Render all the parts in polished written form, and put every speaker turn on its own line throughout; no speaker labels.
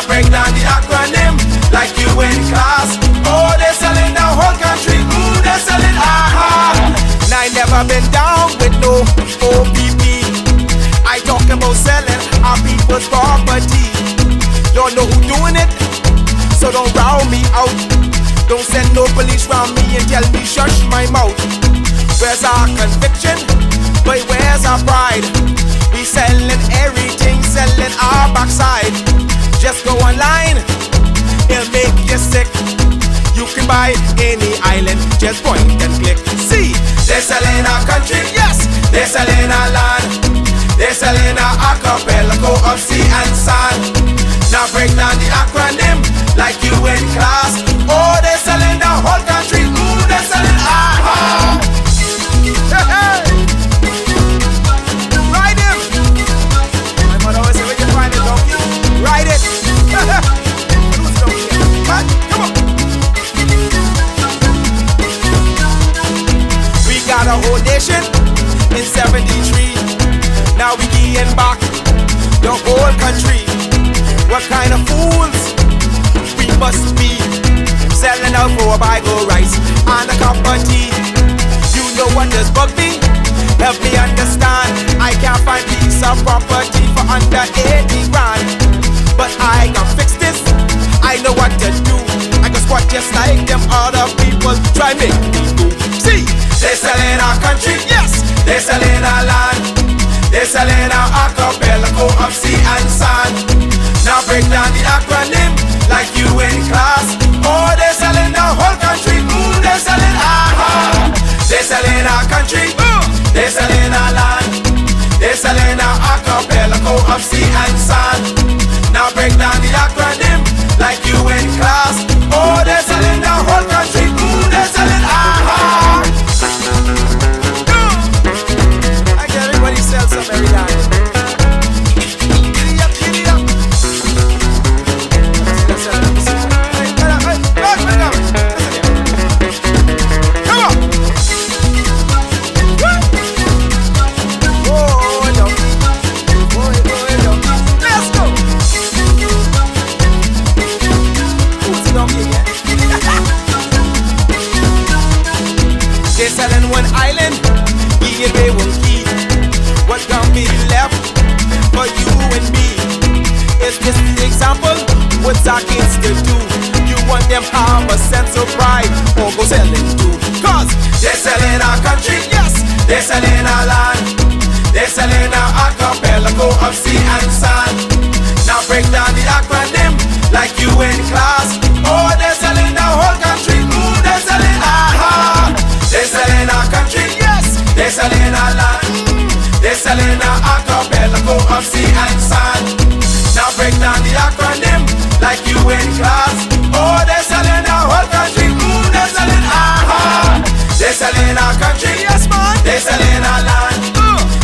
break down the acronym like you in class. Oh, they're selling the whole country. They're selling Now I never been down with no OPP. I talk about selling our people's property. Don't know who doing it, so don't round me out. Don't send no police round me and tell me shush my mouth. Where's our conviction? But where's our pride? We selling everything, selling our backside. Just go online, it'll make you sick. You can buy any island, just point and click. See, they're selling our country, yes, they're selling our land. They're selling our archipelago of sea and sand. Now break down the acronym like you in class. Oh, they're selling the whole country. They're selling aha. Hey, hey. Ride him. My mother always say, where you find a donkey? Ride it. Who's donkey? What? Come on. We got a whole nation in 73. Now we getting back the whole country. What kind of fools we must be, selling out for a bag of rice and a cup of tea. You know what does bug me? Help me understand. I can't find piece of property for under 80 grand, but I can fix this. I know what to do. I can squat just like them other people try make me do. See, they're selling our country, yes, they're selling our land. They're selling our archipelago of sea and sand. Now break down the acronym like you in class. Oh, they're selling the whole country. They're selling aha. They're selling our country. They're selling our land. They're selling our archipelago of sea and sand. Now break down the acronym like you in class. Oh, they're selling the whole country. They're selling aha. I get everybody sells some every time. They're selling one island, yeah, they won't keep. What gonna be left for you and me? It's just an example, what's our kids to do? You want them have a sense of pride, or go selling too. Cause they're selling our country, yes, they're selling our land. They're selling our archipelago of sea and sand. Now break down the acronym like you in class. Oh, they're selling the whole country. They're selling aha. They're selling our country, yes, they're selling our land. They're selling our archipelago of sea and sand. Now break down the acronym like you in class. Oh, they're selling our whole country. They're selling aha. They're selling our country, yes man. They're selling our land.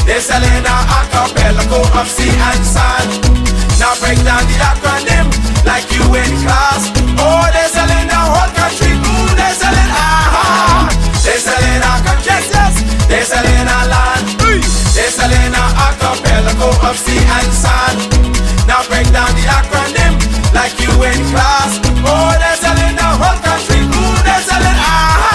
They're selling our archipelago of sea and sand. Now break down the acronym like you in class. Oh, they're selling our whole country. They're selling aha. They're selling our country, yes, yes. They're selling our land. They're selling our archipelago of sea and sand. Now break down the acronym like you in class. Oh, they're selling the whole country. They're selling aha.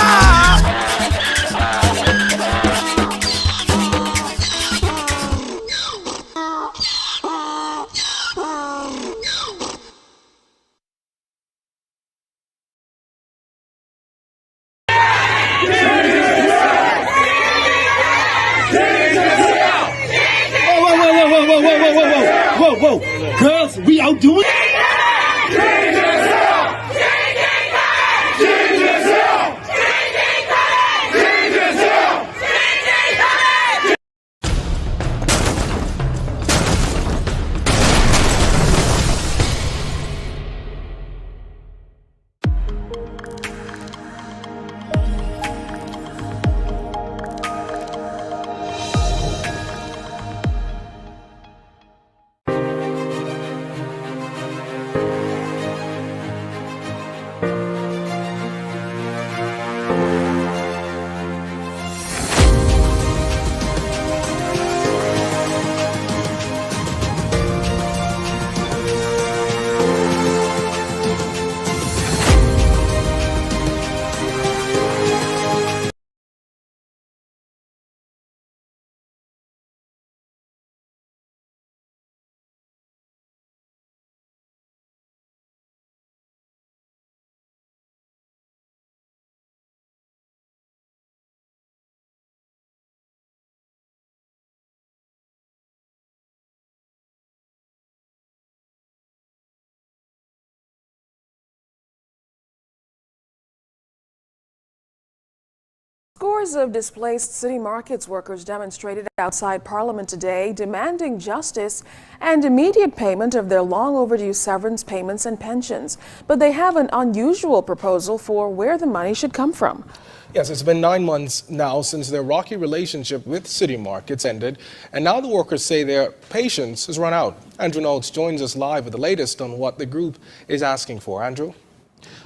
Scores of displaced City Markets workers demonstrated outside Parliament today, demanding justice and immediate payment of their long overdue severance payments and pensions. But they have an unusual proposal for where the money should come from.
Yes, it's been 9 months now since their rocky relationship with City Markets ended, and now the workers say their patience has run out. Andrew Noakes joins us live with the latest on what the group is asking for. Andrew?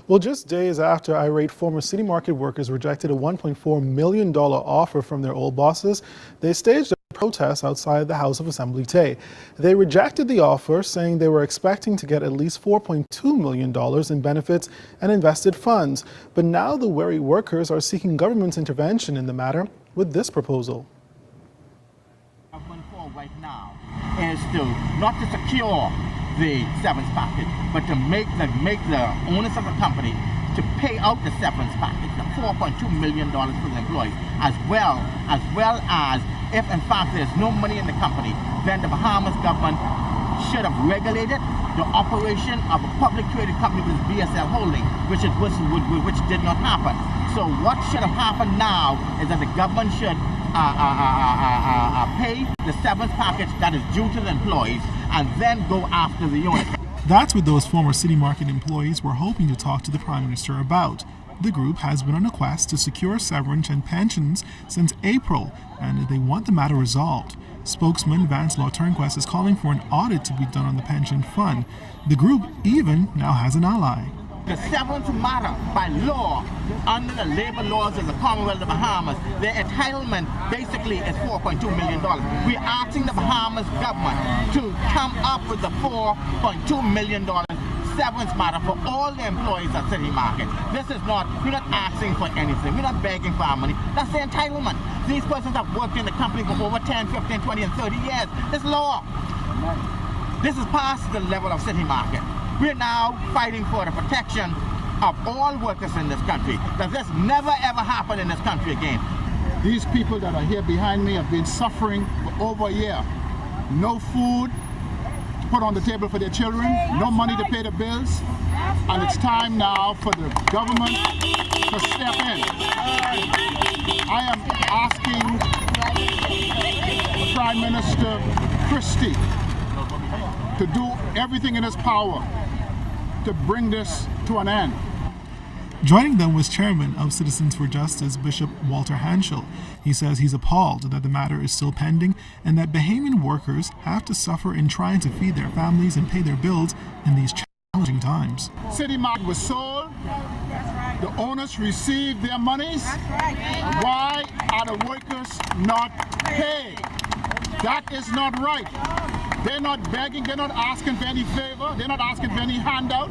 Well, just days after irate former City Market workers rejected a $1.4 million offer from their old bosses, they staged a protest outside the House of Assembly today. They rejected the offer, saying they were expecting to get at least $4.2 million in benefits and invested funds. But now the weary workers are seeking government's intervention in the matter with this proposal.
Right now is to not to secure the severance package, but to make the owners of the company to pay out the severance package, the $4.2 million for the employees, as well as if in fact there's no money in the company, then the Bahamas government should have regulated the operation of a public traded company with BSL Holding, which did not happen. So what should have happened now is that the government should pay the severance package that is due to the employees and then go after the owners.
That's what those former City Market employees were hoping to talk to the Prime Minister about. The group has been on a quest to secure severance and pensions since April, and they want the matter resolved. Spokesman Vance Law Turnquest is calling for an audit to be done on the pension fund. The group even now has an ally.
The severance matter by law, under the labor laws of the Commonwealth of the Bahamas, their entitlement basically is $4.2 million. We're asking the Bahamas government to come up with the $4.2 million severance matter for all the employees at City Market. This is not, we're not asking for anything. We're not begging for our money. That's their entitlement. These persons have worked in the company for over 10, 15, 20, and 30 years. It's law. This is past the level of City Market. We're now fighting for the protection of all workers in this country, that this never ever happen in this country again.
These people that are here behind me have been suffering for over a year. No food to put on the table for their children, no money to pay the bills, and it's time now for the government to step in. I am asking Prime Minister Christie to do everything in his power to bring this to an end.
Joining them was Chairman of Citizens for Justice, Bishop Walter Hanschel. He says he's appalled that the matter is still pending and that Bahamian workers have to suffer in trying to feed their families and pay their bills in these challenging times.
City Market was sold. The owners received their monies. Why are the workers not paid? That is not right. They're not begging, they're not asking for any favor, they're not asking for any handout.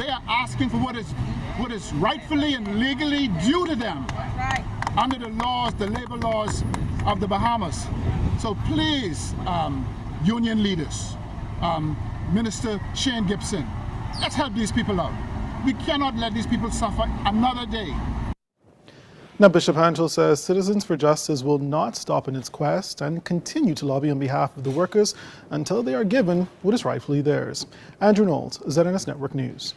They are asking for what is rightfully and legally due to them under the laws, the labor laws of the Bahamas. So please, union leaders, Minister Shane Gibson, let's help these people out. We cannot let these people suffer another day.
Now, Bishop Hanschel says Citizens for Justice will not stop in its quest and continue to lobby on behalf of the workers until they are given what is rightfully theirs. Andrew Knowles, ZNS Network News.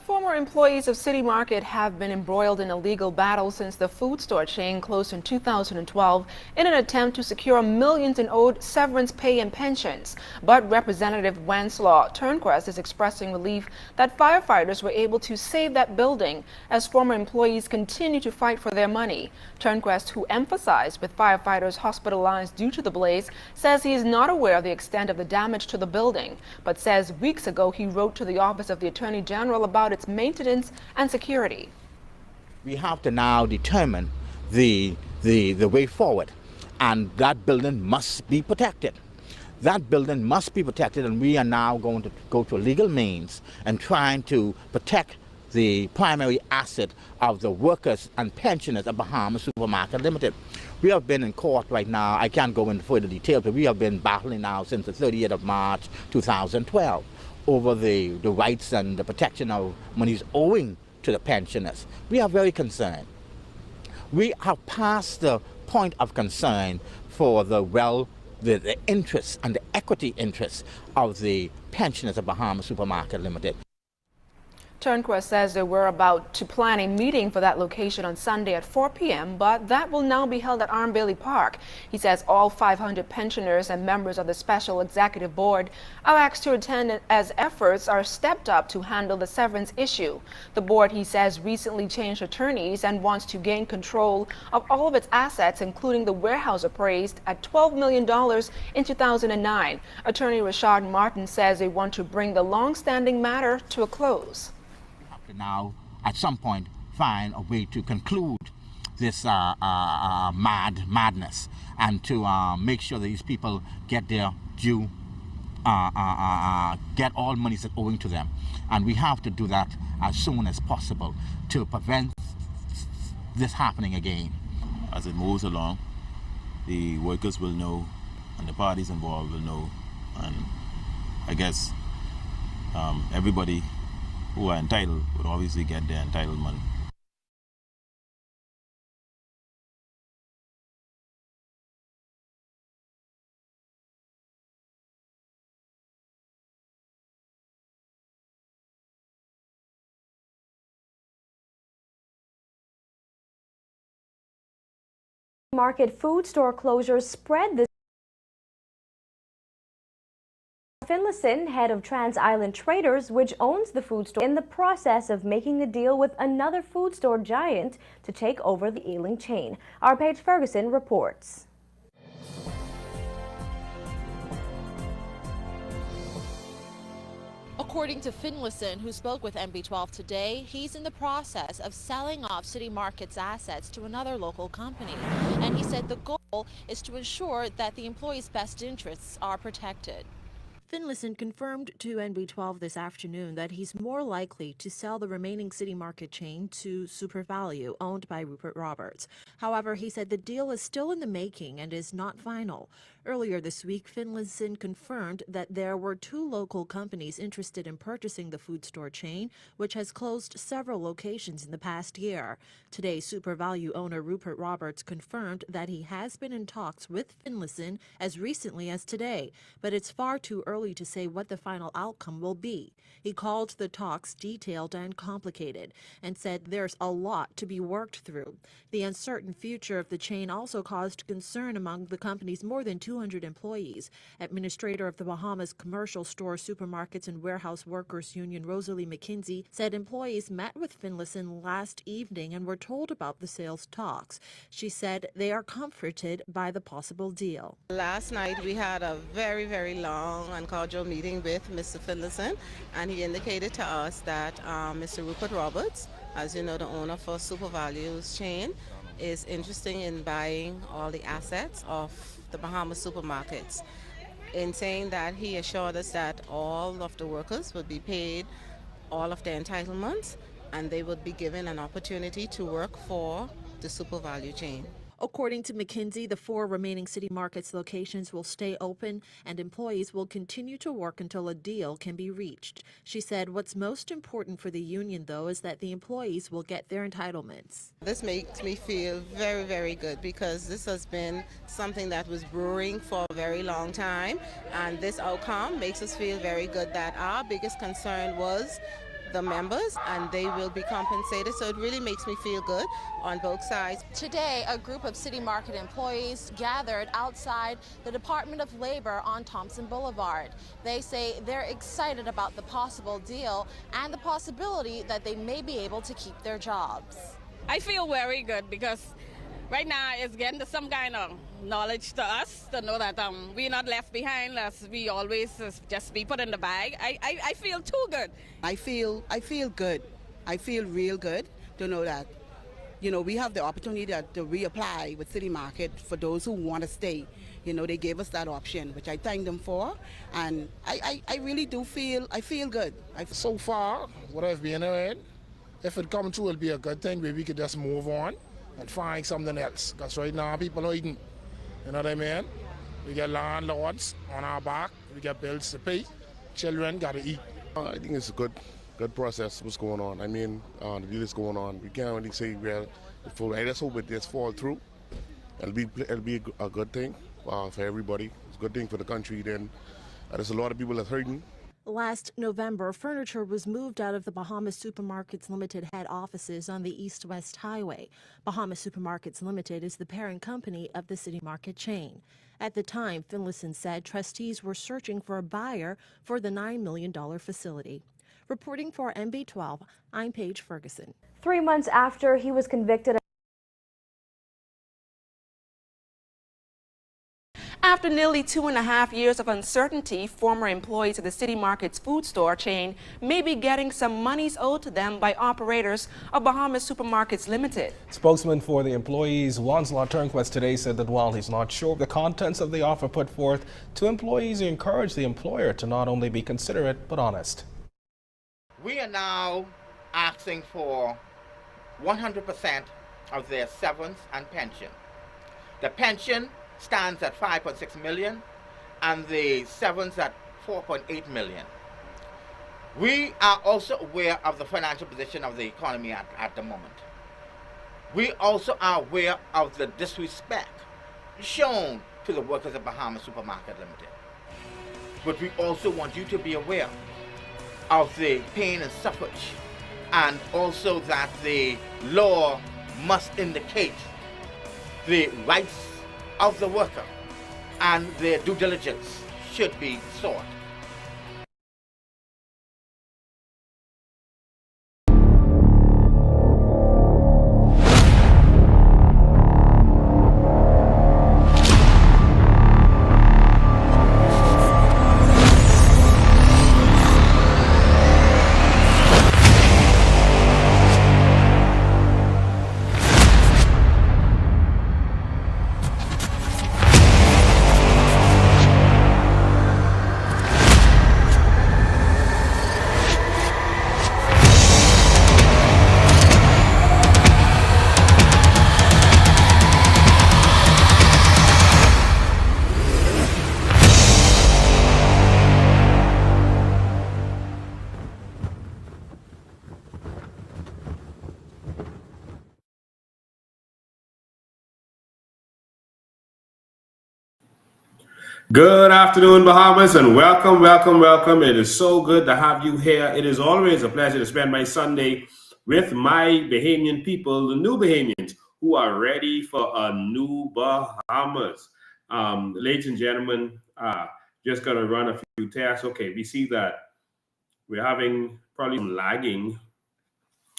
Former employees of City Market have been embroiled in a legal battle since the food store chain closed in 2012 in an attempt to secure millions in owed severance pay and pensions. But Representative Vance Law Turnquest is expressing relief that firefighters were able to save that building as former employees continue to fight for their money. Turnquest, who emphasized with firefighters hospitalized due to the blaze, says he is not aware of the extent of the damage to the building, but says weeks ago he wrote to the Office of the Attorney General about its maintenance and security.
We have to now determine the way forward, and that building must be protected. That building must be protected, and we are now going to go to legal means and trying to protect the primary asset of the workers and pensioners of Bahamas Supermarket Limited. We have been in court right now. I can't go into further detail, but we have been battling now since the 30th of March 2012 over the rights and the protection of monies owing to the pensioners. We are very concerned. We have passed the point of concern for the the interests and the equity interests of the pensioners of Bahamas Supermarket Limited.
Turnquist says they were about to plan a meeting for that location on Sunday at 4 p.m., but that will now be held at Arm Bailey Park. He says all 500 pensioners and members of the Special Executive Board are asked to attend as efforts are stepped up to handle the severance issue. The board, he says, recently changed attorneys and wants to gain control of all of its assets, including the warehouse appraised at $12 million in 2009. Attorney Rashad Martin says they want to bring the long-standing matter to a close.
Now, at some point, find a way to conclude this madness and to make sure that these people get their due, get all monies that owing to them. And we have to do that as soon as possible to prevent this happening again.
As it moves along, the workers will know and the parties involved will know. And I guess everybody who are entitled would obviously get their entitlement.
Market food store closures spread this. Finlayson, head of Trans Island Traders, which owns the food store, in the process of making a deal with another food store giant to take over the Ealing chain. Our Paige Ferguson reports.
According to Finlayson, who spoke with MB12 today, he's in the process of selling off City Market's assets to another local company. And he said the goal is to ensure that the employees' best interests are protected. Finlayson confirmed to NB12 this afternoon that he's more likely to sell the remaining City Market chain to SuperValue, owned by Rupert Roberts. However, he said the deal is still in the making and is not final. Earlier this week, Finlayson confirmed that there were 2 local companies interested in purchasing the food store chain, which has closed several locations in the past year. Today, SuperValue owner Rupert Roberts confirmed that he has been in talks with Finlayson as recently as today, but it's far too early to say what the final outcome will be. He called the talks detailed and complicated and said there's a lot to be worked through. The uncertain future of the chain also caused concern among the company's more than 200 employees. Administrator of the Bahamas Commercial Store, Supermarkets and Warehouse Workers Union, Rosalie McKinsey, said employees met with Finlayson last evening and were told about the sales talks. She said they are comforted by the possible deal.
Last night we had a very, very long and cordial meeting with Mr. Finlayson, and he indicated to us that Mr. Rupert Roberts, as you know, the owner for SuperValue's chain, is interested in buying all the assets of the Bahamas supermarkets. In saying that, he assured us that all of the workers would be paid all of their entitlements and they would be given an opportunity to work for the SuperValue chain.
According to McKinsey, the 4 remaining City Markets locations will stay open and employees will continue to work until a deal can be reached. She said what's most important for the union, though, is that the employees will get their entitlements.
This makes me feel very, very good because this has been something that was brewing for a very long time, and this outcome makes us feel very good that our biggest concern was the members, and they will be compensated. So it really makes me feel good on both sides.
Today, a group of City Market employees gathered outside the Department of Labor on Thompson Boulevard. They say they're excited about the possible deal and the possibility that they may be able to keep their jobs.
I feel very good because right now it's getting some kind of knowledge to us to know that we're not left behind as we always just be put in the bag. I feel too good.
I feel good. I feel real good to know that, you know, we have the opportunity to reapply with City Market for those who want to stay. You know, they gave us that option, which I thank them for, and I really do feel good.
So far, what I've been heard, if it comes true, it'll be a good thing where we could just move on and find something else. Because right now, people are eating. You know what I mean? We get landlords on our back. We get bills to pay. Children got to eat.
I think it's a good process. What's going on? I mean, the deal is going on. We can't really say well. I just hope it just fall through. It'll be a good thing. for everybody. It's a good thing for the country. Then there's a lot of people that's hurting.
Last November, furniture was moved out of the Bahamas Supermarkets Limited head offices on the East-West Highway. Bahamas Supermarkets Limited is the parent company of the City Market chain. At the time, Finlayson said trustees were searching for a buyer for the $9 million facility. Reporting for MB12, I'm Paige Ferguson.
3 months after he was convicted.
After nearly 2.5 years of uncertainty, former employees of the City Market's food store chain may be getting some monies owed to them by operators of Bahamas Supermarkets Limited.
Spokesman for the employees, Wanslot Turnquest, today said that while he's not sure of the contents of the offer put forth to employees, he encouraged the employer to not only be considerate but honest.
We are now asking for 100% of their severance and pension. The pension stands at 5.6 million and the severance at 4.8 million. We are also aware of the financial position of the economy at the moment. We also are aware of the disrespect shown to the workers of Bahamas Supermarket Limited. But we also want you to be aware of the pain and suffrage, and also that the law must indicate the rights of the worker, and their due diligence should be sought.
Good afternoon, Bahamas, and welcome, welcome, welcome. It is so good to have you here. It is always a pleasure to spend my Sunday with my Bahamian people, the new Bahamians, who are ready for a new Bahamas. Ladies and gentlemen, just going to run a few tests. Okay, we see that we're having probably some lagging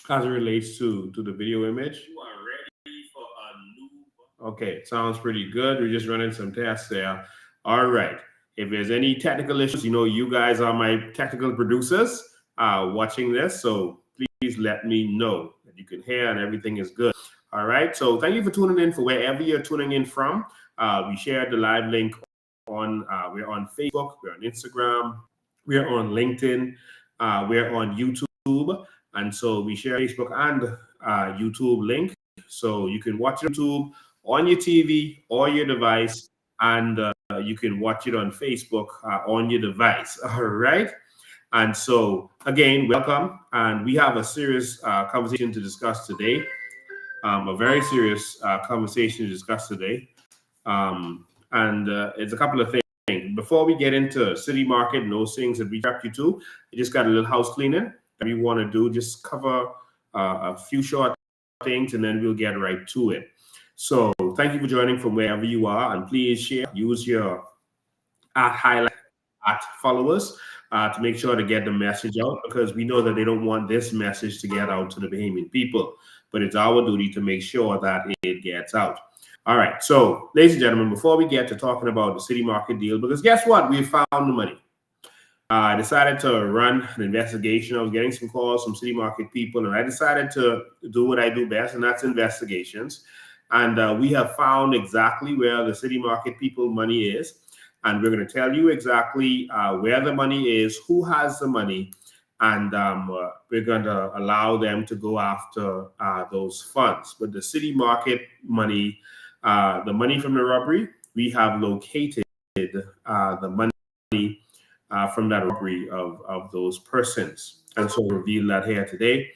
as it relates to the video image. You are ready for a new... Okay, sounds pretty good. We're just running some tests there. All right. If there's any technical issues, you know, you guys are my technical producers watching this, so please let me know that you can hear and everything is good. All right. So thank you for tuning in for wherever you're tuning in from. We shared the live link on, we're on Facebook, we're on Instagram, we're on LinkedIn, we're on YouTube. And so we share Facebook and YouTube link. So you can watch YouTube on your TV or your device, and you can watch it on Facebook on your device. All right. And so again, welcome. And we have a serious conversation to discuss today. A very serious conversation to discuss today. It's a couple of things. Before we get into City Market and those things that we direct you to, I just got a little house cleaning that we want to do. Just cover a few short things and then we'll get right to it. So thank you for joining from wherever you are, and please share, use your highlight followers to make sure to get the message out, because we know that they don't want this message to get out to the Bahamian people, but it's our duty to make sure that it gets out. All right. So ladies and gentlemen, before we get to talking about the City Market deal, because guess what? We found the money. I decided to run an investigation. I was getting some calls from City Market people, and I decided to do what I do best, and that's investigations. And we have found exactly where the City Market people money is. And we're going to tell you exactly where the money is, who has the money, and we're going to allow them to go after those funds. But the City Market money, the money from the robbery, we have located the money from that robbery of those persons. And so we'll reveal that here today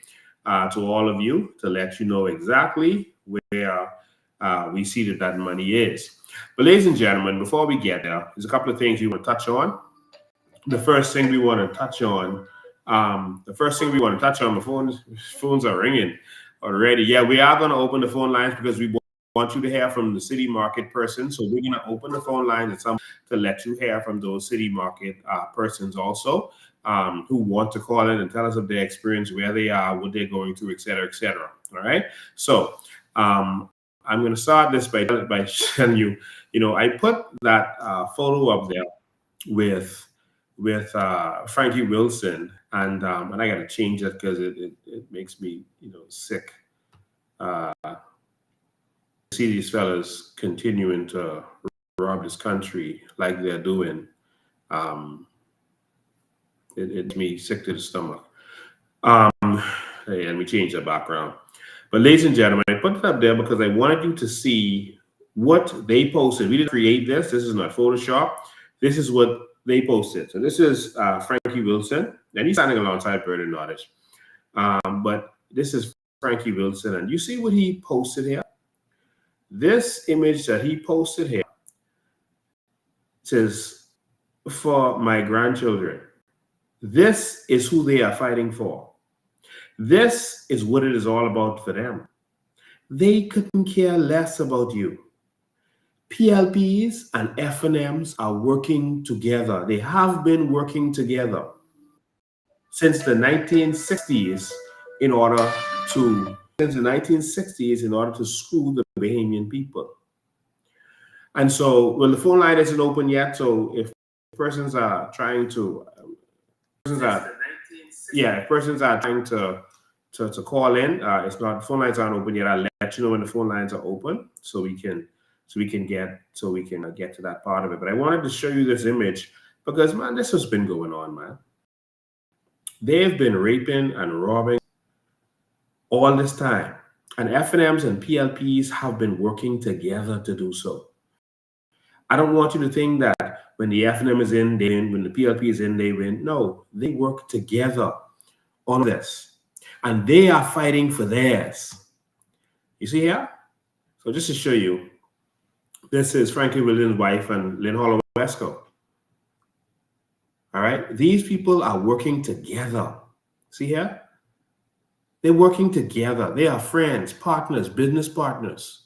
to all of you to let you know exactly where we see that money is. But ladies and gentlemen, before we get there, there's a couple of things we want to touch on. The first thing we want to touch on, the phones are ringing already. Yeah, we are going to open the phone lines because we want you to hear from the city market person. So we're going to open the phone lines at some to let you hear from those city market persons also, who want to call in and tell us of their experience, where they are, what they're going through, et cetera, et cetera. All right. So I'm going to start this by telling you, I put that photo up there with Frankie Wilson, and I got to change it because it makes me sick. See these fellas continuing to rob this country like they're doing. It's me sick to the stomach. Let me change the background. But ladies and gentlemen, I put it up there because I wanted you to see what they posted. We didn't create this. This is not Photoshop. This is what they posted. So this is Frankie Wilson, and he's standing alongside Bernie Nottage. But this is Frankie Wilson, and you see what he posted here? This image that he posted here says, "For my grandchildren." This is who they are fighting for. This is what it is all about for them. They couldn't care less about you. PLPs and FNMs are working together. They have been working together since the 1960s in order to screw the Bahamian people. And so, well, the phone line isn't open yet. So if persons are trying to, if persons are trying to call in, it's not, phone lines aren't open yet. I'll let you know when the phone lines are open so we can get to that part of it. But I wanted to show you this image because, man, this has been going on, man. They've been raping and robbing all this time. And FNMs and PLPs have been working together to do so. I don't want you to think that when the FNM is in, they win. When the PLP is in, they win. No, they work together on this. And they are fighting for theirs. You see here? So just to show you, this is Frankie Williams' wife and Lynn Holler Wesco. All right? These people are working together. See here? They're working together. They are friends, partners, business partners.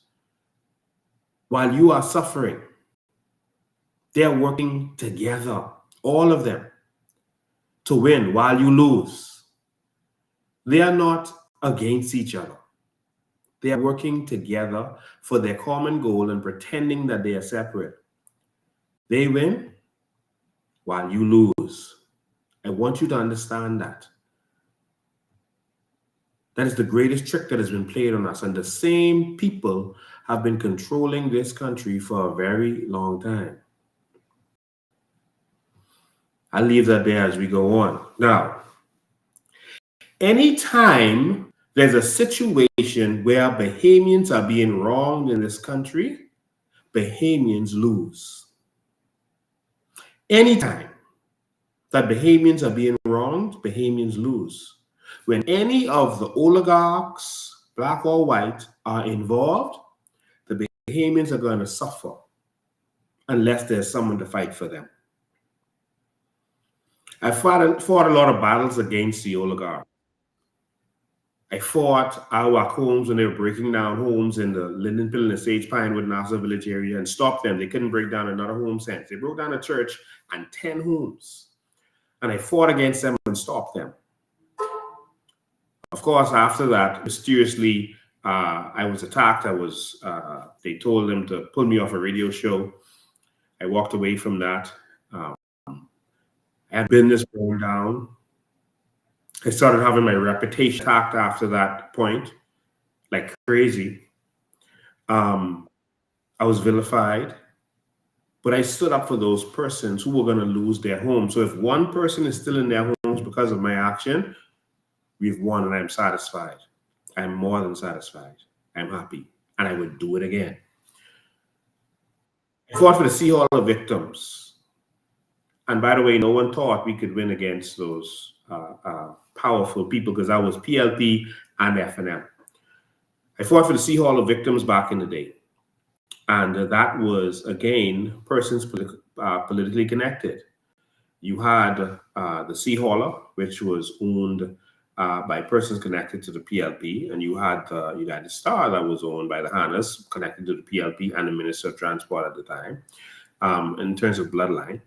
While you are suffering, they're working together, all of them, to win while you lose. They are not against each other. They are working together for their common goal and pretending that they are separate. They win while you lose. I want you to understand that. That is the greatest trick that has been played on us. And the same people have been controlling this country for a very long time. I'll leave that there as we go on. Now, anytime there's a situation where Bahamians are being wronged in this country, Bahamians lose. Anytime that Bahamians are being wronged, Bahamians lose. When any of the oligarchs, black or white, are involved, the Bahamians are going to suffer unless there's someone to fight for them. I fought a lot of battles against the oligarchs. I fought our homes when they were breaking down homes in the Linden Pill and Sage Pinewood, Nassau Village area and stopped them. They couldn't break down another home since. They broke down a church and 10 homes. And I fought against them and stopped them. Of course, after that, mysteriously, I was attacked. They told them to pull me off a radio show. I walked away from that. I had business going down. I started having my reputation attacked after that point, like crazy. I was vilified, but I stood up for those persons who were going to lose their homes. So if one person is still in their homes because of my action, we've won and I'm satisfied. I'm more than satisfied. I'm happy. And I would do it again. I fought for the Seahawker victims. And by the way, no one thought we could win against those powerful people because I was PLP and FNM. I fought for the Seahawker victims back in the day. And that was, again, persons politically connected. You had the Sea Hauler, which was owned by persons connected to the PLP, and you had the United Star that was owned by the Hannas, connected to the PLP and the Minister of Transport at the time, in terms of bloodline.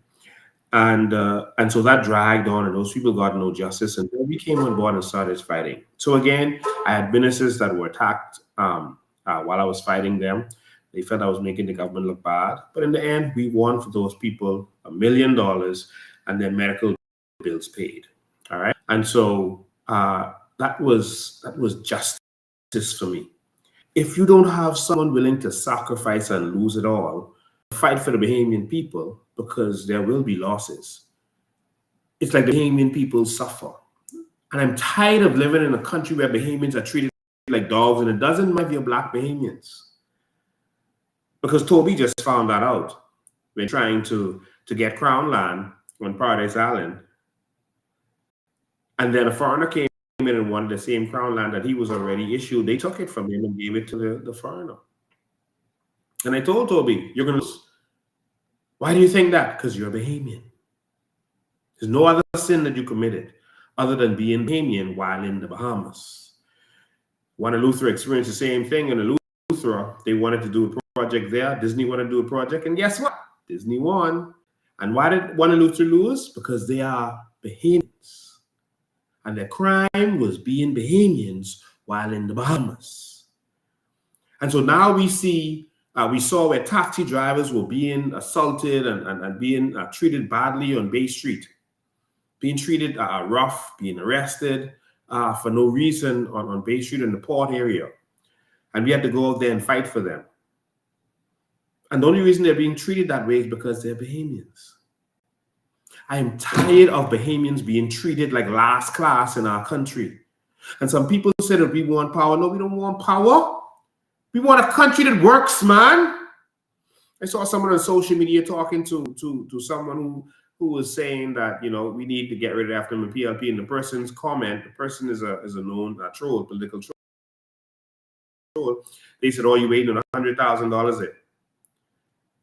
And so that dragged on, and those people got no justice, and then we came on board and started fighting. So again, I had businesses that were attacked while I was fighting them. They felt I was making the government look bad, but in the end, we won for those people $1 million and their medical bills paid. All right, and so that was justice for me. If you don't have someone willing to sacrifice and lose it all, fight for the Bahamian people, because there will be losses. It's like the Bahamian people suffer. And I'm tired of living in a country where Bahamians are treated like dogs, and it doesn't matter if you're black Bahamians. Because Toby just found that out when trying to get Crown land on Paradise Island. And then a foreigner came in and wanted the same Crown land that he was already issued. They took it from him and gave it to the foreigner. And I told Toby, you're going to lose. Why do you think that? Because you're a Bahamian. There's no other sin that you committed other than being Bahamian while in the Bahamas. Luther experienced the same thing, and Luther, they wanted to do a project there. Disney wanted to do a project, and guess what? Disney won. And why did Luther lose? Because they are Bahamians. And their crime was being Bahamians while in the Bahamas. And so now we saw where taxi drivers were being assaulted and being treated badly on Bay Street, being treated rough, being arrested for no reason on Bay Street in the port area. And we had to go out there and fight for them. And the only reason they're being treated that way is because they're Bahamians. I am tired of Bahamians being treated like last class in our country. And some people say that we want power. No, we don't want power. We want a country that works, man. I saw someone on social media talking to someone who was saying that, we need to get rid of them in PLP. And the person's comment, the person is a known troll, political troll. They said, oh, you're waiting on $100,000 there.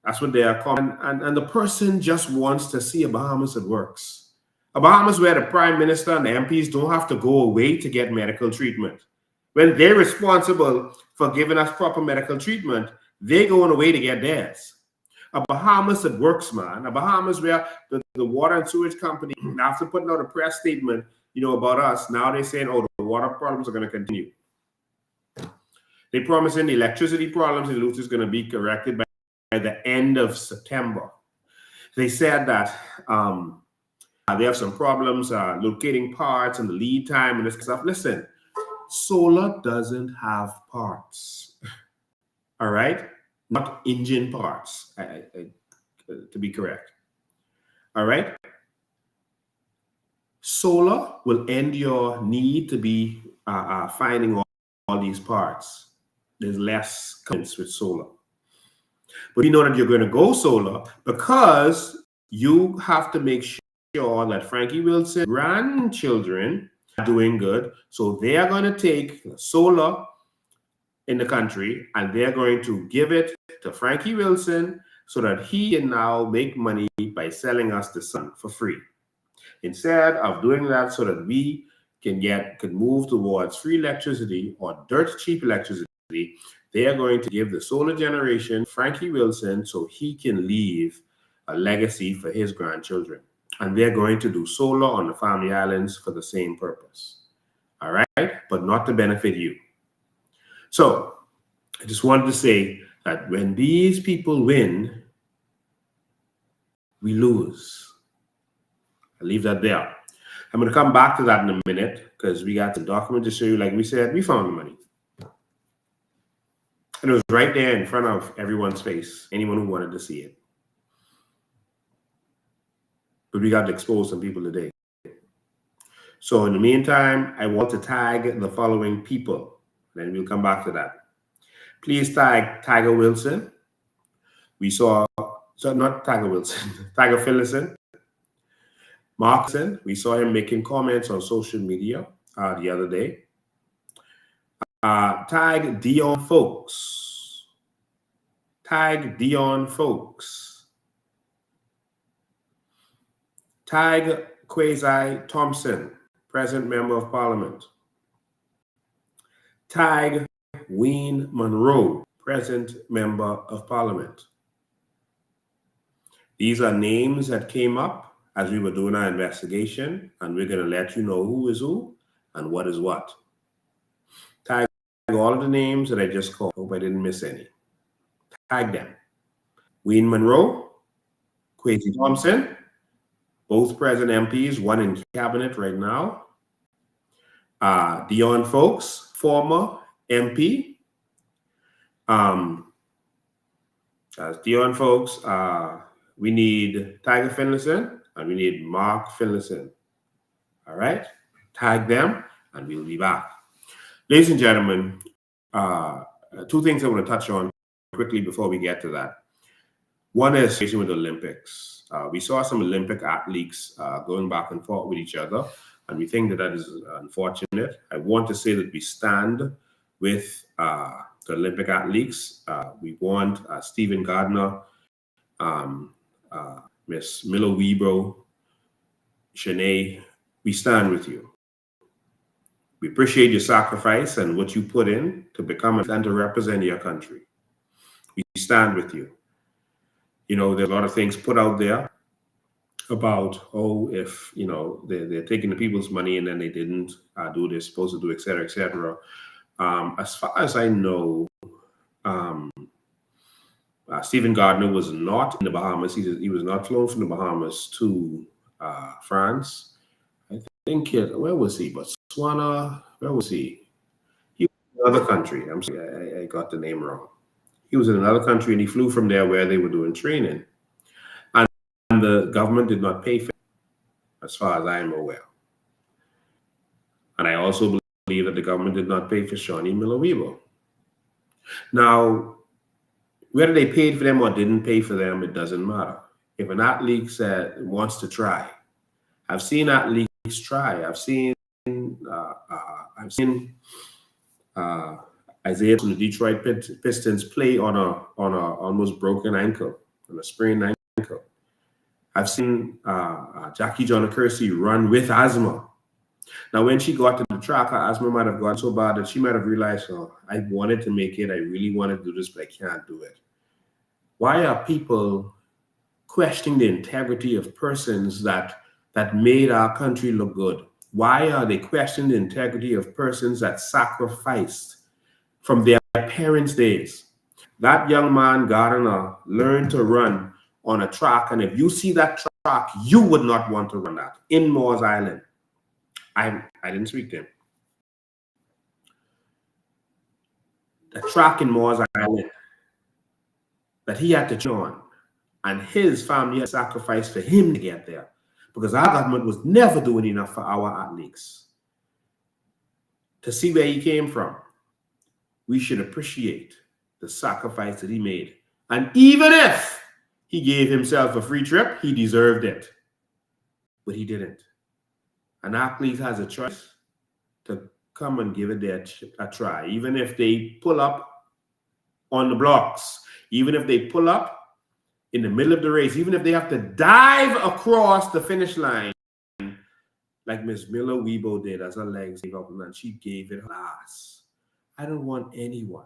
That's what they are calling. And the person just wants to see a Bahamas that works. A Bahamas where the prime minister and the MPs don't have to go away to get medical treatment. When they're responsible for giving us proper medical treatment, they're going away to get theirs. A Bahamas that works, man. A Bahamas where the water and sewage company, after putting out a press statement, about us, now they're saying, oh, the water problems are going to continue. They promising the electricity problems in Luther is going to be corrected by the end of September. They said that they have some problems locating parts and the lead time and this stuff. Listen, solar doesn't have parts, all right? Not engine parts, to be correct, all right? Solar will end your need to be finding all these parts. There's less comments with solar. But you know that you're going to go solar because you have to make sure that Frankie Wilson's grandchildren are doing good. So they are going to take solar in the country and they're going to give it to Frankie Wilson so that he can now make money by selling us the sun for free. Instead of doing that so that we can move towards free electricity or dirt cheap electricity, they are going to give the solar generation Frankie Wilson so he can leave a legacy for his grandchildren. And they're going to do solar on the Family Islands for the same purpose. All right? But not to benefit you. So I just wanted to say that when these people win, we lose. I'll leave that there. I'm going to come back to that in a minute because we got the document to show you. Like we said, we found the money. And it was right there in front of everyone's face, anyone who wanted to see it. But we got to expose some people today. So in the meantime, I want to tag the following people. Then we'll come back to that. Please tag Tiger Wilson. Not Tiger Wilson, Tiger Finlayson. Markson, we saw him making comments on social media the other day. Tag Dion Foulkes. Tag Dion Foulkes. Tag Kwasi Thompson, present member of parliament. Tag Munroe, present member of parliament. These are names that came up as we were doing our investigation, and we're going to let you know who is who and what is what. Tag all of the names that I just called. Hope I didn't miss any. Tag them. Munroe, Kwasi Thompson, both present MPs, one in cabinet right now. Dion Foulkes, former MP. As Dion Foulkes, we need Tiger Finlayson and we need Mark Finlayson. All right, tag them and we'll be back. Ladies and gentlemen, two things I want to touch on quickly before we get to that. One is with the Olympics. We saw some Olympic athletes going back and forth with each other, and we think that that is unfortunate. I want to say that we stand with the Olympic athletes. We want Stephen Gardner, Miss Miller Weebo, Shanae. We stand with you. We appreciate your sacrifice and what you put in to become and to represent your country. We stand with you. You know, there's a lot of things put out there about, oh, if, you know, they're taking the people's money and then they didn't do what they're supposed to do, et cetera, et cetera. As far as I know, Stephen Gardner was not in the Bahamas. He was not flown from the Bahamas to France. I think, where was he? Botswana? Where was he? He was in another country. I'm sorry, I got the name wrong. He was in another country and he flew from there where they were doing training. And the government did not pay for it, as far as I am aware. And I also believe that the government did not pay for Shawnee Miller-Weebo. Now, whether they paid for them or didn't pay for them, it doesn't matter. If an athlete wants to try, I've seen athletes try. I've seen Isaiah from the Detroit Pistons play on a almost broken ankle, on a sprained ankle. I've seen Jackie Johnny-Kersee run with asthma. Now, when she got to the track, her asthma might have gotten so bad that she might have realized, oh, I wanted to make it. I really wanted to do this, but I can't do it. Why are people questioning the integrity of persons that made our country look good? Why are they questioning the integrity of persons that sacrificed from their parents' days? That young man, Gardner, learned to run on a track, and if you see that track, you would not want to run that in Moores Island. I didn't speak to him. The track in Moores Island that he had to join, and his family had sacrificed for him to get there, because our government was never doing enough for our athletes. To see where he came from, we should appreciate the sacrifice that he made. And even if he gave himself a free trip, he deserved it. But he didn't. An athlete has a choice to come and give it a try. Even if they pull up on the blocks, even if they pull up in the middle of the race, even if they have to dive across the finish line, like Miss Miller Weebo did as her legs gave up, and she gave it her last. I don't want anyone,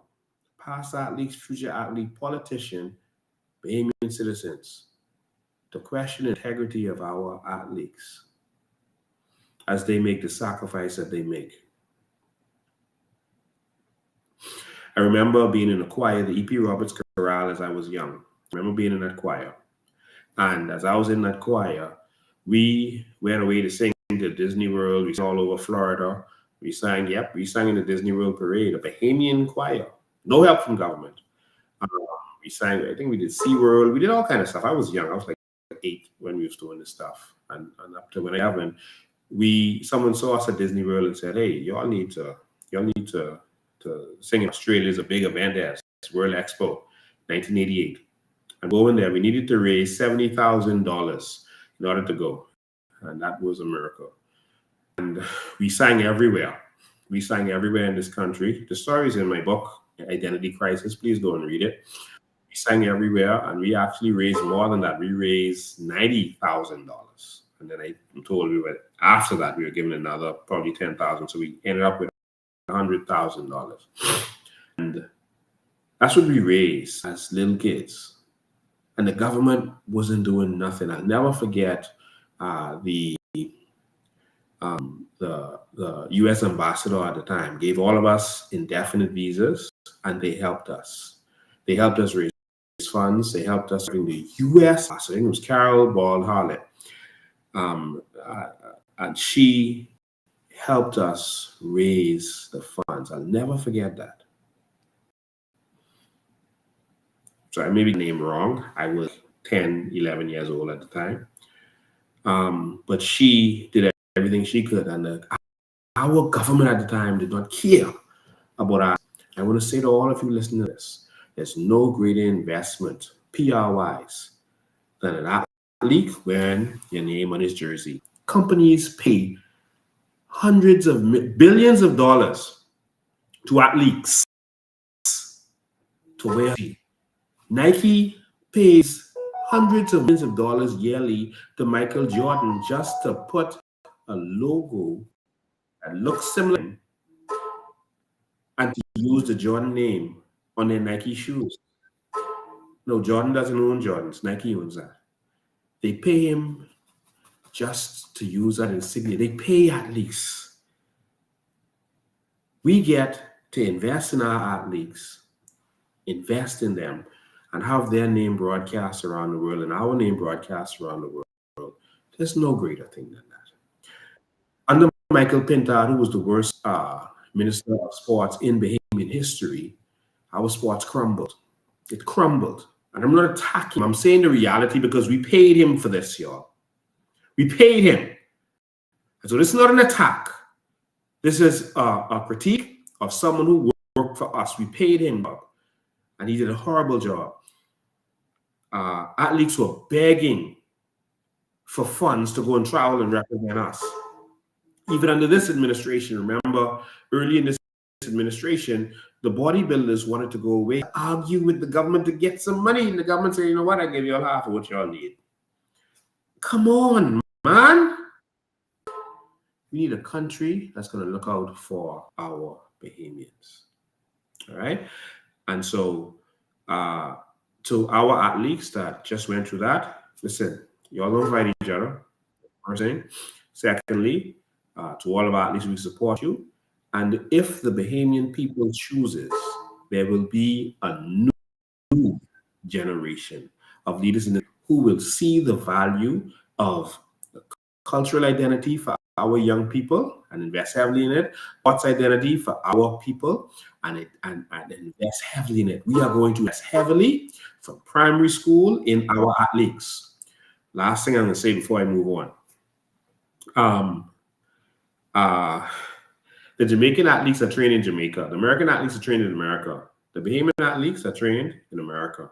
past athletes, future athlete, politician, Bahamian citizens, to question the integrity of our athletes as they make the sacrifice that they make. I remember being in a choir, the E.P. Roberts Chorale, as I was young. I remember being in that choir. And as I was in that choir, we went away to sing to Disney World. We sang all over Florida. We sang in the Disney World Parade, a Bahamian choir. No help from government. We sang, I think we did SeaWorld. We did all kind of stuff. I was young. I was like 8 when we was doing this stuff. And up to when I haven't, someone saw us at Disney World and said, hey, y'all need to sing in Australia's a big event there. It's World Expo, 1988. And going there, we needed to raise $70,000 in order to go. And that was a miracle. And we sang everywhere. We sang everywhere in this country. The story is in my book, Identity Crisis. Please go and read it. We sang everywhere, and we actually raised more than that. We raised $90,000. And then I'm told after that, we were given another probably $10,000. So we ended up with $100,000. And that's what we raised as little kids. And the government wasn't doing nothing. I'll never forget the U.S. ambassador at the time gave all of us indefinite visas, and they helped us. They helped us raise funds. They helped us bring the U.S. I think it was Carol Ball Harlett, and she helped us raise the funds. I'll never forget that. So I may be named wrong. I was 10, 11 years old at the time. But she did everything she could. And our government at the time did not care about us. I want to say to all of you listening to this, there's no greater investment, PR-wise, than an athlete wearing your name on his jersey. Companies pay hundreds of billions of dollars to athletes to wear. Nike pays hundreds of millions of dollars yearly to Michael Jordan just to put a logo that looks similar and to use the Jordan name on their Nike shoes. No, Jordan doesn't own Jordans. Nike owns that. They pay him just to use that insignia. They pay athletes. We get to invest in our athletes, invest in them, and have their name broadcast around the world and our name broadcast around the world. There's no greater thing than that. Under Michael Pintard, who was the worst minister of sports in Bahamian history, our sports crumbled. It crumbled. And I'm not attacking him. I'm saying the reality because we paid him for this, y'all. We paid him. And so this is not an attack. This is a critique of someone who worked for us. We paid him up, and he did a horrible job. Athletes were begging for funds to go and travel and represent us. Even under this administration, remember, early in this administration, the bodybuilders wanted to go away, argue with the government to get some money, and the government said, you know what, I give you all half of what y'all need. Come on, man. We need a country that's going to look out for our Bahamians. All right? And so, to our athletes that just went through that, listen, y'all don't fight each other. First thing. Secondly, to all of our athletes, we support you. And if the Bahamian people chooses, there will be a new generation of leaders who will see the value of the cultural identity for our young people and invest heavily in it, sports identity for our people and invest heavily in it. We are going to invest heavily from primary school in our athletes. Last thing I'm going to say before I move on. The Jamaican athletes are trained in Jamaica. The American athletes are trained in America. The Bahamian athletes are trained in America.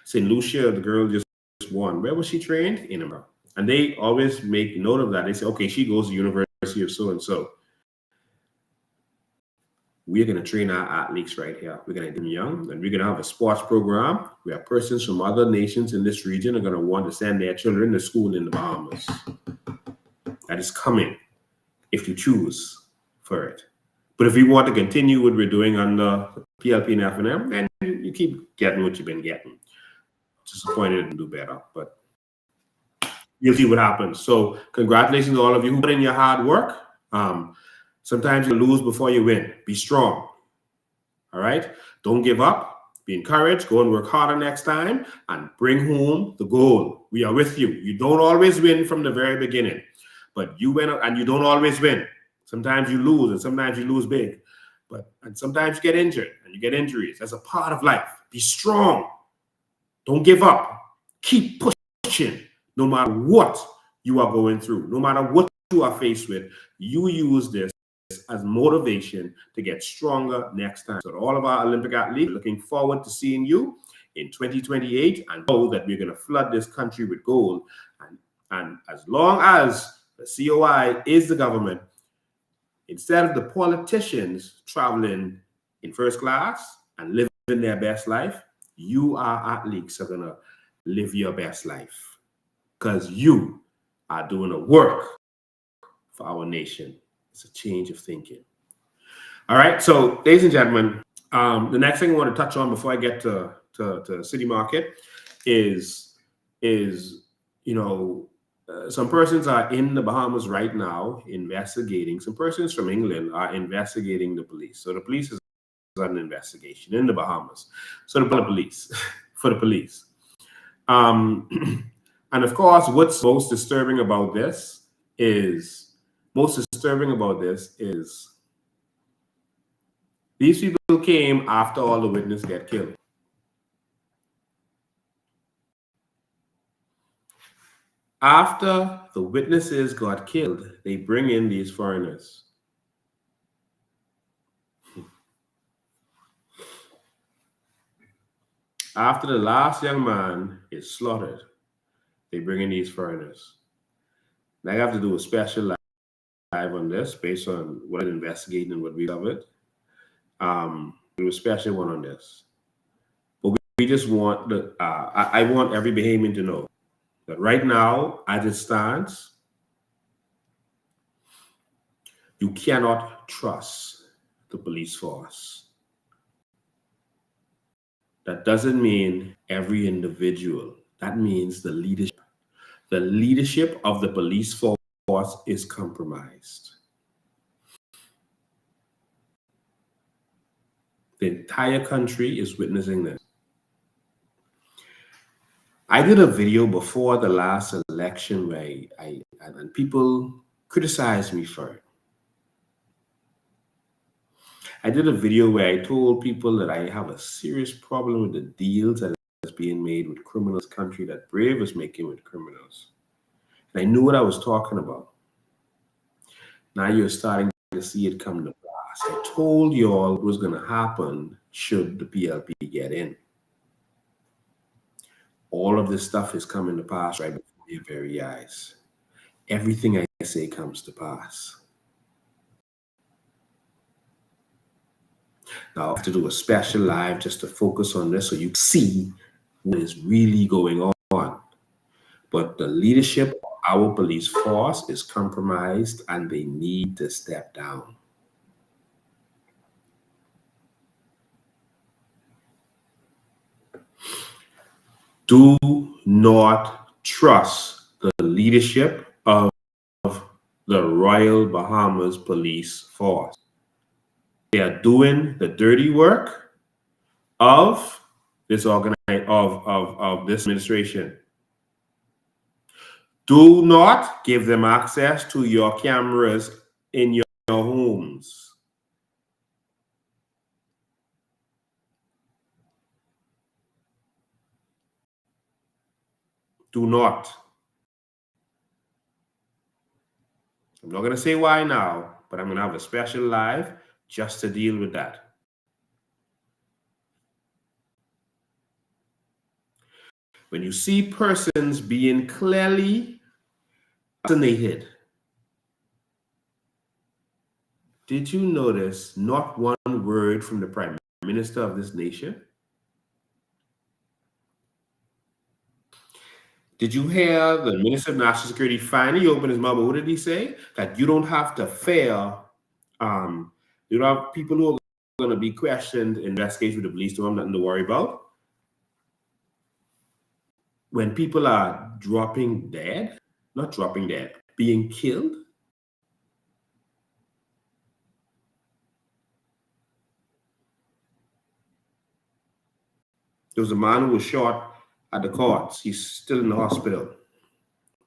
St. Lucia, the girl just won. Where was she trained? In America. And they always make note of that. They say, okay, she goes to the University of so-and-so. We're going to train our athletes right here. We're going to do them young, and we're going to have a sports program where persons from other nations in this region are going to want to send their children to school in the Bahamas. That is coming if you choose for it. But if you want to continue what we're doing on the PLP and F&M, then you keep getting what you've been getting. Disappointed and do better, but you'll see what happens. So congratulations to all of you who put in your hard work. Sometimes you lose before you win. Be strong. All right? Don't give up. Be encouraged. Go and work harder next time and bring home the goal. We are with you. You don't always win from the very beginning, but you win and you don't always win. Sometimes you lose and sometimes you lose big. And sometimes you get injured and you get injuries. That's a part of life. Be strong. Don't give up. Keep pushing. No matter what you are going through, no matter what you are faced with, you use this as motivation to get stronger next time. So to all of our Olympic athletes, looking forward to seeing you in 2028 and know that we're going to flood this country with gold. And as long as the COI is the government, instead of the politicians traveling in first class and living their best life, you, our athletes, are going to live your best life because you are doing a work for our nation. It's a change of thinking. All right. So, ladies and gentlemen, the next thing I want to touch on before I get to City Market is some persons are in the Bahamas right now investigating. Some persons from England are investigating the police. So the police is on an investigation in the Bahamas. So the police, for the police. And of course, what's most disturbing about this is these people came after all the witnesses get killed. After the witnesses got killed, they bring in these foreigners. After the last young man is slaughtered, they bring in these foreigners. Now I have to do a special live on this based on what I'm investigating and what we covered. Do a special one on this. But we just want I want every Bahamian to know that right now, as it stands, you cannot trust the police force. That doesn't mean every individual. That means the leadership. The leadership of the police force is compromised. The entire country is witnessing this. I did a video before the last election where and people criticized me for it. I did a video where I told people that I have a serious problem with the deals that is being made with criminals, country that Brave is making with criminals. And I knew what I was talking about. Now you're starting to see it come to pass. I told you all what was going to happen should the PLP get in. All of this stuff is coming to pass right before your very eyes. Everything I say comes to pass. Now I have to do a special live just to focus on this so you see what is really going on. But the leadership of our police force is compromised and they need to step down. Do not trust the leadership of the Royal Bahamas Police Force. They are doing the dirty work of this of this administration. Do not give them access to your cameras in your homes. Do not. I'm not going to say why now, but I'm going to have a special live just to deal with that. When you see persons being clearly assassinated, did you notice not one word from the Prime Minister of this nation? Did you hear the Minister of National Security finally open his mouth? What did he say? That you don't have to fear, you don't have people who are going to be questioned, investigated with the police, don't have nothing to worry about. When people are being killed, there was a man who was shot at the courts. He's still in the hospital.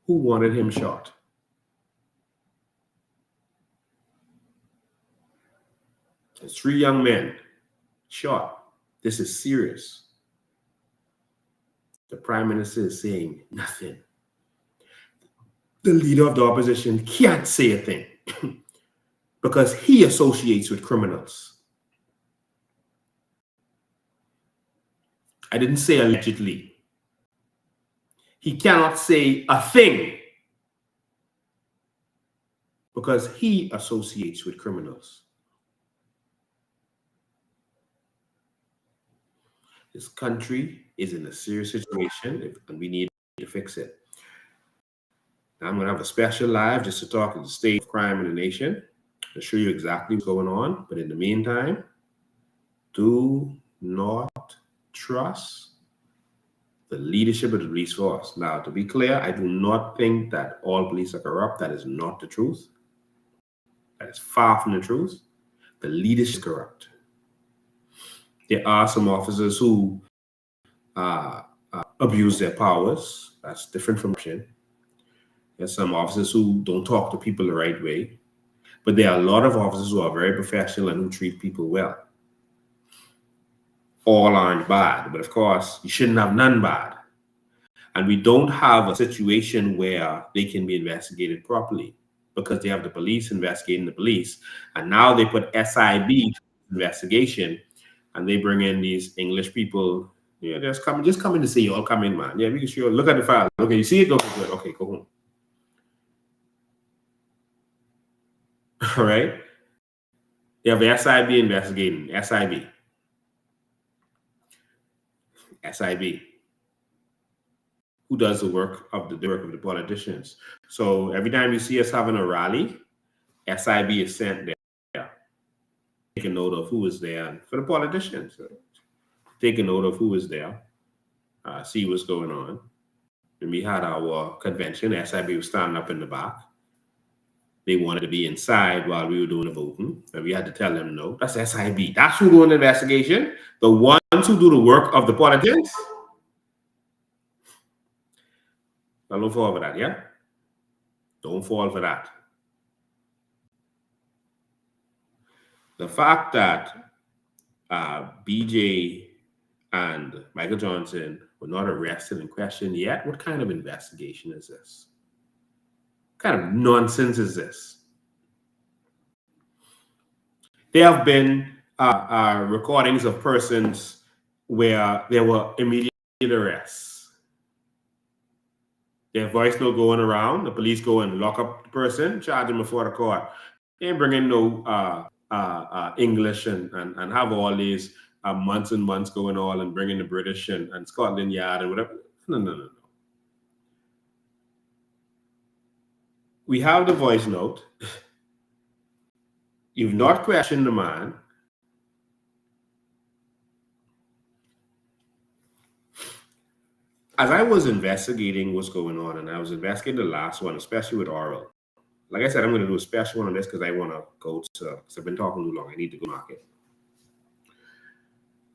Who wanted him shot? There's 3 young men shot. This is serious. The Prime Minister is saying nothing. The leader of the opposition can't say a thing because he associates with criminals. I didn't say allegedly. He cannot say a thing because he associates with criminals. This country is in a serious situation, and we need to fix it. Now, I'm going to have a special live just to talk of the state of crime in the nation, to show you exactly what's going on. But in the meantime, do not trust the leadership of the police force. Now, to be clear, I do not think that all police are corrupt. That is not the truth. That is far from the truth. The leadership is corrupt. There are some officers who abuse their powers. That's different from corruption. There's some officers who don't talk to people the right way. But there are a lot of officers who are very professional and who treat people well. All aren't bad, but of course, you shouldn't have none bad. And we don't have a situation where they can be investigated properly because they have the police investigating the police. And now they put SIB investigation and they bring in these English people. Yeah, just coming to see you all. Come in, man. Yeah, we can show you. Look at the file. Okay, you see it? Okay, good. Okay, go home. All right. You have the SIB investigating. SIB. Who does the work of the politicians? So every time you see us having a rally, SIB is sent there. Take a note of who is there. And for the politicians, take a note of who is there. See what's going on. When we had our convention, SIB was standing up in the back. They wanted to be inside while we were doing the voting, and we had to tell them no. That's SIB. That's who doing the investigation. The ones who do the work of the politicians. Now, don't fall for that, yeah? Don't fall for that. The fact that BJ and Michael Johnson were not arrested and questioned yet, what kind of investigation is this? What kind of nonsense is this? There have been recordings of persons where there were immediate arrests. Their voice note going around, the police go and lock up the person, charge him before the court. They ain't bring in no English and have all these months and months going on and bring in the British and Scotland Yard and whatever. No. We have the voice note. You've not questioned the man. As I was investigating what's going on, and I was investigating the last one, especially with oral. Like I said, I'm going to do a special one on this because I want to go to, because I've been talking too long. I need to go to market.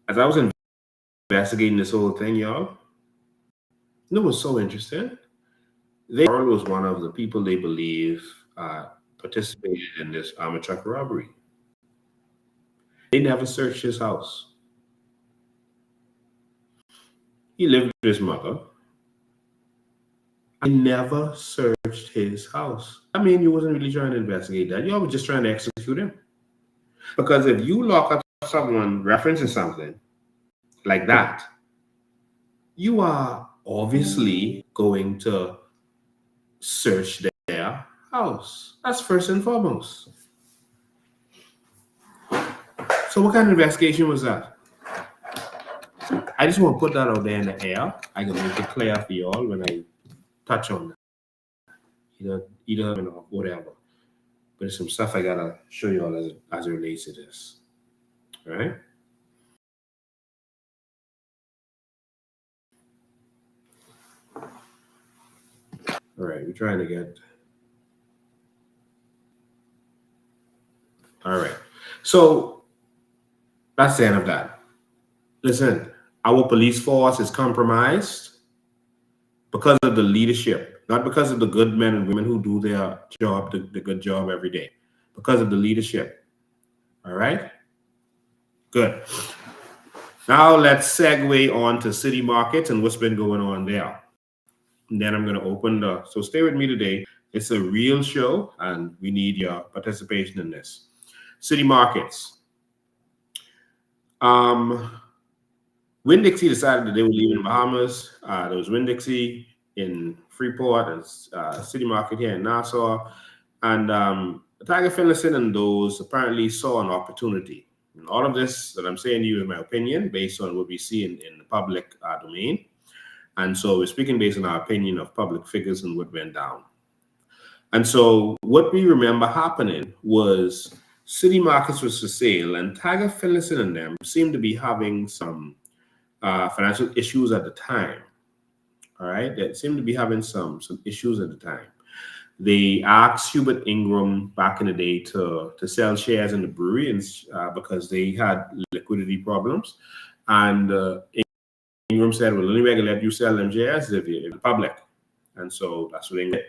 As I was investigating this whole thing, y'all, it was so interesting. Oral was one of the people they believe participated in this armored truck robbery. They never searched his house. He lived with his mother. I never searched his house. I mean, you wasn't really trying to investigate that. You were just trying to execute him. Because if you lock up someone referencing something like that, you are obviously going to search their house. That's first and foremost. So what kind of investigation was that? I just want to put that out there in the air. I can make it clear for y'all when I touch on that. Either or whatever. But there's some stuff I gotta show y'all as it relates to this. All right? All right, we're trying to get. All right. So that's the end of that. Listen, our police force is compromised because of the leadership, not because of the good men and women who do their job, the good job every day, because of the leadership. All right? Good. Now let's segue on to city markets and what's been going on there. And then I'm going to open so stay with me today. It's a real show and we need your participation in this. City markets. Winn-Dixie decided that they were leaving the Bahamas. There was Winn-Dixie in Freeport and City Market here in Nassau. And Tiger Finlayson and those apparently saw an opportunity, And all of this that I'm saying to you is my opinion based on what we see in the public domain. And so we're speaking based on our opinion of public figures and what went down. And so what we remember happening was City Markets was for sale, and Tiger Finlayson and them seemed to be having some financial issues at the time. All right, they seemed to be having some issues at the time. They asked Hubert Ingram back in the day to sell shares in the brewery because they had liquidity problems. And Ingram said, well, the only way I can let you sell them shares is if you're in the public. And so that's what they did.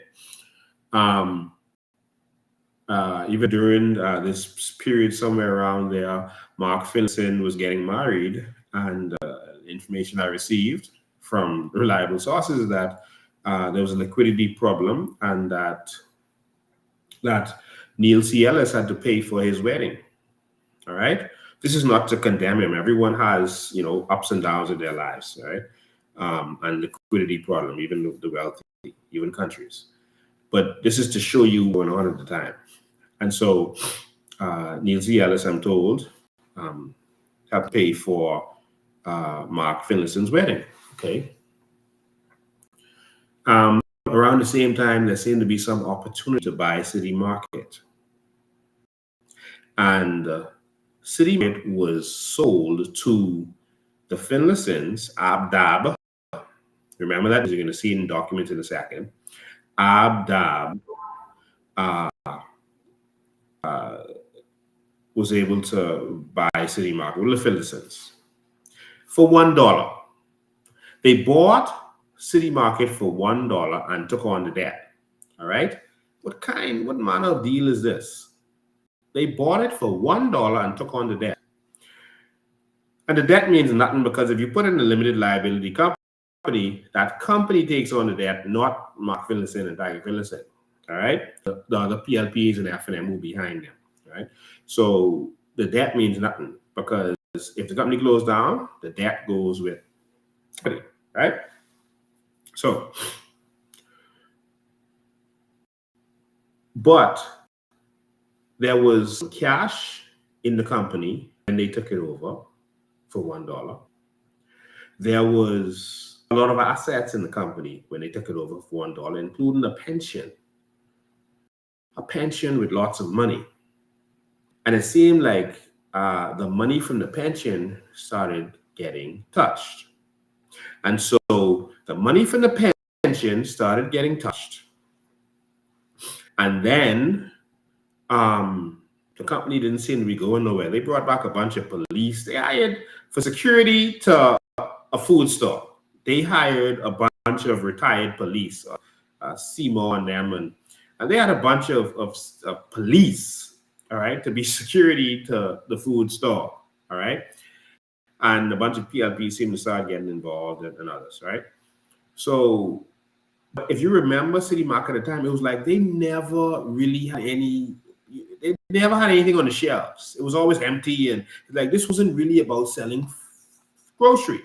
Even during this period somewhere around there, Mark Finlayson was getting married, and information I received from reliable sources is that there was a liquidity problem, and that Neil C. Ellis had to pay for his wedding. All right. This is not to condemn him. Everyone has, ups and downs in their lives, right? And liquidity problem, even the wealthy, even countries. But this is to show you what went on at the time. And so Neil C. Ellis, I'm told, had to pay for Mark Finlayson's wedding. Okay. Around the same time, there seemed to be some opportunity to buy City Market. And City Market was sold to the Finlaysons. Abdab, remember that? You're going to see in documents in a second. Abdab was able to buy City Market with the Finlaysons for $1. They bought City Market for $1 and took on the debt. All right. What manner of deal is this? They bought it for $1 and took on the debt. And the debt means nothing, because if you put in a limited liability company, that company takes on the debt, not Mark Finlayson and Tiger Finlayson. All right. The other PLPs and F&M who behind them. All right. So the debt means nothing, because if the company closed down, the debt goes with it. Right. So, but there was cash in the company and they took it over for $1. There was a lot of assets in the company when they took it over for $1, including a pension with lots of money. And it seemed like the money from the pension started getting touched. And so the money from the pension started getting touched. And then the company didn't seem to be going nowhere. They brought back a bunch of police. They hired for security to a food store. They hired a bunch of retired police, Seymour and them, and they had a bunch of police, all right, to be security to the food store, all right? And a bunch of PLPs seemed to start getting involved and others, right? So if you remember City Market at the time, it was like they never really had they never had anything on the shelves. It was always empty, and like this wasn't really about selling grocery.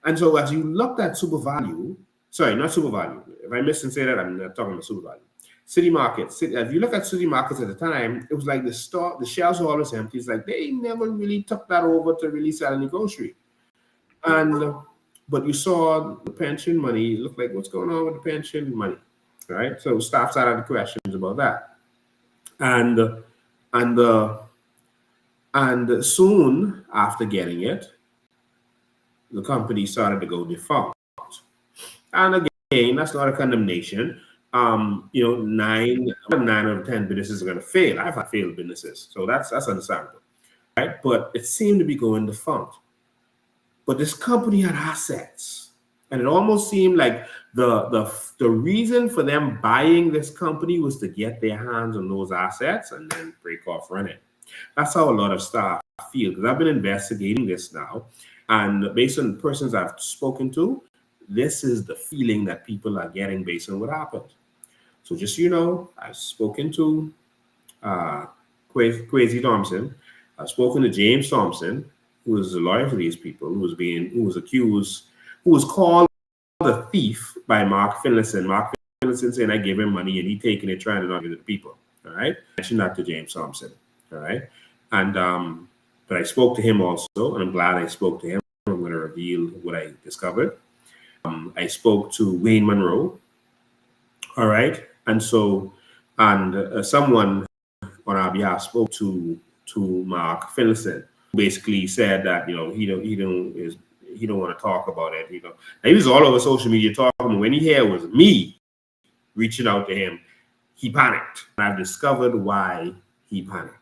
And so as you looked at super value, sorry, not super value. If I miss and say that, I'm not talking about super value. City Market. If you look at City Markets at the time, it was like the shelves were always empty. It's like they never really took that over to really sell any grocery. And but you saw the pension money. Look like, what's going on with the pension money, right? So staff started the questions about that, and soon after getting it, the company started to go defunct. And again, that's not a condemnation. 9 out of 10 businesses are going to fail. I've had failed businesses, so that's understandable, right? But it seemed to be going defunct. But this company had assets, and it almost seemed like the reason for them buying this company was to get their hands on those assets and then break off running. That's how a lot of staff feel, because I've been investigating this now, and based on the persons I've spoken to, this is the feeling that people are getting based on what happened. So just so you know, I've spoken to Kwasi Thompson. I've spoken to James Thompson, who is a lawyer for these people, who was called a thief by Mark Finlayson. Mark Finlayson saying I gave him money and he taking it, trying to not give it to the people. All right. I mentioned that to James Thompson. All right. And But I spoke to him also, and I'm glad I spoke to him. I'm going to reveal what I discovered. I spoke to Wayne Munroe, all right, and so, and someone on our behalf spoke to Mark Finlayson, who basically said that he don't want to talk about it. Now, he was all over social media talking. When he heard it was me reaching out to him, he panicked. And I've discovered why he panicked.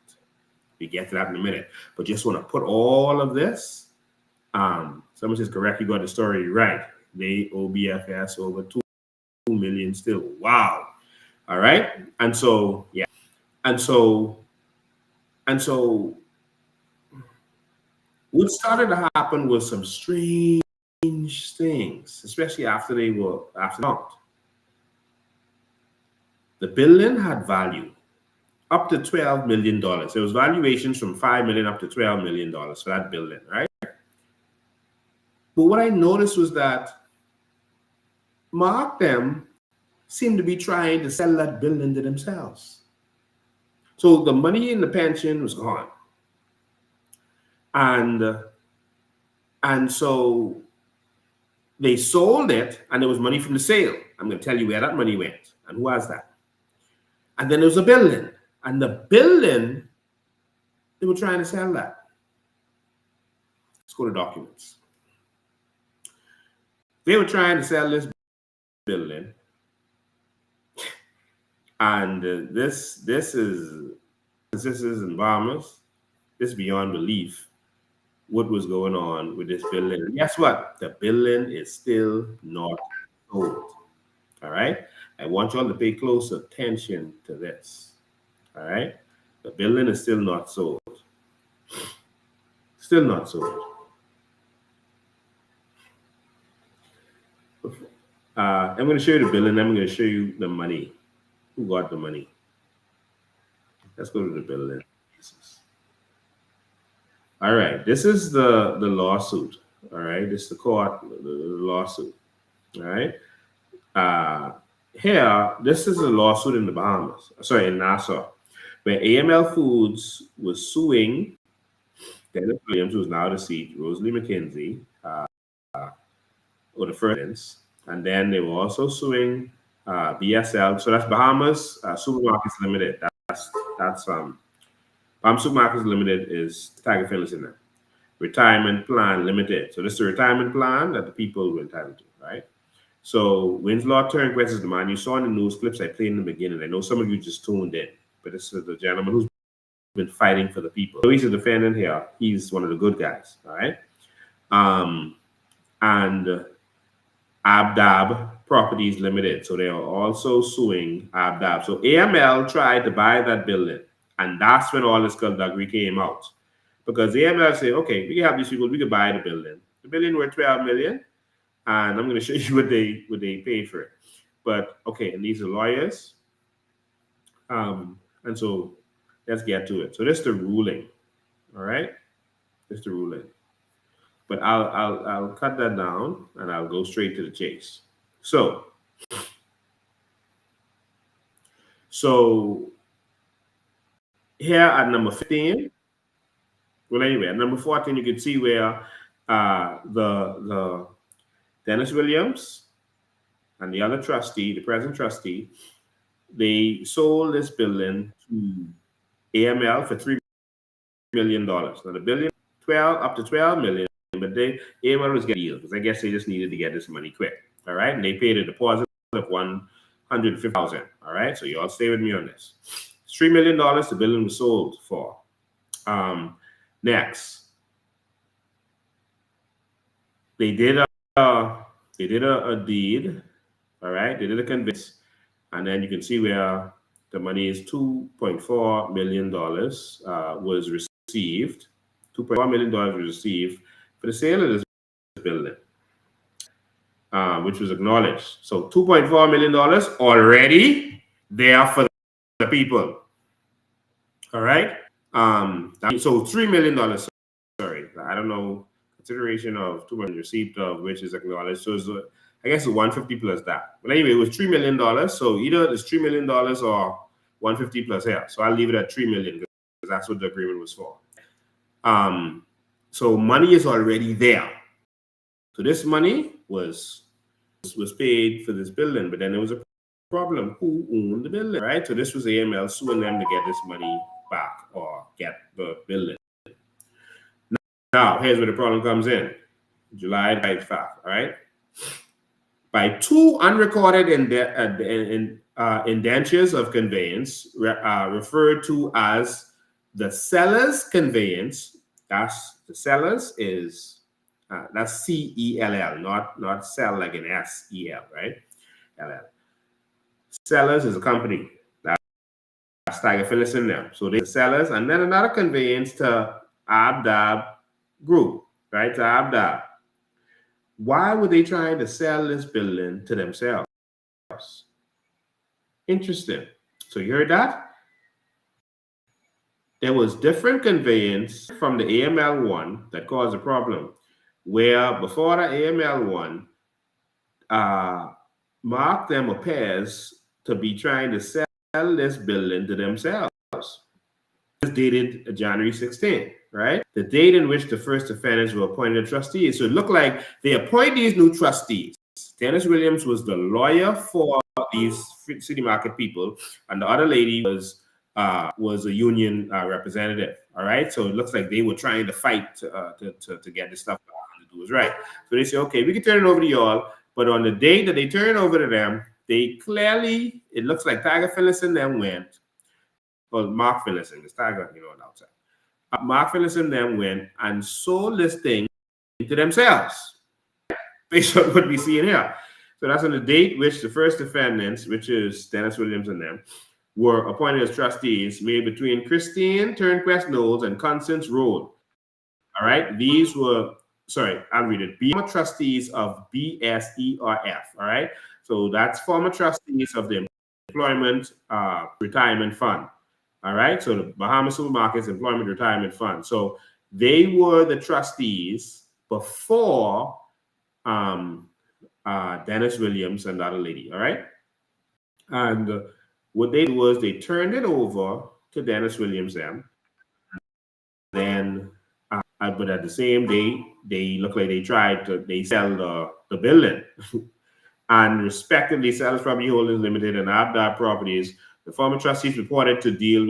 We get to that in a minute, but just want to put all of this. Someone says correct. You got the story right. They owe BFS over $2 million still. Wow. All right. And so, yeah. And so what started to happen was some strange things, especially after not. The building had value up to $12 million. There was valuations from $5 million up to $12 million for that building, right? But what I noticed was that Mark them seemed to be trying to sell that building to themselves. So the money in the pension was gone. And so they sold it, and there was money from the sale. I'm going to tell you where that money went and who has that. And then there was a building. And the building, they were trying to sell that. Let's go to documents. They were trying to sell this building. And this is in Bahamas. This is beyond belief what was going on with this building. And guess what? The building is still not sold. All right? I want y'all to pay close attention to this. All right? The building is still not sold. Still not sold. I'm going to show you the building. I'm going to show you the money. Who got the money? Let's go to the building. All right. This is the lawsuit. All right. This is the court, the lawsuit. All right. Here, this is a lawsuit in the Bahamas. Sorry, in Nassau, where AML Foods was suing Dennis Williams, who's now deceased, Rosalie McKenzie, or the first, and then they were also suing BSL. So that's Bahamas Supermarkets Limited. That's Bahamas Supermarkets Limited is Tiger Finlayson now. Retirement Plan Limited. So this is the retirement plan that the people were entitled to, right? So Winslow Turnquest is the man you saw in the news clips I played in the beginning. I know some of you just tuned in, but this is the gentleman who's been fighting for the people. So he's a defendant here. He's one of the good guys, all right? And Abdab Properties Limited. So they are also suing Abdab. So AML tried to buy that building, and that's when all this skullduggery came out. Because AML said, okay, we can have these people, we can buy the building. The building worth $12 million, and I'm going to show you what they paid for it. But okay, and these are lawyers. And so let's get to it. So this is the ruling. All right? This is the ruling. But I'll cut that down and I'll go straight to the chase. So here at number 15, well, anyway, at number 14, you can see where the Dennis Williams and the other trustee, the present trustee, they sold this building to AML for $3 million. Now the building up to $12 million, but AML was getting a deal because I guess they just needed to get this money quick. All right, and they paid a deposit of $150,000. All right, so you all stay with me on this. It's $3 million the building was sold for. Next, they did a deed. All right, they did a convince, and then you can see where the money is $2.4 million was received. $2.4 million was received for the sale of this building, which was acknowledged. So $2.4 million already there for the people. All right. So $3 million. Sorry, I don't know. Consideration of $2 million receipt of which is acknowledged. So it's, I guess it's 150 plus that. But anyway, it was $3 million. So either it's $3 million or 150 plus here. So I'll leave it at $3 million because that's what the agreement was for. So money is already there. So this money was paid for this building, but then there was a problem. Who owned the building, right? So this was AML suing them to get this money back or get the building. Now, here's where the problem comes in. July 5th, all right? By two unrecorded indentures of conveyance, referred to as the seller's conveyance. That's the seller's is that's CELL, not sell like an SEL, right? LL. Sellers is a company. That's Tiger Finlayson there. So they sellers, and then another conveyance to Abdab Group, right? To Abdab. Why were they trying to sell this building to themselves? Interesting. So you heard that? There was different conveyance from the AML1 that caused a problem, where before the AML1, Mark them appears to be trying to sell this building to themselves. It's dated January 16th, right? The date in which the first offenders were appointed trustees. So it looked like they appoint these new trustees. Dennis Williams was the lawyer for these city market people, and the other lady was a union representative. All right, so it looks like they were trying to fight to get this stuff and to do what's right. So they say, okay, we can turn it over to y'all, but on the day that they turn it over to them, they clearly, it looks like Tiger Finlayson then went. Well, Mark Finlayson, it's Tiger, outside. Mark Finlayson then went and sold this thing to themselves, based on what we see in here. So that's on the date which the first defendants, which is Dennis Williams and them, were appointed as trustees made between Christine Turnquest Knowles and Constance Roll. All right, these were, sorry, I'll read it. Former trustees of BSERF. All right, so that's former trustees of the Employment Retirement Fund. All right, so the Bahamas Supermarkets Employment Retirement Fund. So they were the trustees before Dennis Williams and the other lady. All right, and what they did was they turned it over to Dennis Williams then. Then, but at the same day, they look like they tried to sell the building, and respectively, Sellers Property Holdings Limited and Abdab Properties. The former trustees reported to deal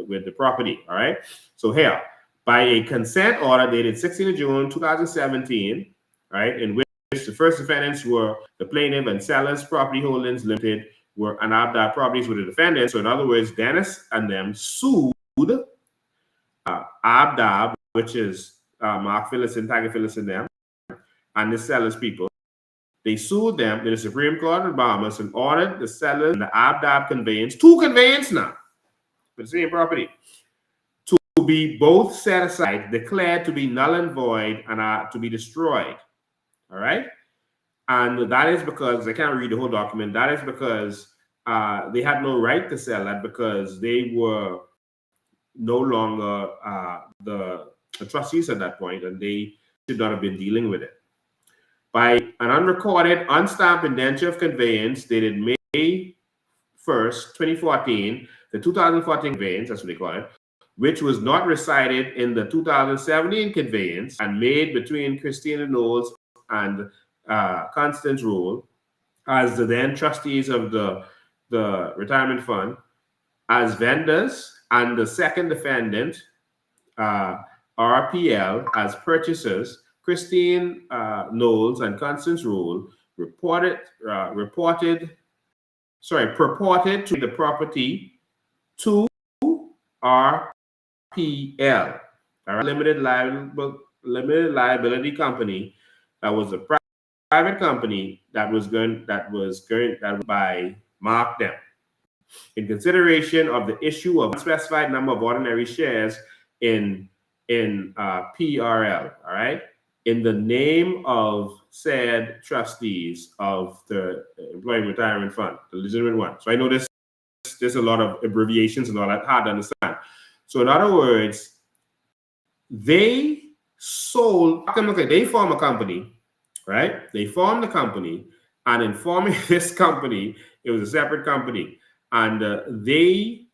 with the property. All right. So here, by a consent order dated 16th of June 2017, right, in which the first defendants were the plaintiff and Sellers Property Holdings Limited and Abdab Properties were the defendants. So in other words, Dennis and them sued Abdab, which is Mark Finlayson, Tiger Finlayson, them, and the Sellers people. They sued them in the Supreme Court of the Bahamas and ordered the sellers and the Abdab conveyance, two conveyance now, for the same property, to be both set aside, declared to be null and void, and to be destroyed. All right? And that is because, I can't read the whole document, that is because they had no right to sell that because they were no longer the trustees at that point, and they should not have been dealing with it. By an unrecorded, unstamped indenture of conveyance dated May 1st, 2014, the 2014 conveyance, that's what they call it, which was not recited in the 2017 conveyance and made between Christina Knowles and Constance Roll as the then trustees of the retirement fund, as vendors, and the second defendant, RPL, as purchasers. Christine Knowles and Constance Roll purported to the property to RPL, a limited liability company that was a private company that was by Mark them, in consideration of the issue of unspecified number of ordinary shares in PRL. All right. In the name of said trustees of the Employment Retirement Fund, the legitimate one. So I know there's a lot of abbreviations and all that, hard to understand. So in other words, they sold, they form a company, right? They formed the company, and in forming this company, it was a separate company. And they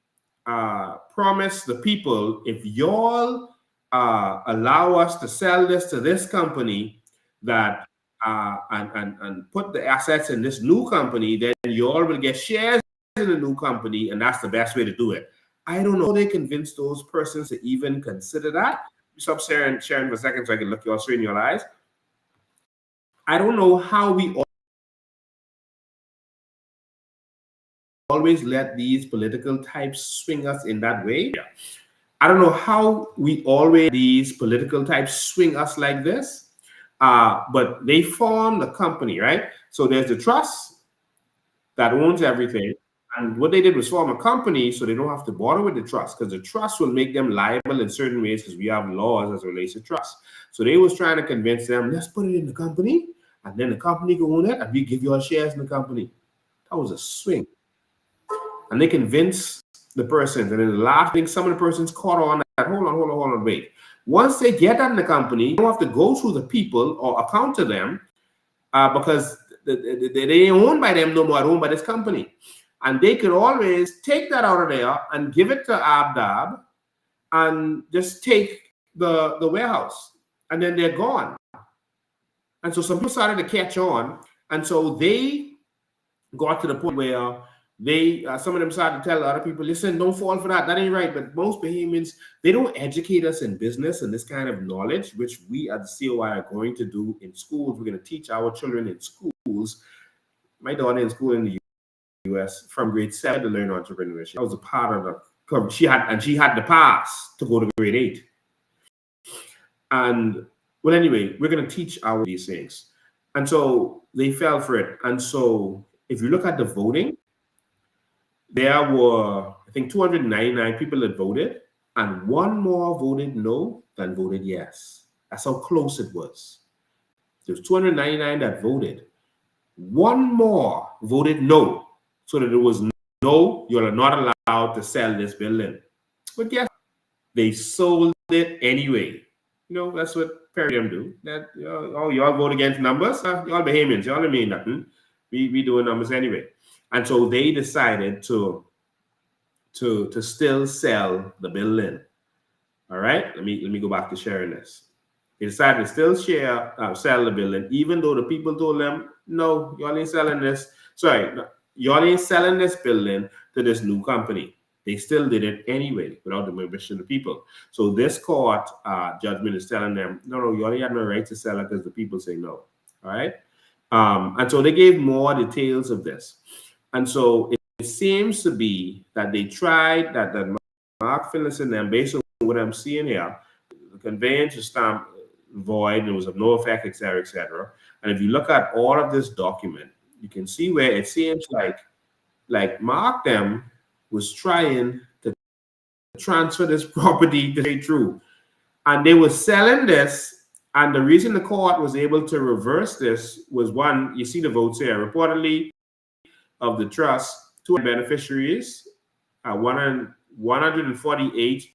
promised the people, if y'all allow us to sell this to this company that and put the assets in this new company, then you all will get shares in the new company, and that's the best way to do it. I don't know how they convince those persons to even consider that. Stop sharing for a second so I can look you all straight in your eyes. I don't know how we always let these political types swing us in that way. I don't know how we always these political types swing us like this. But they formed a company, right? So there's the trust that owns everything. And what they did was form a company so they don't have to bother with the trust, because the trust will make them liable in certain ways because we have laws as it relates to trust. So they was trying to convince them, let's put it in the company, and then the company can own it, and we give you all shares in the company. That was a swing. And they convinced the persons, and then the last thing, some of the persons caught on that, hold on, wait. Once they get that in the company, you don't have to go through the people or account to them because they ain't owned by them no more, owned by this company. And they could always take that out of there and give it to Abdab and just take the warehouse. And then they're gone. And so some people started to catch on. And so they got to the point where some of them started to tell other people, listen, don't fall for that. That ain't right. But most Bahamians, they don't educate us in business and this kind of knowledge, which we at the COI are going to do in schools. We're going to teach our children in schools. My daughter in school in the U.S. from grade 7 to learn entrepreneurship. I was a part of the, she had the pass to go to grade 8. And well, anyway, we're going to teach our these things. And so they fell for it. And so if you look at the voting, there were, I think, 299 people that voted, and one more voted no than voted yes. That's how close it was. There was 299 that voted. One more voted no, so that it was no, you're not allowed to sell this building. But yes, they sold it anyway. You know, that's what Perium do. That y'all vote against numbers. Y'all Bahamians, y'all mean nothing. We doing numbers anyway. And so they decided to still sell the building. All right, let me go back to sharing this. They decided to still sell the building, even though the people told them, no, y'all ain't selling this. Sorry, y'all ain't selling this building to this new company. They still did it anyway without the permission of the people. So this court judgment is telling them, no, y'all ain't had no right to sell it because the people say no. All right, and so they gave more details of this. And so it seems to be that they tried that Mark Finlayson and based on what I'm seeing here, the conveyance is stamped void and it was of no effect, etc., etc. And if you look at all of this document, you can see where it seems like Mark them was trying to transfer this property to straight through, and they were selling this. And the reason the court was able to reverse this was, one, you see the votes here. Reportedly, of the trust, 2 beneficiaries, 148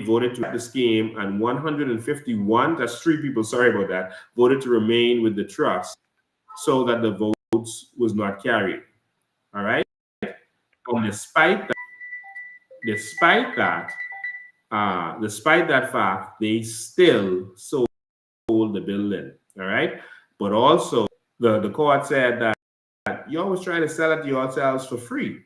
voted to the scheme, and 151, that's 3 people, sorry about that, voted to remain with the trust so that the votes was not carried. All right? And despite that fact, they still sold the building. All right? But also, the court said that you always try to sell it to yourselves for free,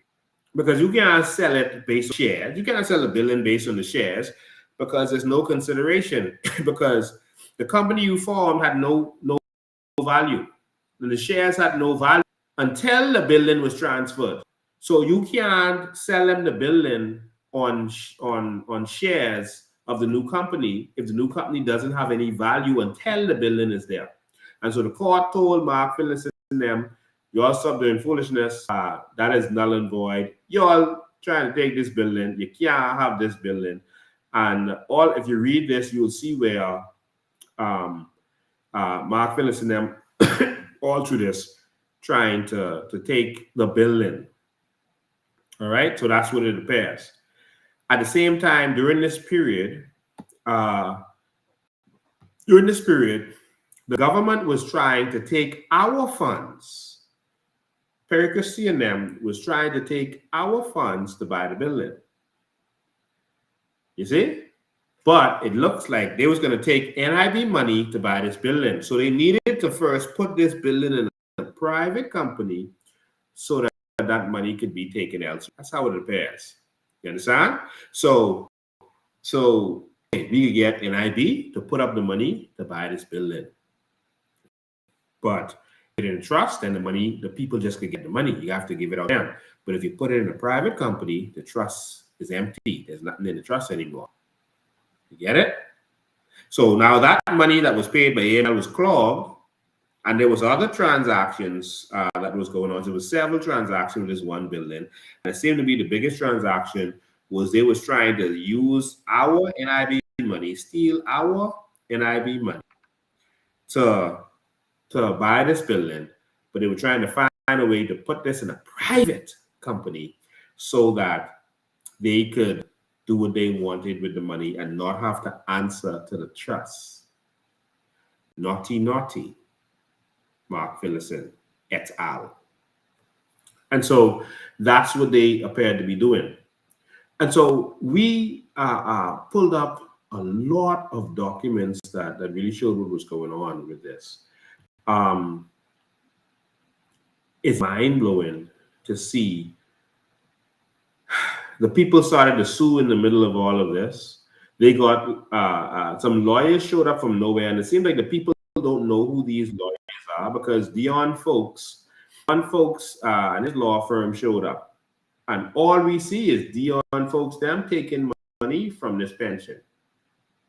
because you cannot sell it based on shares. You cannot sell a building based on the shares because there's no consideration because the company you formed had no value, and the shares had no value until the building was transferred. So you can't sell them the building on shares of the new company if the new company doesn't have any value until the building is there. And so the court told Mark Finlayson and them, y'all stop doing foolishness. That is null and void. Y'all trying to take this building. You can't have this building. And if you read this, you'll see where Mark Finlayson and them all through this trying to take the building. All right, so that's what it appears. At the same time, during this period, the government was trying to take our funds. Pericles and them was trying to take our funds to buy the building. You see? But it looks like they was going to take NIB money to buy this building. So they needed to first put this building in a private company so that that money could be taken elsewhere. That's how it appears. You understand? So we could get NIB to put up the money to buy this building. But if you didn't trust, then the people just could get the money. You have to give it out to them. But if you put it in a private company, the trust is empty. There's nothing in the trust anymore. You get it? So now that money that was paid by AML was clogged, and there was other transactions that was going on. There was several transactions with this one building. And it seemed to be the biggest transaction was they was trying to use our NIB money, steal our NIB money to buy this building, but they were trying to find a way to put this in a private company so that they could do what they wanted with the money and not have to answer to the trust. Naughty, naughty, Mark Finlayson et al. And so that's what they appeared to be doing. And so we pulled up a lot of documents that really showed what was going on with this. It's mind-blowing to see the people started to sue in the middle of all of this. They got some lawyers showed up from nowhere, and it seems like the people don't know who these lawyers are because Dion Foulkes and his law firm showed up. And all we see is Dion Foulkes, them taking money from this pension.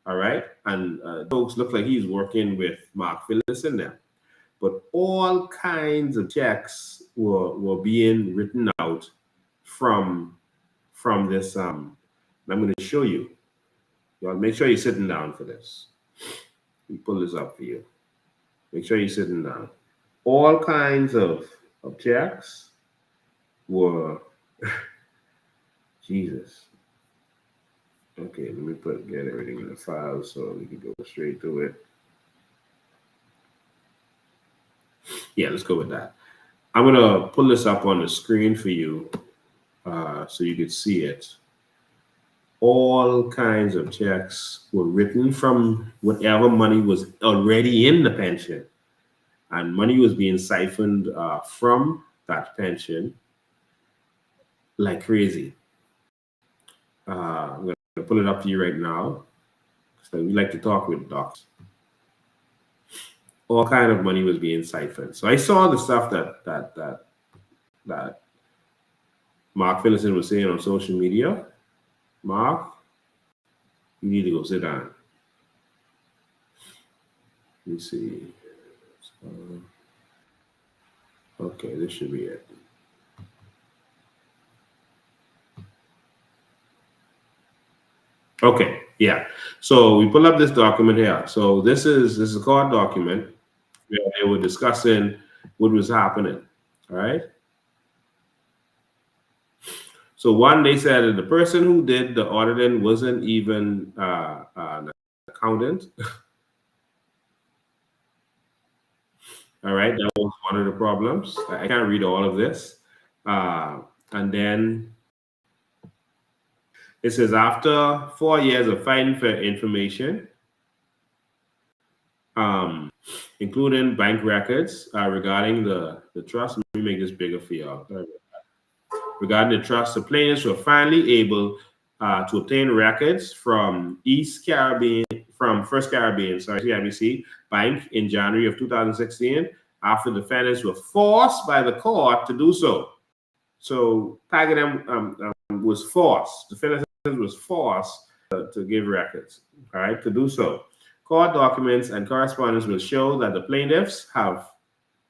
All right? And folks look like he's working with Mark Finlayson now. But all kinds of checks were being written out from this. I'm going to show you. Y'all make sure you're sitting down for this. Let me pull this up for you. Make sure you're sitting down. All kinds of checks were Jesus. Okay, let me get everything in the file so we can go straight to it. Yeah, let's go with that. I'm gonna pull this up on the screen for you so you can see it. All kinds of checks were written from whatever money was already in the pension, and money was being siphoned from that pension like crazy. I'm going to pull it up to you right now. So we like to talk with docs. All kind of money was being siphoned. So I saw the stuff that Mark Finlayson was saying on social media. Mark, you need to go sit down. Let me see. Okay, this should be it. Okay, yeah. So we pull up this document here. So this is a court document where they were discussing what was happening. All right. So one, they said that the person who did the auditing wasn't even an accountant. All right, that was one of the problems. I can't read all of this. And then it says after 4 years of fighting for information, including bank records regarding the trust. Let me make this bigger for y'all. Regarding the trust, the plaintiffs were finally able to obtain records from First Caribbean, CIBC Bank in January of 2016 after the defendants were forced by the court to do so. So Tiger was forced. The defendants was forced to give records, all right, to do so. Court documents and correspondence will show that the plaintiffs have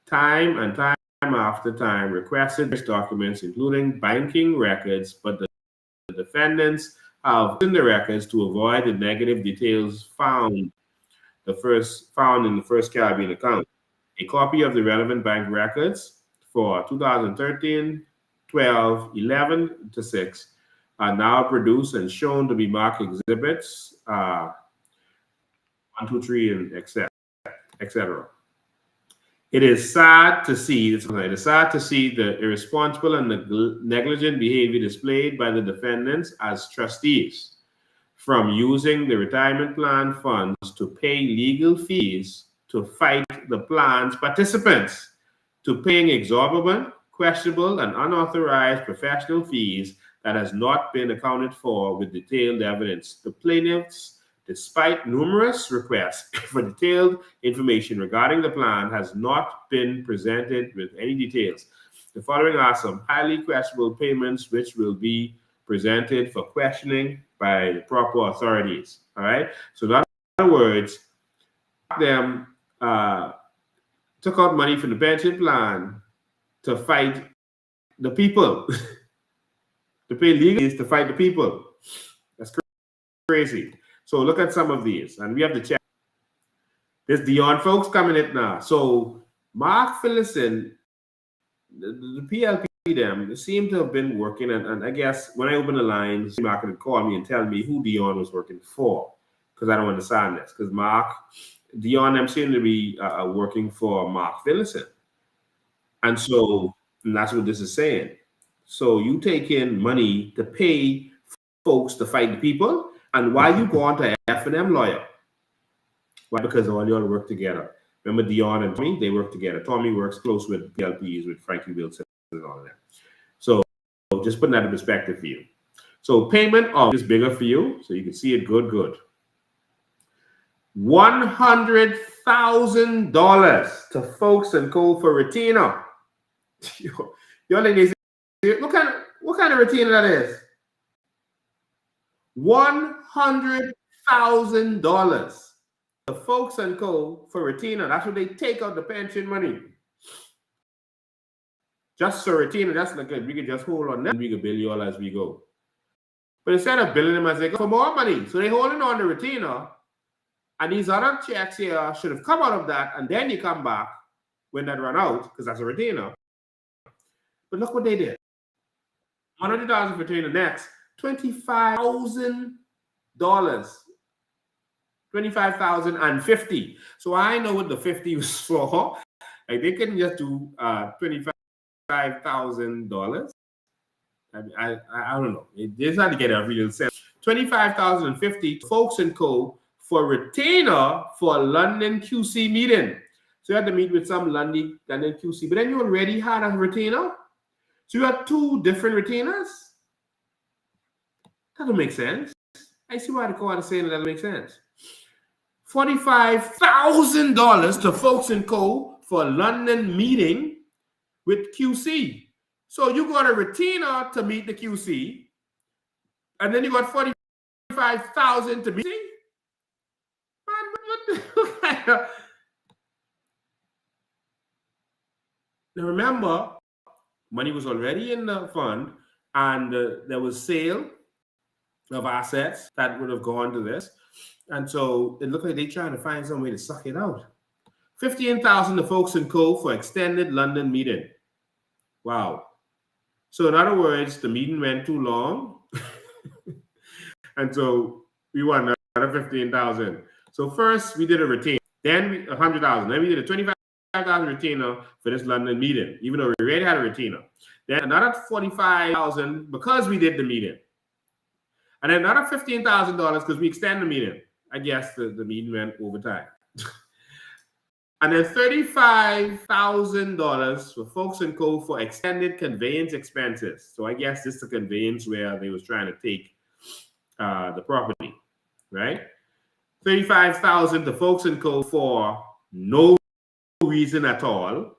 time and time after time requested these documents, including banking records, but the defendants have in the records to avoid the negative details found in the First Caribbean account. A copy of the relevant bank records for 2013, 12, 11 to 6 are now produced and shown to be marked exhibits 1, 2, 3, and etc. It is sad to see the irresponsible and negligent behavior displayed by the defendants as trustees. from using the retirement plan funds to pay legal fees to fight the plan's participants, to paying exorbitant, questionable, and unauthorized professional fees that has not been accounted for with detailed evidence. The plaintiffs, despite numerous requests for detailed information regarding the plan, has not been presented with any details. The following are some highly questionable payments which will be presented for questioning by the proper authorities. All right. So in other words, them took out money from the pension plan to fight the people, to pay legal fees to fight the people. That's crazy. So look at some of these, and we have to check. There's Dion Foulkes coming in now. So Mark Finlayson, the PLP, them seem to have been working, and I guess when I open the lines, Mark would call me and tell me who Dion was working for, because I don't understand this. Because Dion, them seem to be working for Mark Finlayson, and that's what this is saying. So you take in money to pay folks to fight the people, and why you go on to F&M lawyer? Why? Because all y'all work together. Remember Dion and Tommy, they work together. Tommy works close with PLPs, with Frankie Wilson and all of that. So just putting that in perspective for you. So payment of is bigger for you, so you can see it good. $100,000 to Foulkes and Co. for retainer. Y'all ladies, what kind of retainer that is? $100,000 to Foulkes and Co. for retainer. That's what they take out the pension money. Just so retainer, that's like we can just hold on them. We can bill you all as we go. But instead of billing them as they go for more money, so they're holding on the retainer, and these other checks here should have come out of that, and then you come back when that run out, because that's a retainer. But look what they did. $100,000 for retainer. Next, $25,000. $25,050. So I know what the 50 was for. Like they couldn't just do $25,000. I don't know. They just had to get a real sense. $25,050 Foulkes and Co. for retainer for a London QC meeting. So you had to meet with some London QC, but then you already had a retainer. So you had two different retainers. That doesn't make sense. I see why the court is saying that doesn't make sense. $45,000 to Foulkes and Co. for a London meeting with QC. So you got a retainer to meet the QC, and then you got $45,000 to meet. Now remember, money was already in the fund, and there was sale of assets that would have gone to this. And so it looked like they're trying to find some way to suck it out. $15,000 to Foulkes and Co. for extended London meeting. Wow. So in other words, the meeting went too long. And so we want another $15,000. So first we did a retainer, then $100,000. Then we did a $25,000 retainer for this London meeting, even though we already had a retainer. Then another $45,000 because we did the meeting. And then another $15,000 because we extended the meeting. I guess the meeting went over time. And then $35,000 for Foulkes and Co. for extended conveyance expenses. So I guess this is the conveyance where they was trying to take the property, right? $35,000 to Foulkes and Co. for no reason at all.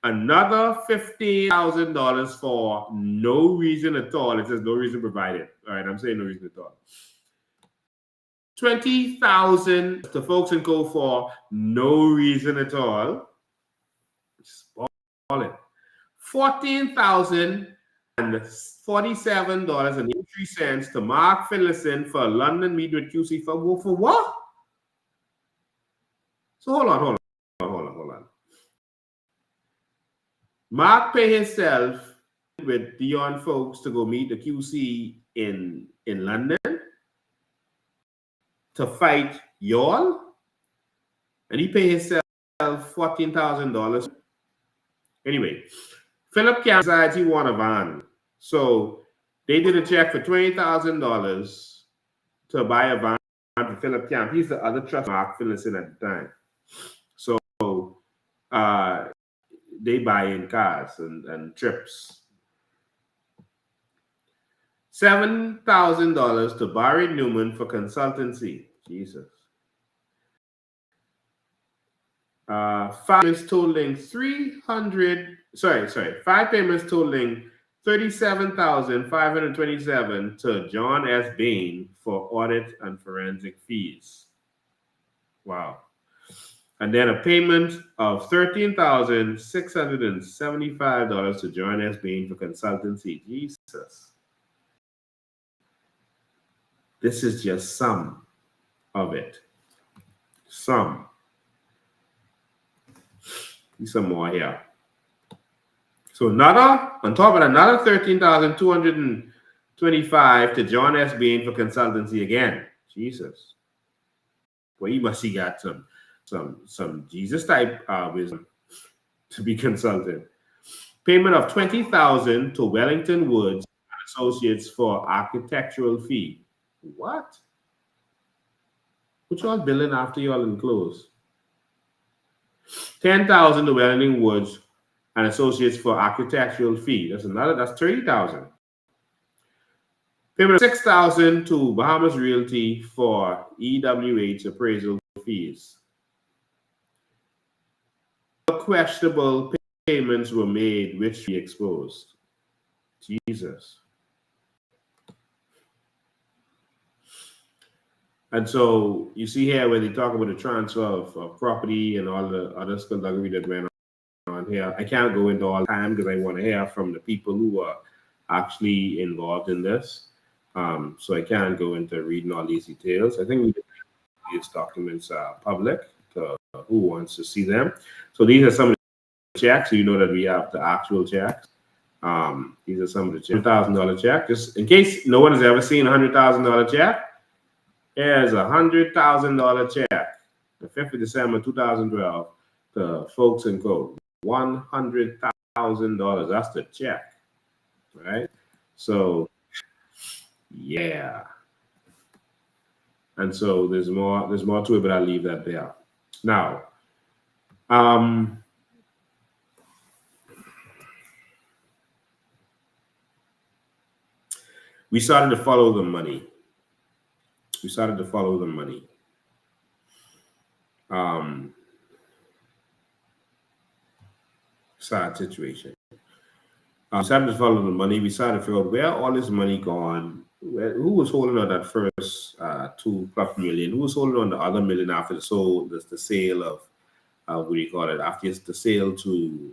Another $15,000 for no reason at all. It says no reason provided. All right, I'm saying no reason at all. $20,000 to Foulkes and Co. for no reason at all. $14,047.83 to Mark Finlayson for a London meeting with QC for what? So hold on. Mark paid himself with Dion Foulkes to go meet the QC in London to fight y'all, and he paid himself $14,000. Anyway, Philip Campbell decides he won a van, so they did a check for $20,000 to buy a van to fill up camp. He's the other trust Mark Finlayson at the time. So they buy in cars and trips. $7,000 to Barry Newman for consultancy. Jesus. 5 payments totaling $37,527 to John S. Bain for audit and forensic fees. Wow. And then a payment of $13,675 to John S. Bain for consultancy. Jesus. This is just some of it. Some. Some more here. So on top of another $13,225 to John S. Bain for consultancy again. Jesus. Well, he must have got some Jesus type wisdom to be consulted. Payment of $20,000 to Wellington Woods Associates for architectural fee. What? What y'all billing after y'all enclose? $10,000 to Wellington Woods and Associates for architectural fee. That's $30,000. Payment of $6,000 to Bahamas Realty for EWH appraisal fees. Questionable payments were made, which we exposed. Jesus. And so you see here where they talk about the transfer of property and all the other skullduggery that went on here. I can't go into all the time because I want to hear from the people who are actually involved in this. So I can't go into reading all these details. I think we these documents are public to who wants to see them. So these are some of the checks. So you know that we have the actual checks. These are some of the $100,000 check. Just in case no one has ever seen a $100,000 check. Here's a $100,000 check, the 5th of December 2012, to Foulkes and Co. $100,000. That's the check, right? So, yeah. And so there's more to it, but I'll leave that there. Now, we started to follow the money. Sad situation. We started to follow the money. We started to figure out where all this money gone. Who was holding on that first $2+ million? Who was holding on the other $1 million after the sale of what do you call it? After the sale to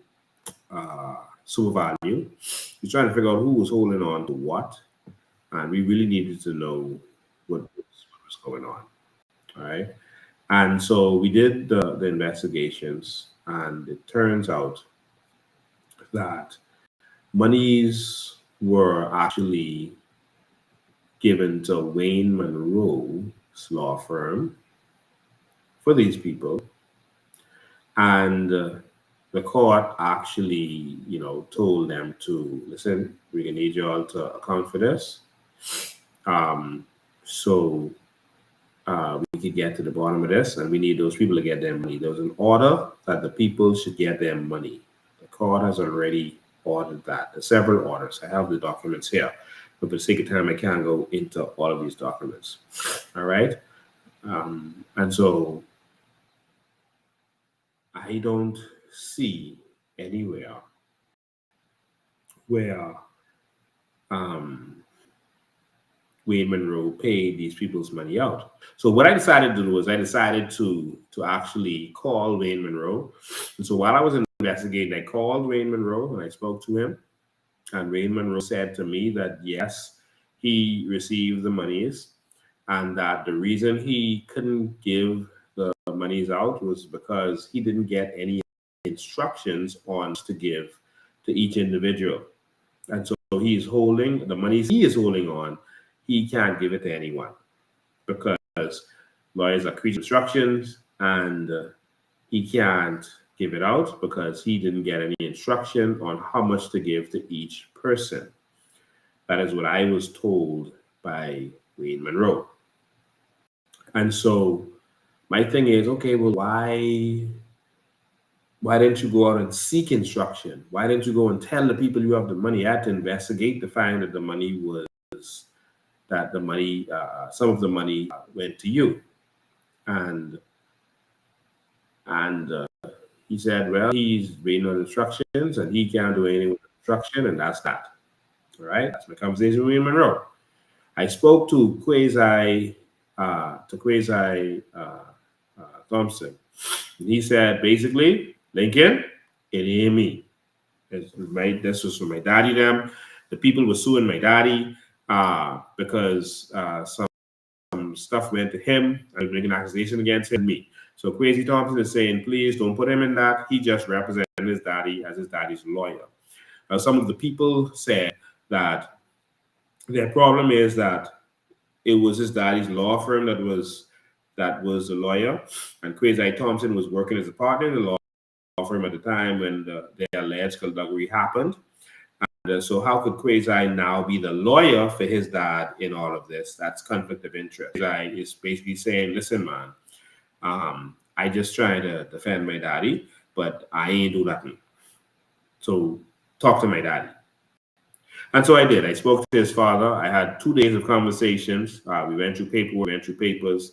Super Value. We're trying to figure out who was holding on to what, and we really needed to know what was going on. All right. And so we did the investigations, and it turns out that monies were actually given to Wayne Munroe's law firm for these people. And the court actually, told them to, listen, we're going to need you all to account for this. So we could get to the bottom of this, and we need those people to get their money. There was an order that the people should get their money. The court has already ordered that. There's several orders. I have the documents here, but for the sake of time, I can't go into all of these documents. All right? And so I don't see anywhere where Wayne Munroe paid these people's money out. So what I decided to do was I decided to actually call Wayne Munroe. And so while I was investigating, I called Wayne Munroe and I spoke to him. And Wayne Munroe said to me that yes, he received the monies, and that the reason he couldn't give the monies out was because he didn't get any instructions on to give to each individual. And so he's holding the monies he is holding on. He can't give it to anyone because lawyers are creature instructions, and he can't give it out because he didn't get any instruction on how much to give to each person. That is what I was told by Wayne Munroe. And so my thing is, okay, well, why didn't you go out and seek instruction? Why didn't you go and tell the people you have the money at to investigate to find that the money was some of the money went to you? And he said, well, he's waiting on instructions and he can't do anything with instruction, and that's that. All right, that's my conversation with Munroe. I spoke to Kwasi Thompson. And he said, basically, Lincoln, it ain't me. This was from my daddy. The people were suing my daddy because some stuff went to him. I was making an accusation against him and me. So Kwasi Thompson is saying, please don't put him in that. He just represented his daddy as his daddy's lawyer. Some of the people said that their problem is that it was his daddy's law firm that was the lawyer, and Kwasi Thompson was working as a partner in the law firm at the time when the alleged skullduggery happened. And so how could Kwasi now be the lawyer for his dad in all of this? That's conflict of interest. Kwasi is basically saying, listen, man, I just trying to defend my daddy, but I ain't do nothing. So talk to my daddy. And so I did. I spoke to his father. I had 2 days of conversations. We went through paperwork, went through papers,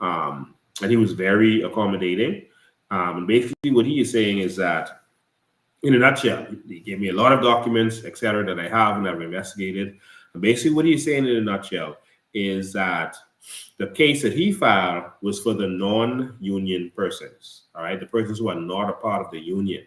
and he was very accommodating. And basically what he is saying is that, in a nutshell, he gave me a lot of documents, etc., that I have and I've investigated. And basically what he's saying in a nutshell is that the case that he filed was for the non-union persons, all right, the persons who are not a part of the union.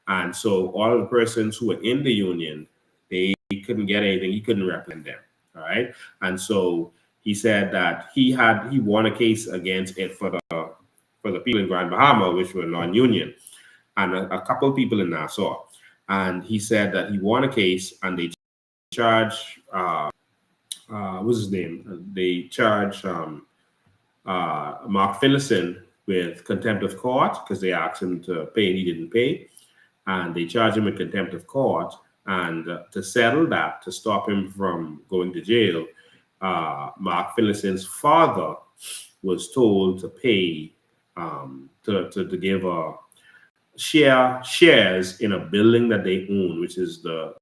And so all of the persons who were in the union, they couldn't get anything. He couldn't represent them, all right? And so he said that he won a case against it for the people in Grand Bahama, which were non-union, and a couple of people in Nassau. And he said that he won a case and they charged, what's his name? They charged Mark Finlayson with contempt of court because they asked him to pay and he didn't pay. And they charged him with contempt of court. And to settle that, to stop him from going to jail, Mark Finlayson's father was told to pay, to give shares in a building that they own, which is the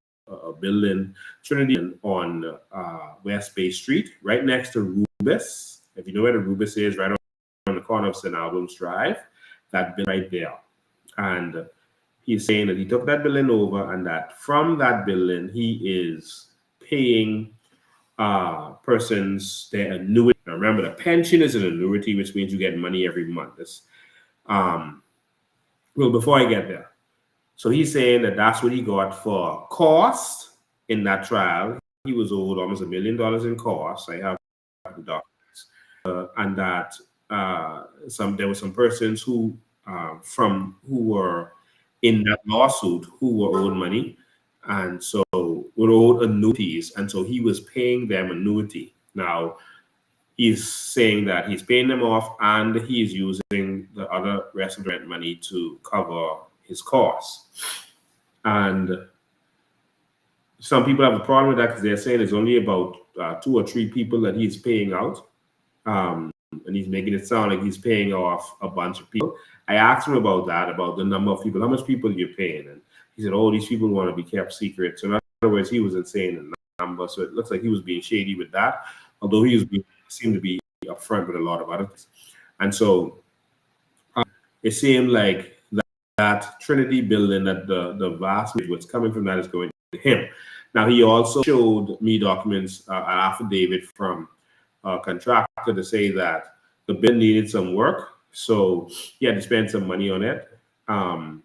building Trinity on West Bay Street, right next to Rubis. If you know where the Rubis is, right on the corner of St. Albans Drive, that building right there. And he's saying that he took that building over and that from that building, he is paying persons their annuity. Now remember, the pension is an annuity, which means you get money every month. Well, before I get there, so he's saying that that's what he got for cost in that trial. He was owed almost $1 million in costs. I have the documents, and that there were some persons who were in that lawsuit who were owed money, and so were owed annuities, and so he was paying them annuity. Now he's saying that he's paying them off and he's using the other rest of the rent money to cover his costs. And some people have a problem with that because they're saying it's only about 2 or 3 people that he's paying out. And he's making it sound like he's paying off a bunch of people. I asked him about that, about the number of people, how much people you're paying. And he said, oh, these people want to be kept secret. So in other words, he wasn't saying the number. So it looks like he was being shady with that, although he seemed to be upfront with a lot of other things. And so it seemed like that Trinity building, that the vast majority what's coming from that is going to him. Now, he also showed me documents, an affidavit from a contractor to say that the building needed some work. So he had to spend some money on it. And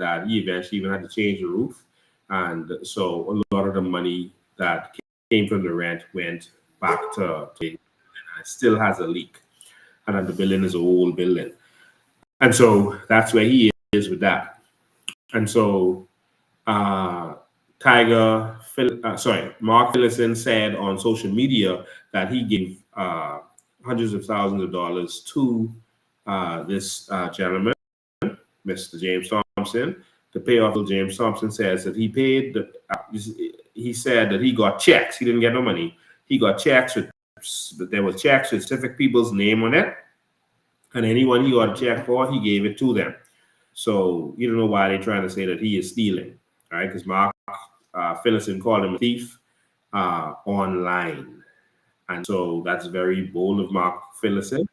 that he eventually even had to change the roof. And so a lot of the money that came from the rent went back to it still has a leak. And then the building is an old building. And so that's where he is with that. And so Mark Finlayson said on social media that he gave hundreds of thousands of dollars to this gentleman, Mr. James Thompson, to pay off. James Thompson says that he paid, he said that he got checks. He didn't get no money. He got checks with there were checks with specific people's name on it, and anyone he got a check for, he gave it to them. So you don't know why they're trying to say that he is stealing, right? Because Mark Finlayson called him a thief online, and so that's very bold of Mark Finlayson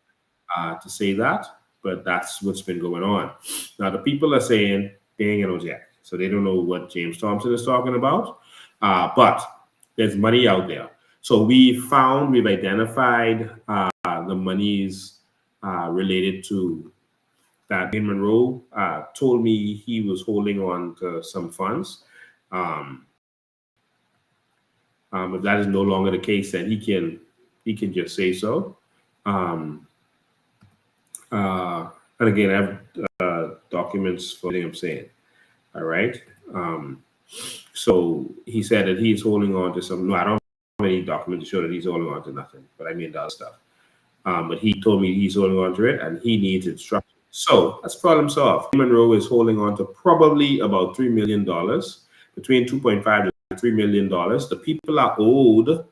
to say that. But that's what's been going on. Now the people are saying they ain't get no check, so they don't know what James Thompson is talking about. But there's money out there. So we've identified the monies related to that. Munroe told me he was holding on to some funds. If that is no longer the case, then he can just say so. And again, I have documents for what I'm saying. All right. So he said that he's holding on to some. No, I don't have any documents to show that he's holding on to nothing, but I mean the other stuff. But he told me he's holding on to it and he needs instructions. So that's problem solved. Munroe is holding on to probably about $3 million, between $2.5 to $3 million. The people are owed,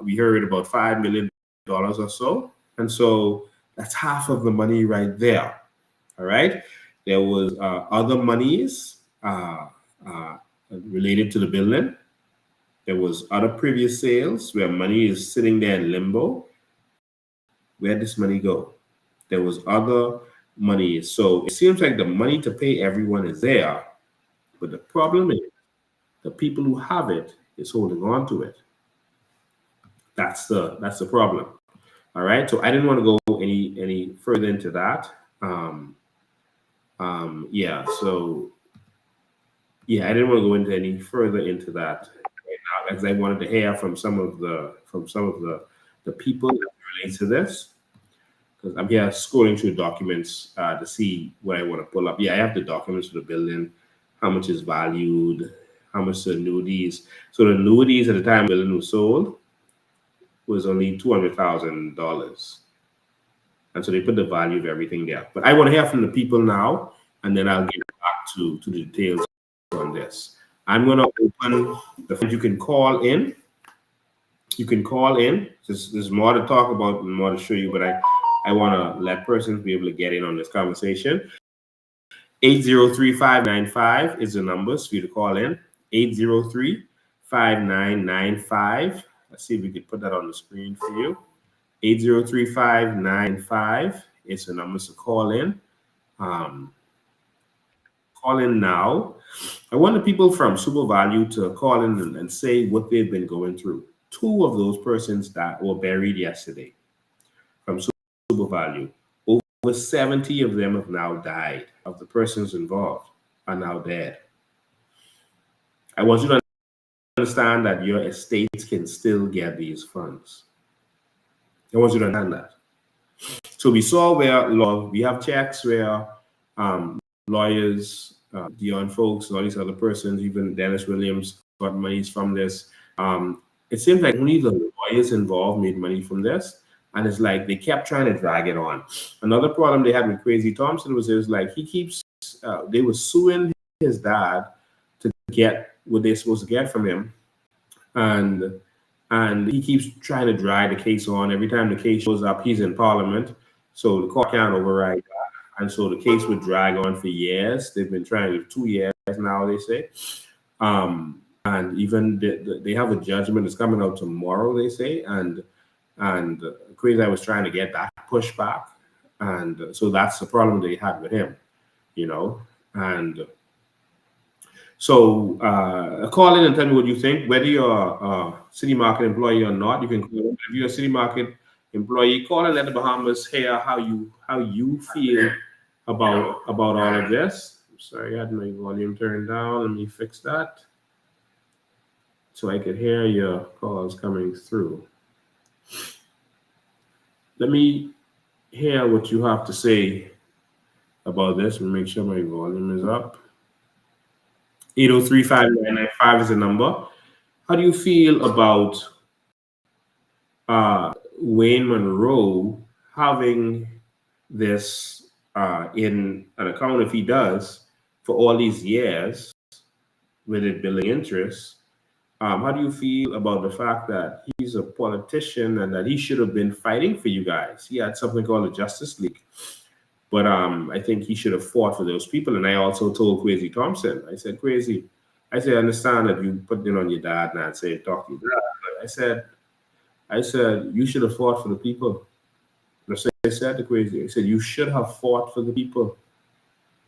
we heard, about $5 million or so. And so that's half of the money right there. All right. There was other monies related to the building. There was other previous sales where money is sitting there in limbo. Where'd this money go? There was other money. So it seems like the money to pay everyone is there. But the problem is the people who have it is holding on to it. That's the problem. All right. So I didn't want to go any further into that. I didn't want to go into any further into that right now, because I wanted to hear from some of the people that relate to this. Because I'm here scrolling through documents to see what I want to pull up. Yeah, I have the documents for the building, how much is valued, how much the annuities. So the annuities at the time the building was sold was only $200,000. And so they put the value of everything there. But I want to hear from the people now, and then I'll get back to the details on this. I'm going to open the phone. You can call in. You can call in. There's more to talk about and more to show you, but I want to let persons be able to get in on this conversation. 803-595 is the numbers for you to call in. 803-5995. Let's see if we can put that on the screen for you. 803-595 is the numbers to call in. Call in now. I want the people from Super Value to call in and say what they've been going through. 2 of those persons that were buried yesterday from Super Value. Over 70 of them have now died. Of the persons involved are now dead. I want you to understand that your estates can still get these funds. I want you to understand that. So we saw where we have checks where lawyers, Dion Foulkes, and all these other persons, even Dennis Williams, got monies from this. It seems like only the lawyers involved made money from this. And it's like they kept trying to drag it on. Another problem they had with Kwasi Thompson was they were suing his dad to get what they're supposed to get from him. And he keeps trying to drag the case on. Every time the case shows up, he's in Parliament. So the court can't override that. And so the case would drag on for years. They've been trying for 2 years now, they say. And even they have a judgment that's coming out tomorrow, they say. And Kwasi was trying to get that pushed back. And so that's the problem they had with him, And so call in and tell me what you think, whether you're a City Market employee or not. You can call in. If you're a City Market employee, call and let the Bahamas hear how you feel about all of this. I'm sorry, I had my volume turned down. Let me fix that so I could hear your calls coming through. Let me hear what you have to say about this and make sure my volume is up. 803-5995 is the number. How do you feel about Wayne Munroe having this in an account, if he does, for all these years with it billing interest? How do you feel about the fact that he's a politician and that he should have been fighting for you guys? He had something called the Justice League. But I think he should have fought for those people. And I also told Kwasi Thompson, I said, Kwasi, I understand that you put it on your dad and I'd say, talk to your dad. But I said, you should have fought for the people. That's what I said to Kwasi. I said, you should have fought for the people.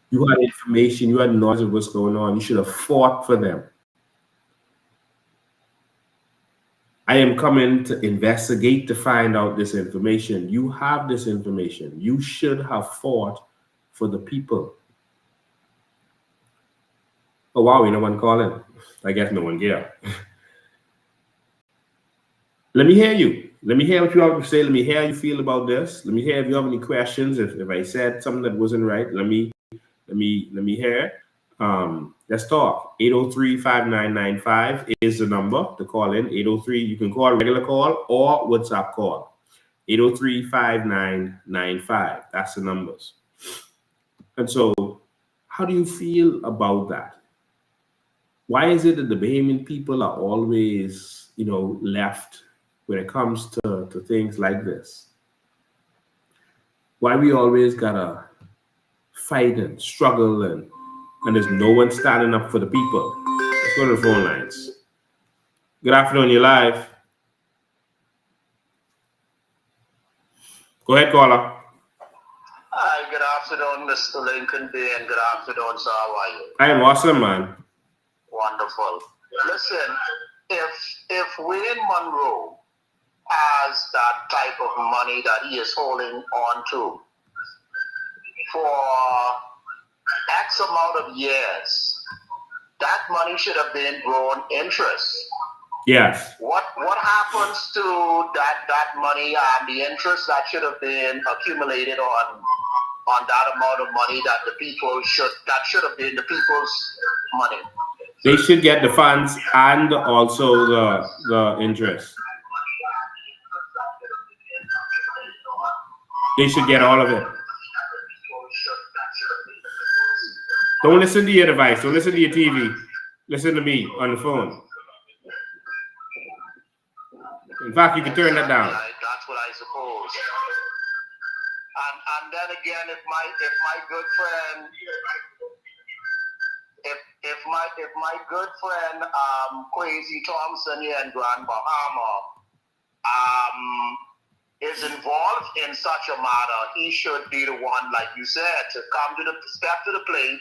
You had information, you had knowledge of what's going on. You should have fought for them. I am coming to investigate to find out this information. You have this information. You should have fought for the people. Oh, wow, no one calling. I guess no one here. Let me hear you. Let me hear what you have to say. Let me hear how you feel about this. Let me hear if you have any questions. If I said something that wasn't right, let me hear. Let's talk. 803-5995 is the number to call in. 803, you can call regular call or WhatsApp call. 803-5995. That's the numbers. And so, how do you feel about that? Why is it that the Bahamian people are always, left when it comes to things like this? Why we always gotta fight and struggle and there's no one standing up for the people? Let's go to the phone lines. Good afternoon, you're live. Go ahead, caller.
Hi, good afternoon, Mr. Lincoln B, and good afternoon, sir. How are you?
I am awesome, man.
Wonderful. Listen, if Wayne Munroe has that type of money that he is holding on to for X amount of years, that money should have been grown interest.
Yes.
What happens to that money and the interest that should have been accumulated on that amount of money that should have been the people's money?
They should get the funds and also the interest. They should get all of it. Don't listen to your device. Don't listen to your TV. Listen to me on the phone. In fact, you can turn that down.
That's what I suppose. And then again, if my good friend, if my good friend Kwasi Thompson here in Grand Bahama is involved in such a matter, he should be the one, like you said, to step to the plate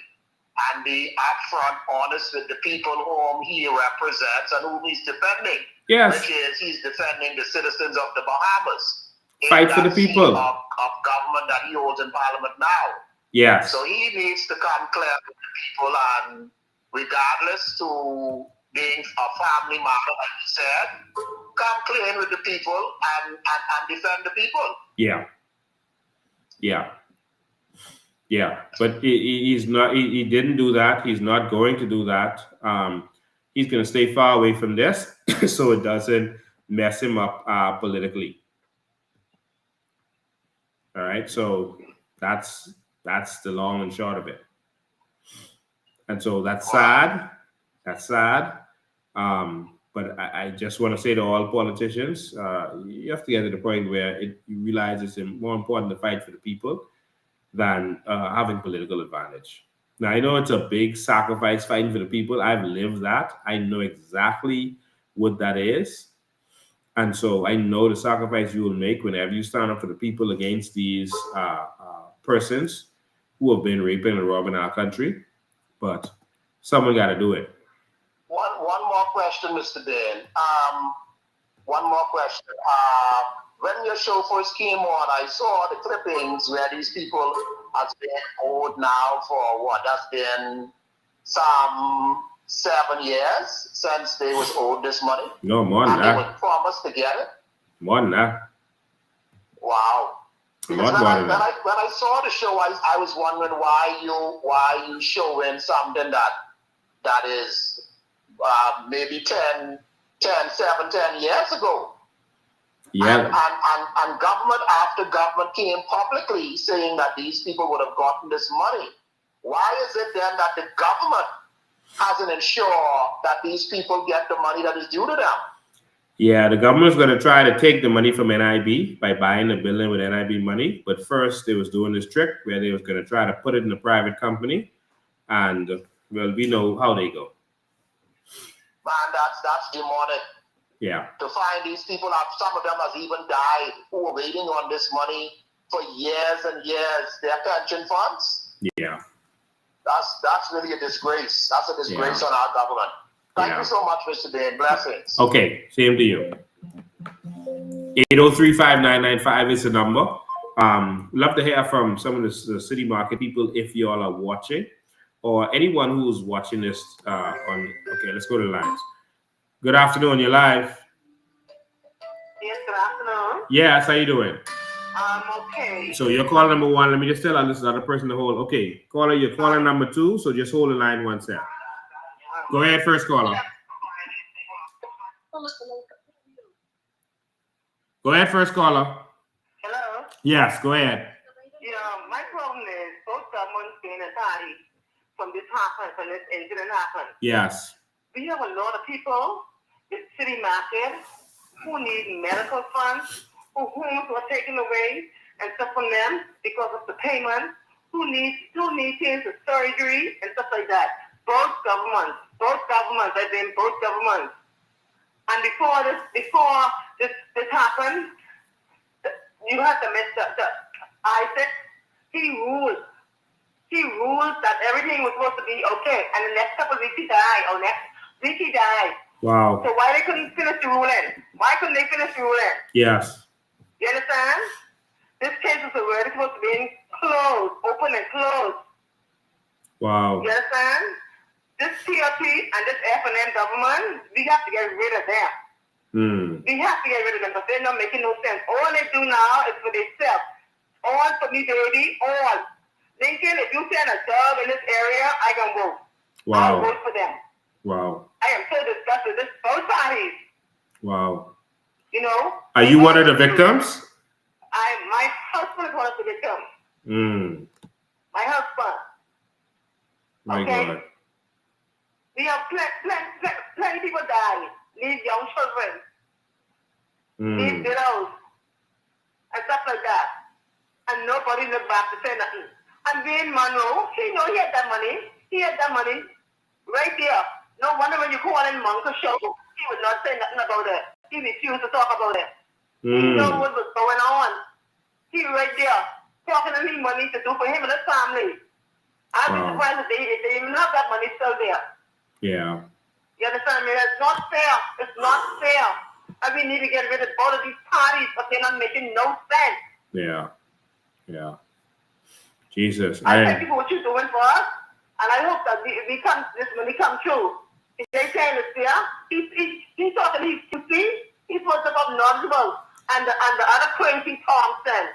and be upfront, honest with the people whom he represents and whom he's defending.
Yes.
Which is he's defending the citizens of the Bahamas.
Fight for the people.
Of government that he holds in Parliament now.
Yes.
So he needs to come clear with the people, and regardless to being a family matter, like you said, come clean with the people and defend the people.
Yeah. But he's not. He didn't do that. He's not going to do that. He's going to stay far away from this, so it doesn't mess him up politically. All right. So that's the long and short of it. And so that's sad. But I just want to say to all politicians, you have to get to the point where you realize it's more important to fight for the people than having political advantage. Now, I know it's a big sacrifice fighting for the people. I've lived that. I know exactly what that is. And so I know the sacrifice you will make whenever you stand up for the people against these persons who have been raping and robbing our country. But someone got to do it.
One more question, Mr. Ben. One more question. When your show first came on, I saw the clippings where these people has been owed now for what? That's been some 7 years since they was owed this money.
No, more than that.
And they were promised to get it.
More than that.
Wow. Because when I saw the show, I was wondering why you showing something that is maybe 10 years ago.
Yeah.
And government after government came publicly saying that these people would have gotten this money. Why is it then that the government hasn't ensured that these people get the money that is due to them.
Yeah, the government's going to try to take the money from NIB by buying the building with NIB money. But first, they was doing this trick where they was going to try to put it in a private company. And, well, we know how they go.
Man, that's demonic.
Yeah.
To find these people, some of them has even died who were waiting on this money for years and years, their pension funds.
Yeah.
That's really a disgrace. That's a disgrace on our government. Thank you so much, Mr. Dane. Blessings.
Okay, same to you. 803-5995 is the number. Love to hear from some of the city market people if you all are watching, or anyone who's watching this okay, let's go to the lines. Good afternoon, you're live.
Yes, good afternoon.
Yes, how you doing?
Okay.
So you're caller number one. Let me just tell this other person to hold. Okay, caller, you're caller number two, so just hold the line one sec. Go ahead, first caller. Go ahead, first caller.
Hello?
Yes, go ahead.
Yeah, my problem is both governments being a party from this incident happened.
Yes.
We have a lot of people in city market who need medical funds, whose homes were taken away and stuff from them because of the payment, who need things for surgery and stuff like that. Both governments, I've been both governments. And before this happened, you had to Mr. Isaac, he ruled that everything was supposed to be okay. And the next couple of weeks he died, or next week he died.
Wow.
So why they couldn't finish the ruling? Why couldn't they finish the ruling?
Yes.
You understand? This case is already supposed to be closed, open and closed.
Wow.
You understand? This TLP and this F&M government, we have to get rid of them. We have to get rid of them because they're not making no sense. All they do now is for themselves. All for me, baby, all. Lincoln, if you send a job in this area, I can vote.
Wow.
I'll vote for them.
Wow.
I am so disgusted with this both parties.
Wow.
You know?
Are you one of the victims?
My husband is one of the victims. My husband.
My God.
We have plenty people die. These young children. These widows. And stuff like that. And nobody look back to say nothing. And being Munroe, he had that money. He had that money right there. No wonder when you call in Monk's show, he would not say nothing about it. He refused to talk about it. He knew what was going on. He right there, talking to me money to do for him and his family. I'd be surprised if they even have that money still there.
Yeah.
You understand me? It's not fair. It's not fair. And we need to get rid of all of these parties, but they're not making no sense.
Yeah. Yeah. Jesus.
I thank you for what you're doing for us, and I hope that this money come true. If they saying it's fair, he's talking, he's supposed to be knowledgeable. And the other Kwasi Thompson,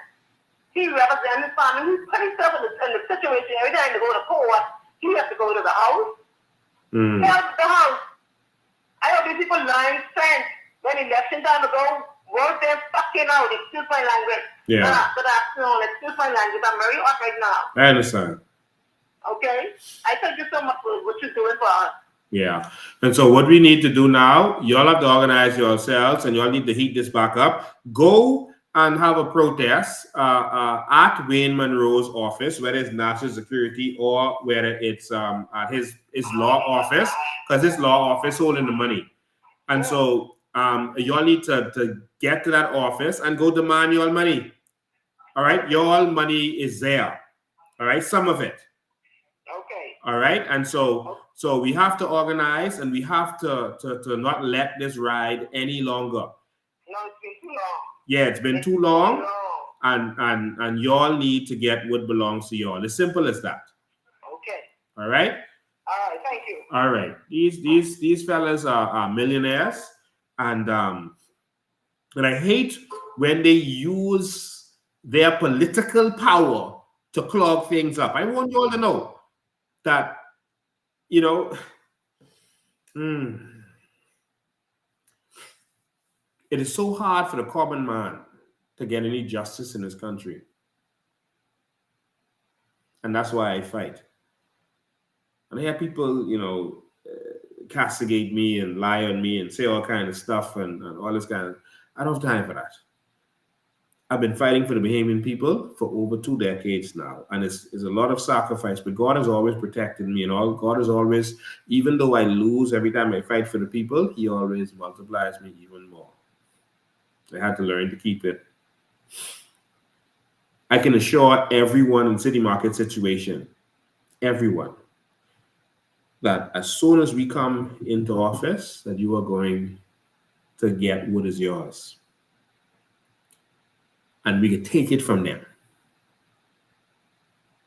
he represents his family. He's put himself in the situation. Every time to go to court, he has to go to the house. Help the house. I hope these people learn sense. When election time ago, work them fucking out. Excuse my language.
Yeah.
Good afternoon. Excuse my language. I'm very hot right now.
I understand.
Okay? I thank you so much for what you're doing for us.
Yeah. And so what we need to do now, y'all have to organize yourselves and y'all need to heat this back up. Go and have a protest at Wayne Munroe's office, whether it's national security or whether it's at his law office, because his law office holding the money. And so y'all need to get to that office and go demand your money. All right? Your money is there. All right? Some of it.
Okay.
All right? And so we have to organize and we have to not let this ride any longer.
No, it's been too long.
Yeah, it's been too long. And y'all need to get what belongs to y'all. As simple as that.
Okay.
All right?
All right, thank you.
All right. These fellas are millionaires. And I hate when they use their political power to clog things up. I want you all to know that, you know, it is so hard for the common man to get any justice in this country. And that's why I fight. And I hear people, castigate me and lie on me and say all kind of stuff and all this kind of. I don't have time for that. I've been fighting for the Bahamian people for over 2 decades now, and it's a lot of sacrifice. But God has always protected me, and God has always, even though I lose every time I fight for the people, He always multiplies me even more. I had to learn to keep it. I can assure everyone in City Market situation, everyone, that as soon as we come into office, that you are going to get what is yours. And we can take it from them.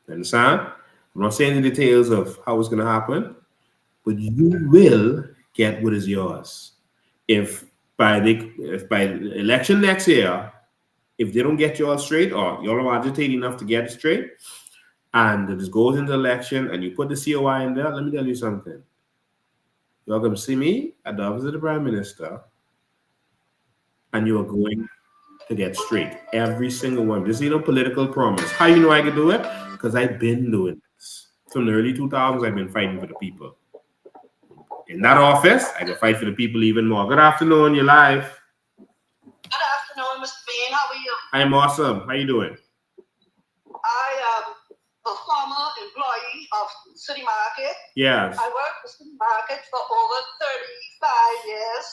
You understand? I'm not saying the details of how it's going to happen, but you will get what is yours. If by the election next year, if they don't get you all straight, or you're agitated enough to get it straight, and it just goes into election and you put the COI in there, let me tell you something. You're going to see me at the office of the Prime Minister, and you are going to get straight. Every single one. This is no political promise. How you know I can do it? Because I've been doing this. From the early 2000s, I've been fighting for the people. In that office, I can fight for the people even more. Good afternoon, you're live.
Good afternoon, Mr. Bean. How are you?
I'm awesome. How you doing?
I am a former employee of City Market.
Yes.
I worked for City Market for over 35 years.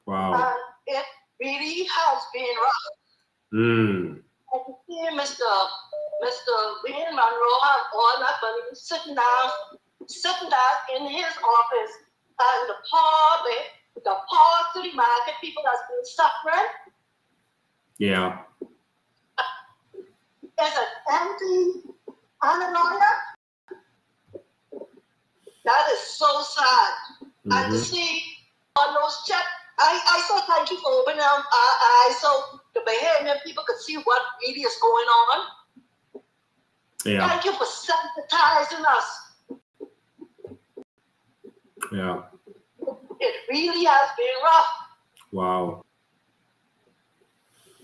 Wow.
And it really has been rough. I can see Mr. Bean Munroe have all that money sitting down in his office, and the poor City Market people has been suffering.
Yeah.
Is an empty and a lawyer. That is so sad. And to see on those checks, I so thank you for opening our eyes so the Bahamian people could see what really is going on.
Yeah.
Thank you for sensitizing us.
Yeah.
It really has been rough.
Wow.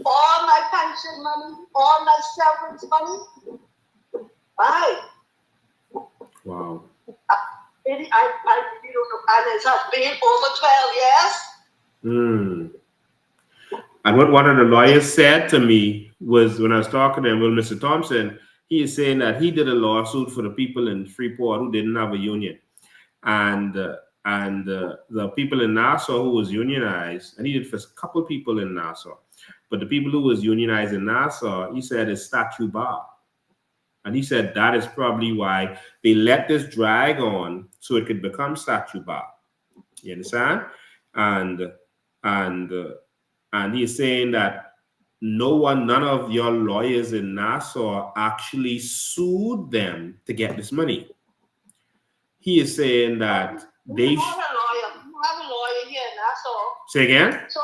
All my pension money, all my severance money. Bye.
Wow.
I really don't know. And it has been over 12 years.
And what one of the lawyers said to me was, when I was talking to him, Mr. Thompson, he is saying that he did a lawsuit for the people in Freeport who didn't have a union. And the people in Nassau who was unionized, and he did for a couple people in Nassau, but the people who was unionized in Nassau, he said, is statute bar. And he said that is probably why they let this drag on so it could become statute bar. You understand? And he's saying that none of your lawyers in Nassau actually sued them to get this money. He is saying that they.
I have a lawyer here in Nassau.
Say again?
So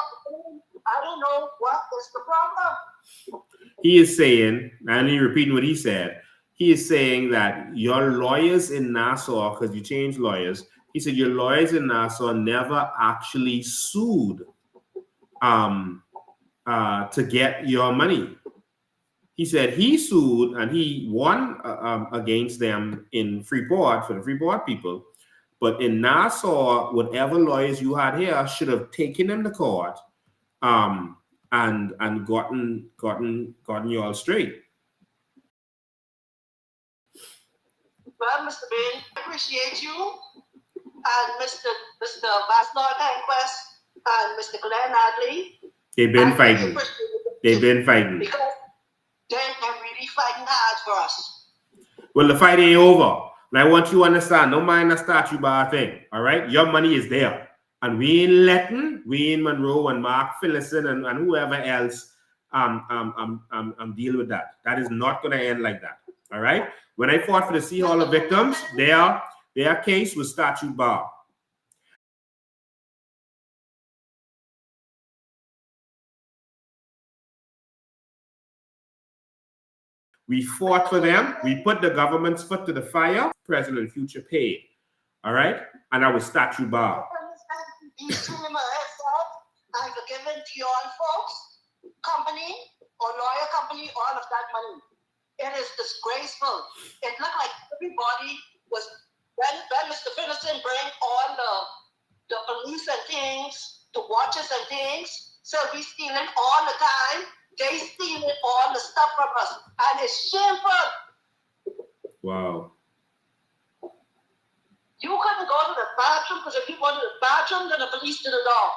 I don't know what is the problem.
He is saying, and he repeating what he said, he is saying that your lawyers in Nassau, because you changed lawyers, he said your lawyers in Nassau never actually sued to get your money. He said he sued and he won against them in Freeport for the Freeport people. But in Nassau, whatever lawyers you had here should have taken them to court and gotten you all straight.
Well, Mr. Bain, I appreciate you and Mr. Vasdor Conquest and Mr. Glenn Adley.
They've been fighting. They've been fighting.
Because they're really fighting hard for us.
Well, the fight ain't over. And I want you to understand, don't mind the statue bar thing. All right? Your money is there. And we ain't letting Munroe and Mark Finlayson and whoever else deal with that. That is not going to end like that. All right? When I fought for the Sea Hall of victims, their case was statute bar. We fought for them. We put the government's foot to the fire. Present and future paid. All right? And that was statute bar.
I'm forgiving Dion Foulkes company or lawyer company all of that money. It is disgraceful. It looked like everybody was
when Mr. Finlayson bring on the police and things, the watches and things, so we stealing all the time. They stealing all the stuff from us, and it's shameful.
Wow.
You couldn't go to the bathroom because if you go to the bathroom, then the police to the door.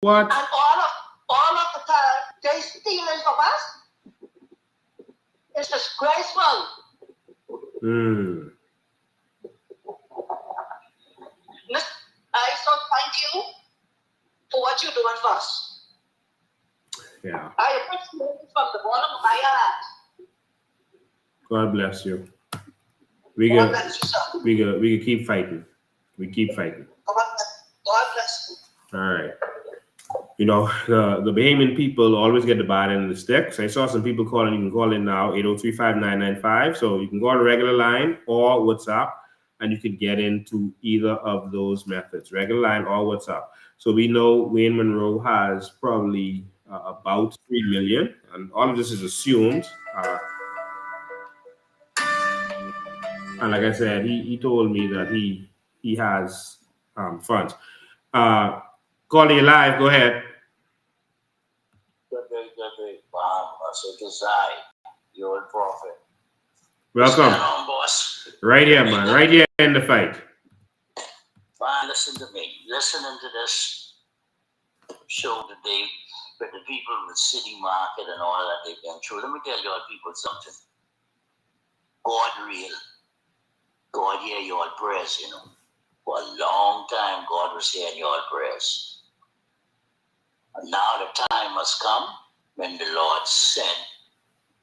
What?
And all of the time, they stealing from us. It's disgraceful. I so thank you for what you're doing for us.
Yeah.
I appreciate it from the bottom of my heart.
God bless you. We can keep fighting. We keep fighting.
God bless you.
All right. You know, the Bahamian people always get the bad end of the sticks. I saw some people calling. You can call in now, 803-5995. So you can go on a regular line or WhatsApp, and you can get into either of those methods, regular line or WhatsApp. So we know Wayne Munroe has probably about 3 million, and all of this is assumed. And like I said, he told me that he has funds. Calling you live, go ahead.
Good day. So this I, your prophet.
Welcome.
Stand on, boss.
Right here, man. Right here in the fight.
Fine, listen to me. Listening to this show today with the people in the city market and all that they've been through. Let me tell y'all people something. God real. God hear your prayers, you know. For a long time, God was hearing your prayers. And now the time has come when the Lord sent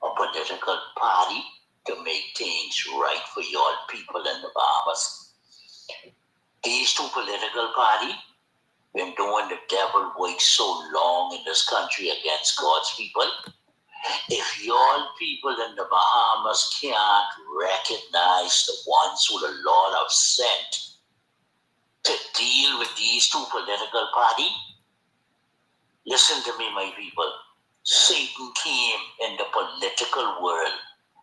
a political party to make things right for your people in the Bahamas. These two political parties been doing the devil work so long in this country against God's people. If your people in the Bahamas can't recognize the ones who the Lord have sent to deal with these two political parties, listen to me, my people. Satan came in the political world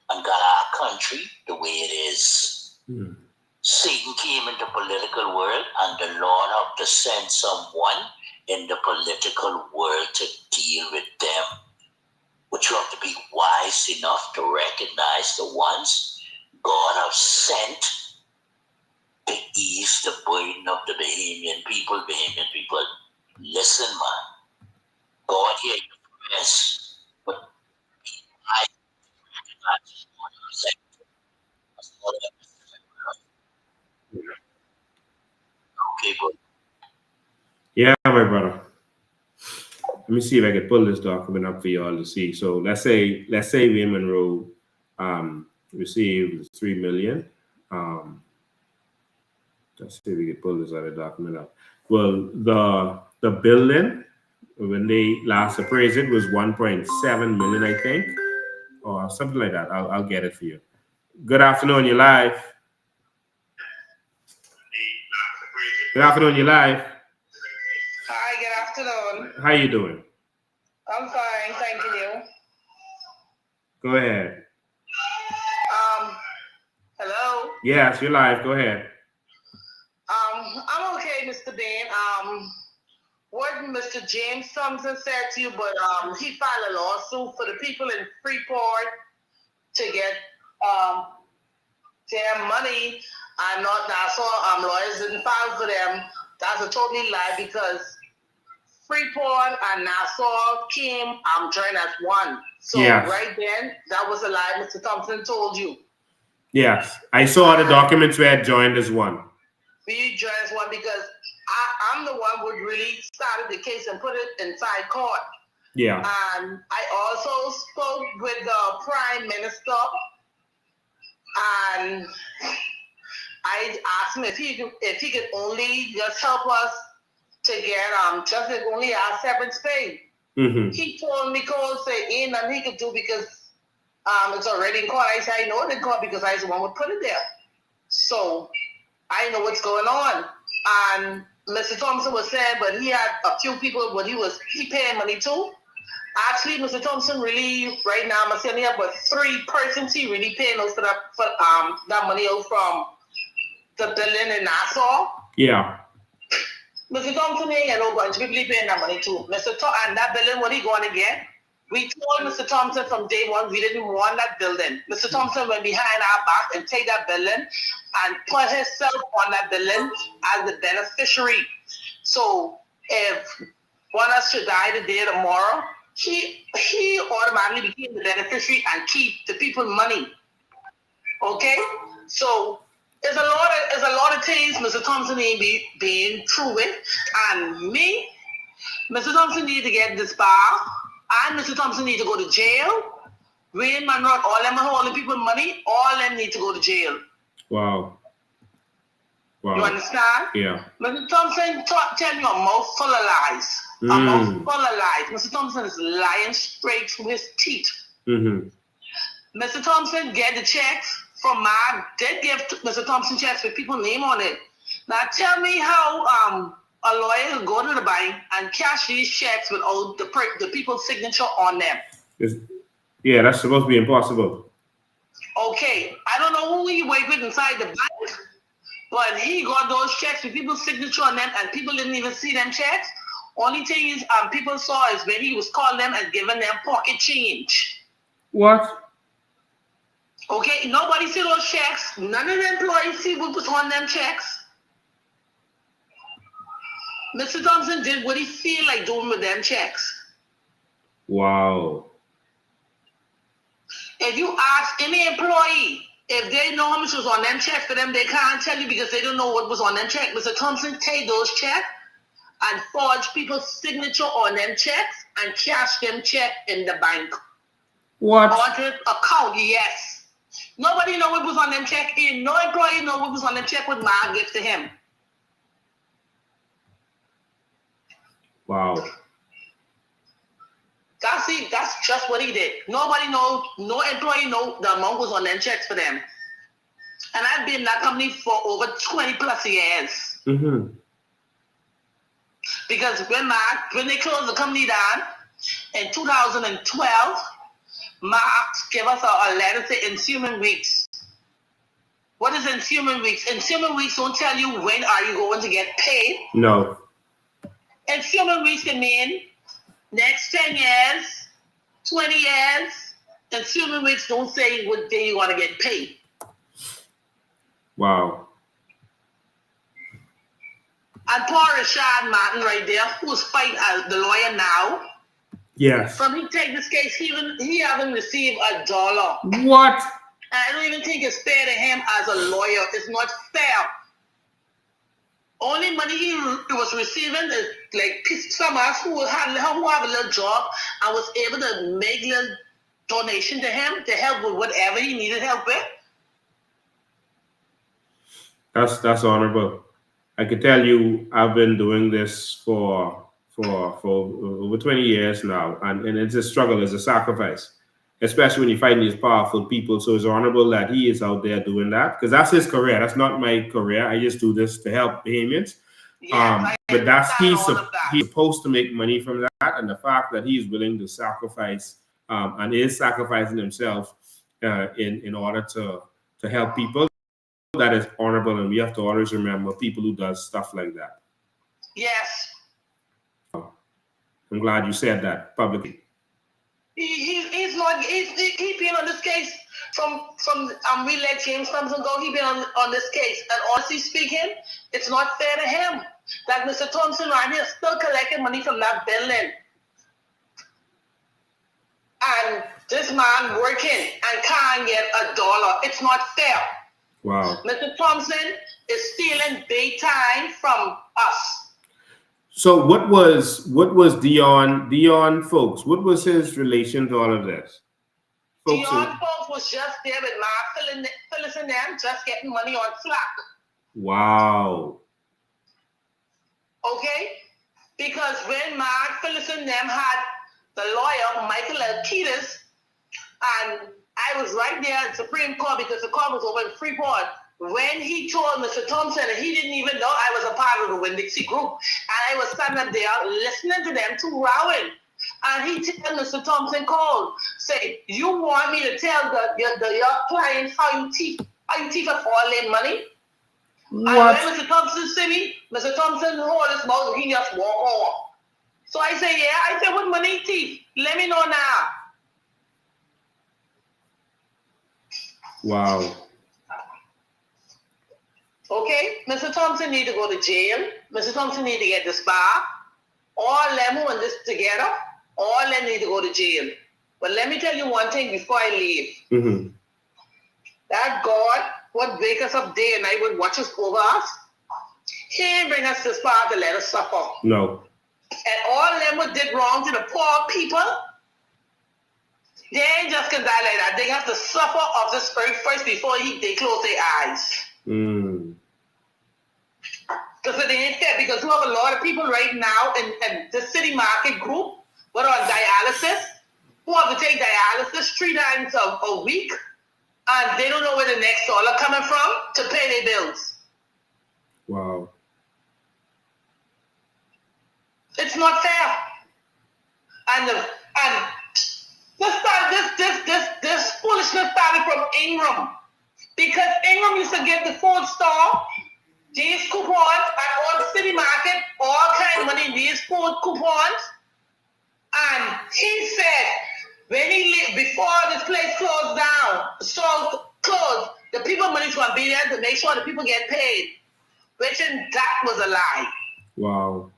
and got our country the way it is. Satan came into the political world, and the Lord have to send someone in the political world to deal with them. But you have to be wise enough to recognize the ones God has sent to ease the burden of the Bahamian people. Bahamian people, listen, man. God hear your prayers, but I recognize what you said. Okay, good.
Yeah, my brother. Let me see if I can pull this document up for y'all to see. So let's say Wayne Munroe received 3 million. Let's see if we can pull this other document up. Well, the building, when they last appraised it, was 1.7 million, I think, or something like that. I'll get it for you. Good afternoon, you're live. Good afternoon, you're live.
Hi, good afternoon.
How you doing?
I'm fine, thank you.
Go ahead.
Hello?
Yes, you're live. Go ahead.
I'm okay, Mr. Dane. What Mr. James Thompson said to you, but he filed a lawsuit for the people in Freeport to get their money. That's all lawyers didn't file for them. That's a totally lie because Freeport and Nassau came joined as one. So right then, that was a lie Mr. Thompson told you.
Yes, I saw the documents where it joined as one.
We joined as one because I'm the one who really started the case and put it inside court.
Yeah.
And I also spoke with the Prime Minister, and I asked him if he could only just help us to get just only our severance pay. He told me, say ain't nothing he could do because it's already in court. I said I know it's in court because I was the one who put it there. So I know what's going on. And Mr. Thompson was saying, but he had a few people, but he paying money too. Actually, Mr. Thompson really right now I'm saying he have but 3 persons he really paying those for that money out from the building in Nassau.
Yeah.
Mr. Thompson ain't got no bunch of people paying that money too. And that building, what he going to get? We told Mr. Thompson from day one we didn't want that building. Mr. Thompson went behind our back and take that building and put himself on that building as the beneficiary. So if one of us should die today or tomorrow, he automatically became the beneficiary and keep the people money. Okay? So there's a lot of things Mr. Thompson ain't being true with. And me, Mr. Thompson need to get this bar. And Mr. Thompson need to go to jail. Wayne Munroe, all them holding people money, all them need to go to jail.
Wow. Wow.
You understand?
Yeah.
Mr. Thompson tell you a mouth full of lies. A mouth full of lies. Mr. Thompson is lying straight through his teeth.
Mm-hmm.
Mr. Thompson get the checks from did give Mr. Thompson checks with people's name on it. Now tell me how a lawyer will go to the bank and cash these checks without the people's signature on them.
Yeah, that's supposed to be impossible.
Okay, I don't know who he worked with inside the bank, but he got those checks with people's signature on them, and people didn't even see them checks. Only thing is, people saw is when he was calling them and giving them pocket change.
What?
Okay, nobody see those checks. None of the employees see what was on them checks. Mr. Thompson did what he feel like doing with them checks.
Wow.
If you ask any employee, if they know how much was on them checks for them, they can't tell you because they don't know what was on them checks. Mr. Thompson take those checks and forge people's signature on them checks and cash them check in the bank.
What?
On his account, yes. Nobody know what was on them check. No employee know what was on them check with my gift to him.
Wow.
That's just what he did. Nobody knows, no employee know the amount was on them checks for them. And I've been in that company for over 20 plus years.
Mm-hmm.
Because when they closed the company down in 2012, Mark gave us a letter saying ensuing weeks. What is ensuing weeks? Ensuing weeks don't tell you when are you going to get paid.
No.
Ensuing weeks can mean next 10 years, 20 years. Ensuing weeks don't say what day you want to get paid.
Wow.
And poor Rashad Martin right there, who's fighting as the lawyer now.
Yes.
From he take this case, he haven't received $1.
What?
I don't even think it's fair to him as a lawyer. It's not fair. Only money he was receiving is like some of us who have a little job and was able to make a little donation to him to help with whatever he needed help with. That's
honorable. I can tell you, I've been doing this for over 20 years now, and it's a struggle, it's a sacrifice, especially when you're fighting these powerful people. So it's honorable that he is out there doing that, because that's his career. That's not my career. I just do this to help Bahamians. Yes, but he's supposed to make money from that, and the fact that he's willing to sacrifice and is sacrificing himself in order to help people, that is honorable, and we have to always remember people who does stuff like that.
Yes.
I'm glad you said that publicly.
He's been on this case from we let James Thompson go. He's been on this case, and honestly speaking, it's not fair to him that Mr. Thompson right here still collecting money from that building, and this man working and can't get $1. It's not fair.
Wow.
Mr. Thompson is stealing big time from us.
So what was Dion Foulkes? What was his relation to all of this?
Dion Foulkes was just there with Mark Finlayson and them, just getting money on slack.
Wow.
Okay? Because when Mark Finlayson and them had the lawyer, Michael Alkitis, and I was right there at Supreme Court because the court was over in Freeport. When he told Mr. Thompson, and he didn't even know I was a part of the Winn-Dixie group, and I was standing up there listening to them two rowing, and he told Mr. Thompson called, say, you want me to tell your clients how you thief up all their money?
What?
And when Mr. Thompson see me, Mr. Thompson hold his mouth and he just walk off. So I say, yeah, I say, what money thief? Let me know now.
Wow.
Okay, Mr. Thompson need to go to jail. Mr. Thompson need to get disbarred. All them who in this together, all them need to go to jail. But let me tell you one thing before I leave.
Mm-hmm.
That God would wake us up day and night, would watch us over us. He ain't bring us this far to let us suffer.
No.
And all them who did wrong to the poor people, they ain't just gonna die like that. They have to suffer of the spirit first before they close their eyes.
Mm.
Because it ain't fair, because you have a lot of people right now in the city market group who are on dialysis, who have to take dialysis 3 times a week, and they don't know where the next dollar coming from to pay their bills.
Wow.
It's not fair. And this foolishness started from Ingram. Because Ingram used to get the food store these coupons at all city market, all kind of money, these food coupons. And he said, when he lived, before this place closed down, store closed, the people money's going to be there to make sure the people get paid. Which that was a lie.
Wow.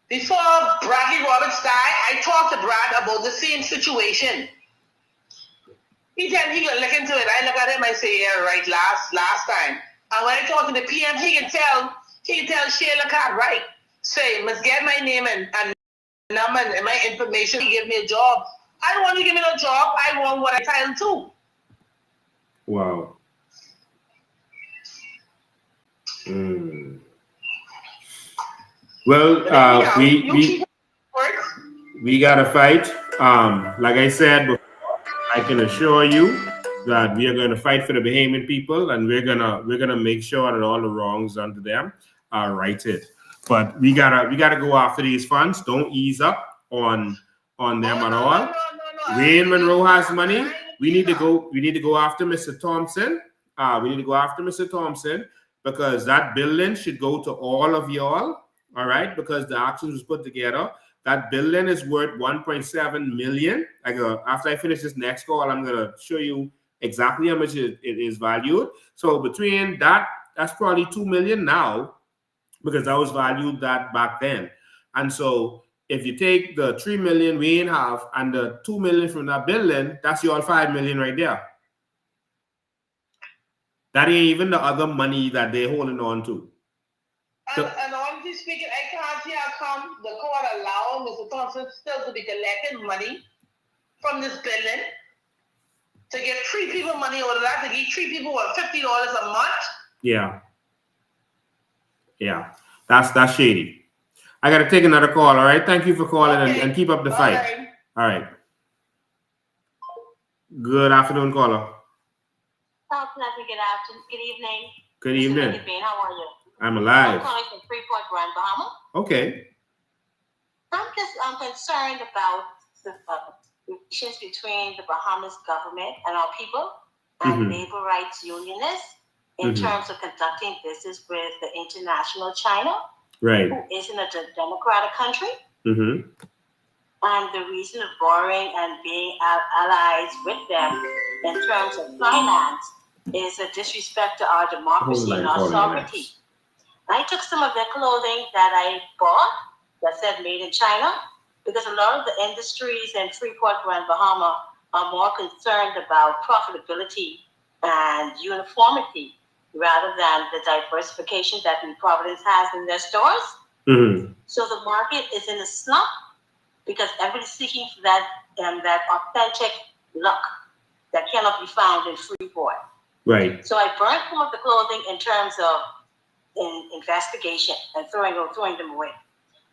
Before Bradley Roberts died, I talked to Brad about the same situation. He said he could look into it. I look at him, I say, yeah, right, last time. And when I talk to the PM, he can tell Sheila Cartwright, say, must get my name and number and my information. He give me a job. I don't want to give me no job. I want what I entitled to.
Wow. Mm. Well, we got to fight. Like I said before, I can assure you that we are going to fight for the Bahamian people, and we're gonna make sure that all the wrongs done to them are righted. But we gotta go after these funds. Don't ease up on them at all. Wayne Munroe has money. We need to go after Mr. Thompson. We need to go after Mr. Thompson, because that building should go to all of y'all. All right, because the auction was put together. That building is worth 1.7 million. After I finish this next call, I'm gonna show you exactly how much it is valued. So between that's probably 2 million now, because that was valued that back then. And so if you take the 3 million we have and the 2 million from that building, that's your 5 million right there. That ain't even the other money that they're holding on to.
And honestly speaking, I can't see how come the court allowed Mr. Thompson still to be collecting money from this building to give 3 people money out of that, to give 3 people $50 a month.
Yeah. Yeah. That's shady. I got to take another call, all right? Thank you for calling, okay, and keep up the fight. Right. All right. Good afternoon, caller.
Good evening.
Good evening.
How are you?
I'm alive.
I'm calling from Freeport, Grand Bahama.
Okay.
I'm concerned about the relations between the Bahamas government and our people and labor rights unionists in terms of conducting business with the international China,
right,
who isn't a democratic country. And the reason of borrowing and being allies with them in terms of finance is a disrespect to our democracy and our sovereignty. I took some of their clothing that I bought that said made in China, because a lot of the industries in Freeport, Grand Bahama are more concerned about profitability and uniformity rather than the diversification that New Providence has in their stores. So the market is in a slump because everybody's seeking for that authentic look that cannot be found in Freeport.
Right.
So I burned some of the clothing in terms of investigation and throwing them away.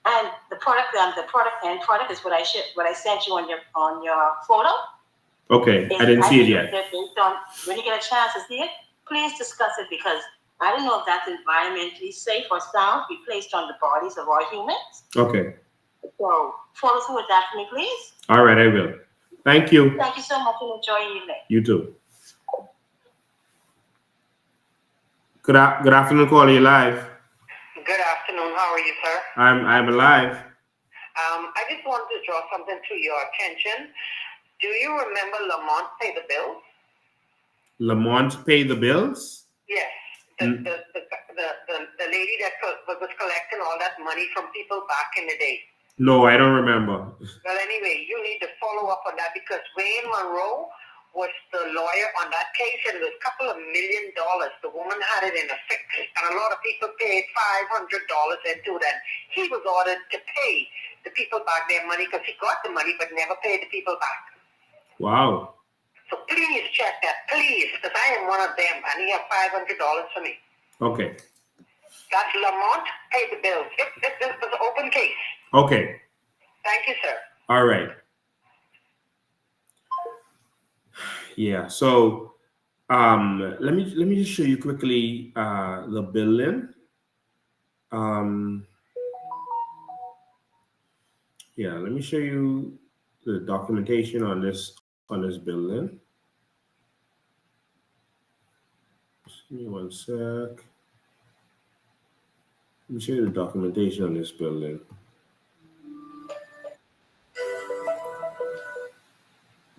And the product is what I sent you on your photo.
Okay, I didn't see it yet.
When you get a chance to see it, please discuss it, because I don't know if that's environmentally safe or sound to be placed on the bodies of our humans.
Okay.
So follow through with that for me, please.
All right, I will. Thank you.
Thank you so much, and enjoy your evening.
You too. Good afternoon, caller. You live.
Good afternoon. How are you, sir?
I'm alive.
I just wanted to draw something to your attention. Do you remember Lamont Pay the Bills?
Lamont Pay the Bills?
Yes. The lady that was collecting all that money from people back in the day.
No, I don't remember.
Well, anyway, you need to follow up on that because Wayne Munroe was the lawyer on that case, and it was a couple of $1 million. The woman had it in a fix, and a lot of people paid $500 into that. He was ordered to pay the people back their money because he got the money but never paid the people back.
Wow.
So please check that, please, because I am one of them, and he had $500 for me.
Okay.
That's Lamont Pay the Bills. This was an open case.
Okay.
Thank you, sir.
All right. Yeah. So, let me just show you quickly the billing. Yeah. Let me show you the documentation on this billing. Just give me one sec. Let me show you the documentation on this billing.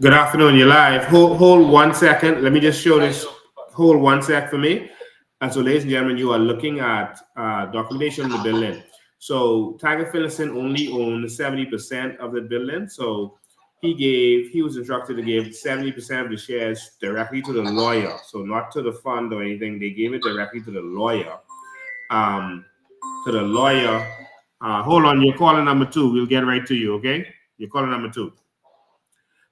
Good afternoon, you're live. Hold 1 second. Let me just show this. Hold 1 sec for me. And so, ladies and gentlemen, you are looking at documentation of the billing. So, Tiger Finlayson only owned 70% of the billing. So, he was instructed to give 70% of the shares directly to the lawyer. So, not to the fund or anything. They gave it directly to the lawyer. Hold on, you're calling number 2. We'll get right to you, okay? You're calling number 2.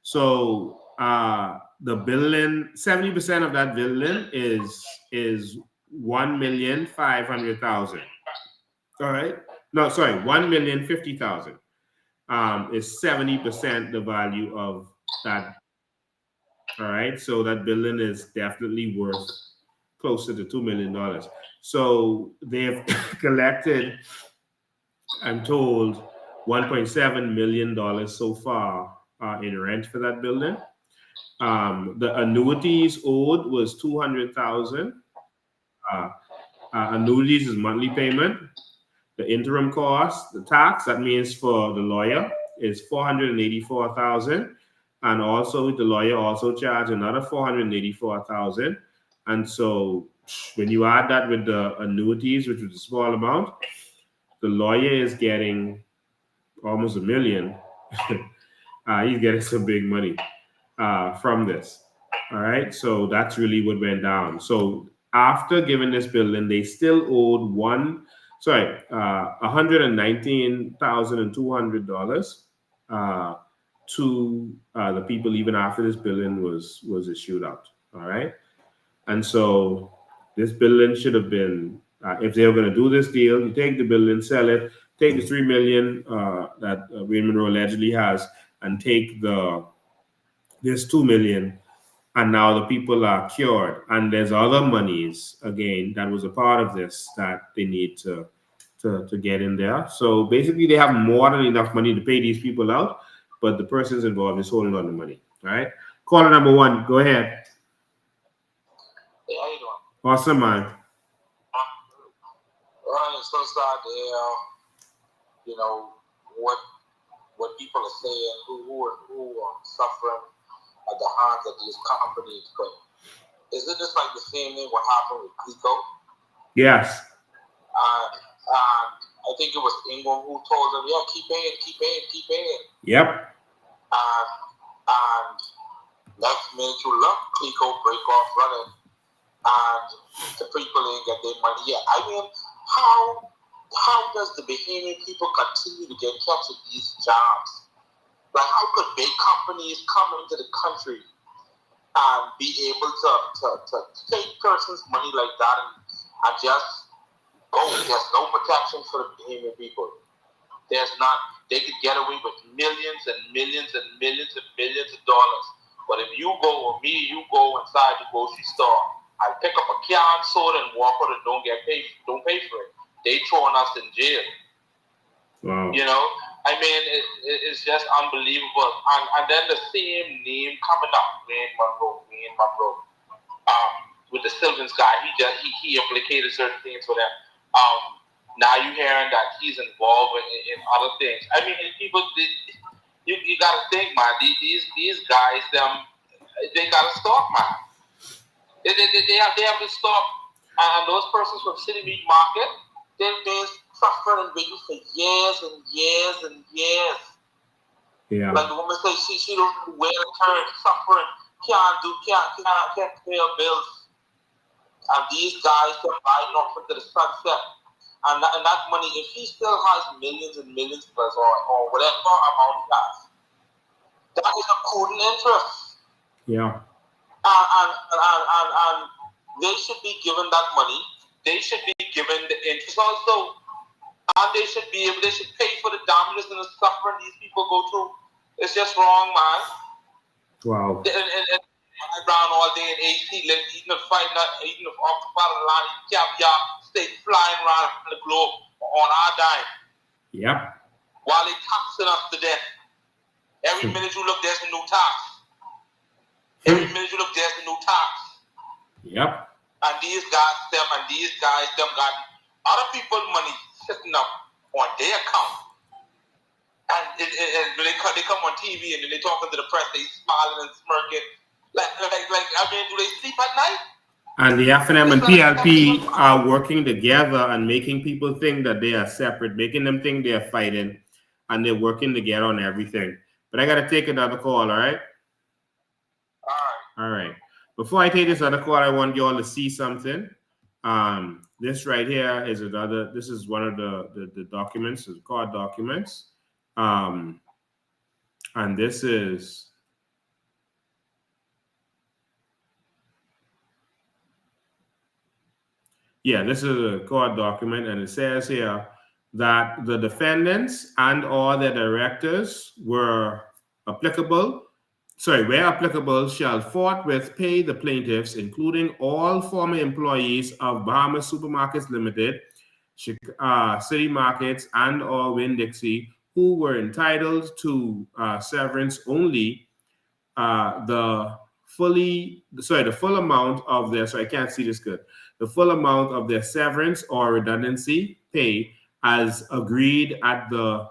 So the billing, 70% of that billing is $1,500,000. All right. No, sorry, $1,050,000. Is 70% the value of that. All right. So that billing is definitely worth closer to $2 million. So they've collected, I'm told, $1.7 million so far in rent for that building. The annuities owed was $200,000. Annuities is monthly payment. The interim cost, the tax, that means for the lawyer, is $484,000. And also the lawyer also charged another $484,000. And so when you add that with the annuities, which was a small amount, the lawyer is getting almost $1 million. He's getting some big money from this. All right. So that's really what went down. So after giving this building, they still owed $119,200 to the people even after this building was issued out. All right. And so this building should have been, if they were going to do this deal, you take the building, sell it, take the $3 million that Wayne Munroe allegedly has, and take this $2 million, and now the people are cured. And there's other monies again that was a part of this that they need to get in there. So basically, they have more than enough money to pay these people out, but the persons involved is holding on the money. All right. Caller number 1, go ahead.
Hey, how you doing?
Awesome, man.
Well, it's so sad to hear, what people are saying, who are suffering at the hands of these companies. But isn't this like the same thing what happened with Clico?
Yes.
I think it was Ingram who told them, yeah, keep paying.
Yep.
And next minute you look, Clico break off running, and the people didn't get their money yet. I mean, how does the Bahamian people continue to get kept in these jobs? Like, how could big companies come into the country and be able to take persons' money like that and just go? There's no protection for the Bahamian people. There's not. They could get away with millions and millions and millions and millions of dollars. But if you go, or me, you go inside the grocery store, I pick up a can soda and walk out and don't pay for it. They throwing us in jail.
Wow.
I mean, it's just unbelievable. And then the same name coming up, Wayne Munroe. with the Sylvans guy, he implicated certain things for them. Now you're hearing that he's involved in other things. I mean, people, you gotta think, man. These guys, they gotta stop, man. They have to stop. And those persons from City Meat Market, they've been suffering and waiting for years and years and years.
Yeah.
Like the woman says, she don't know where to turn, suffering, can't pay her bills. And these guys are riding off into the sunset. And that money, if he still has millions and millions plus or whatever amount he has, that is accruing interest.
Yeah.
And they should be given that money. They should be given the interest also. And they should pay for the damages and the suffering these people go through. It's just wrong, man.
Wow.
And around all day in AC, eating a fight nut, eating a octopus of line, caviar, stay flying around the globe on our dime.
Yep.
While they taxing us to death. Every minute you look, there's a new tax. Every minute you look, there's a new tax.
Yep.
And these guys, them got other people's money sitting up on their account. And when they come on TV and then they talking to the press, they smiling and smirking. Like, I mean, do they sleep at night?
And the FNM and PLP are working together and making people think that they are separate, making them think they are fighting, and they're working together on everything. But I got to take another call, all right? All right. Before I take this other call, I want you all to see something. This right here is this is one of the documents, the court documents. And this is... Yeah, this is a court document, and it says here that the defendants and all their directors where applicable, shall forthwith pay the plaintiffs, including all former employees of Bahamas Supermarkets Limited, City Markets, and or Winn-Dixie, who were entitled to severance only, the full amount of their, so I can't see this good, the full amount of their severance or redundancy pay as agreed at the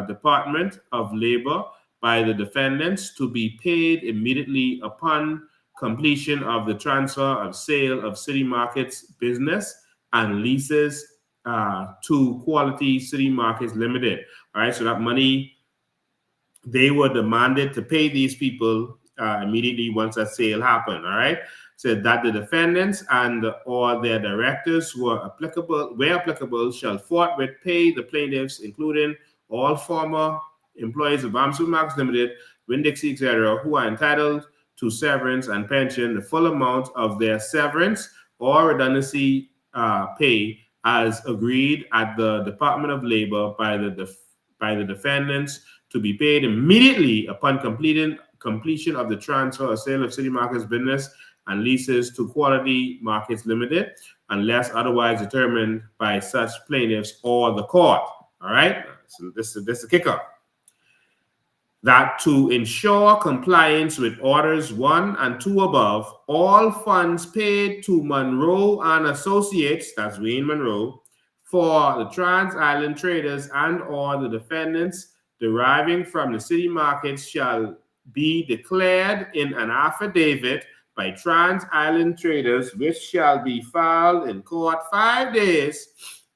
Department of Labor by the defendants to be paid immediately upon completion of the transfer of sale of City Markets business and leases to Quality City Markets Limited. All right, so that money, they were demanded to pay these people immediately once that sale happened. All right, said that the defendants and or their directors were applicable, shall forthwith pay the plaintiffs, including all former employees of Bahamas Supermarkets Limited, Winn-Dixie, etc., who are entitled to severance and pension, the full amount of their severance or redundancy pay as agreed at the Department of Labor by the defendants to be paid immediately upon completion of the transfer or sale of City Markets business and leases to Quality Markets Limited, unless otherwise determined by such plaintiffs or the court. All right, so this is the kicker. That to ensure compliance with orders 1 and 2 above, all funds paid to Munroe and Associates, that's Wayne Munroe, for the Trans-Island traders and or the defendants deriving from the city markets shall be declared in an affidavit by Trans-Island traders, which shall be filed in court 5 days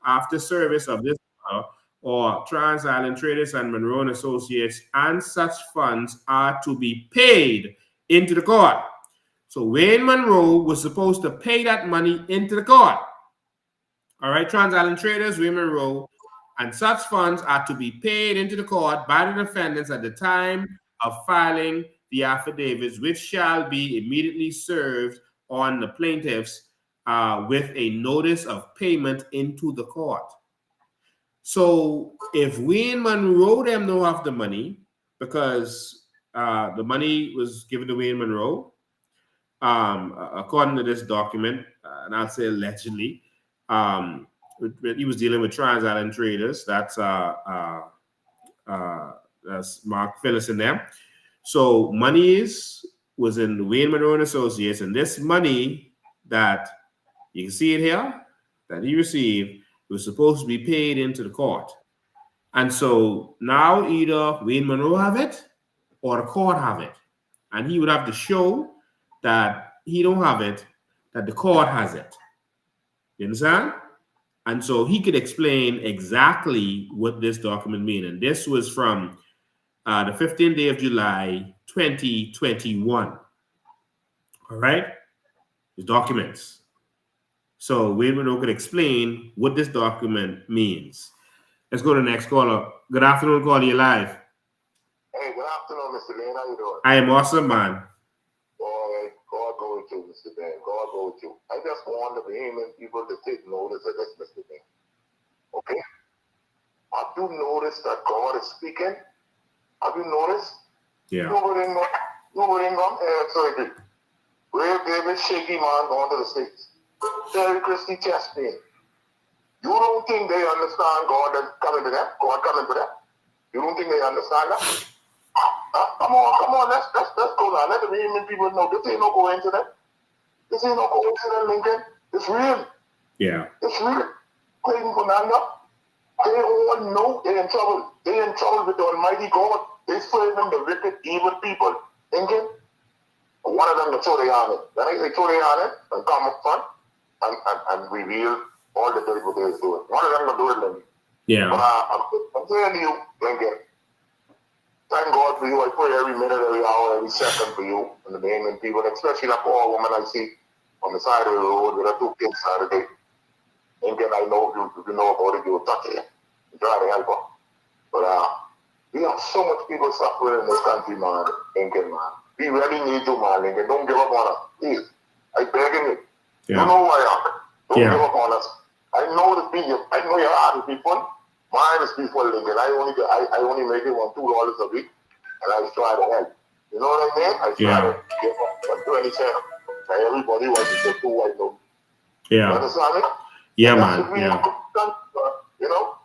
after service of this order, or Trans-Island traders and Munroe and Associates, and such funds are to be paid into the court. So Wayne Munroe was supposed to pay that money into the court. All right, Trans-Island traders, Wayne Munroe, and such funds are to be paid into the court by the defendants at the time of filing the affidavits, which shall be immediately served on the plaintiffs with a notice of payment into the court. So if Wayne Munroe them don't have the money, because the money was given to Wayne Munroe, according to this document, and I'll say allegedly, he was dealing with Trans-Island traders. That's Mark Finlayson there. So money was in Wayne Munroe and Associates, and this money that you can see it here that he received was supposed to be paid into the court. And so now either Wayne Munroe have it or the court have it. And he would have to show that he don't have it, that the court has it. You understand? And so he could explain exactly what this document means. And this was from the 15th day of July, 2021. All right? The documents. So Wayne Munroe could explain what this document means. Let's go to the next caller. Good afternoon, caller. You're live.
Hey, good afternoon, Mr. Lane. How you doing?
I am awesome, man.
All right. God go with you, Mr. Ben. God go with you. I just want the Bahamian people to take notice of this, Mr. Ben. Okay? Have you noticed that God is speaking? Have you noticed?
Yeah.
You bring on air surgery. Brave David Shaky Man going to the States. Terry Christie chest pain. You don't think they understand God is coming to them? God coming to them? You don't think they understand that? Come on, let's go now. Let the Bahamian people know this ain't no coincidence. This ain't no coincidence, Lincoln. It's real.
Yeah.
It's real. Clayton Fernando, they all know they're in trouble. They're in trouble with the Almighty God. They're serving the wicked, evil people. Lincoln, one of them to throw their hand in. Then I say throw their hand in and come up front and reveal all the dirty what they're doing. One of them to do it, Lincoln.
Yeah.
But I'm telling you, Lincoln, thank God for you. I pray every minute, every hour, every second for you and the Bahamian people, especially that poor woman I see on the side of the road with her 2 kids Saturday. Lincoln, I know if you know about it, you'll touch it. You try to help her. But we have so much people suffering in this country, man, Lincoln, man. We really need you, man, Lincoln. Don't give up on us. Please. I'm begging you.
Yeah.
You know who I am. Don't
Yeah.
give up on us. I know your heart is be fun. Mine is be full, Lincoln. I only make it $2 a week, and I try to help. You know what I mean? I try to give up 20 cents. And everybody wants to get 2 white notes.
Yeah.
You understand me?
Yeah,
And
man.
that's what we
Yeah.
you know?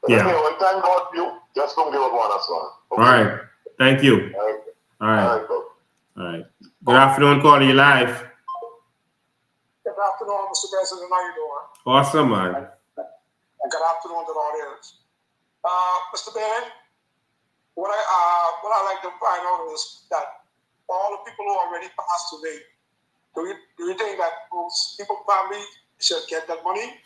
But
Yeah.
anyway, thank God for you. Just don't give up on us, man.
All right. Thank you. All right. All right. Good afternoon, caller. You live.
Good afternoon, Mr. President. How you doing?
Awesome, man.
And good afternoon to the audience. Mr. Ben, what I like to find out is that all the people who already passed away, do you think that those people family should get that money?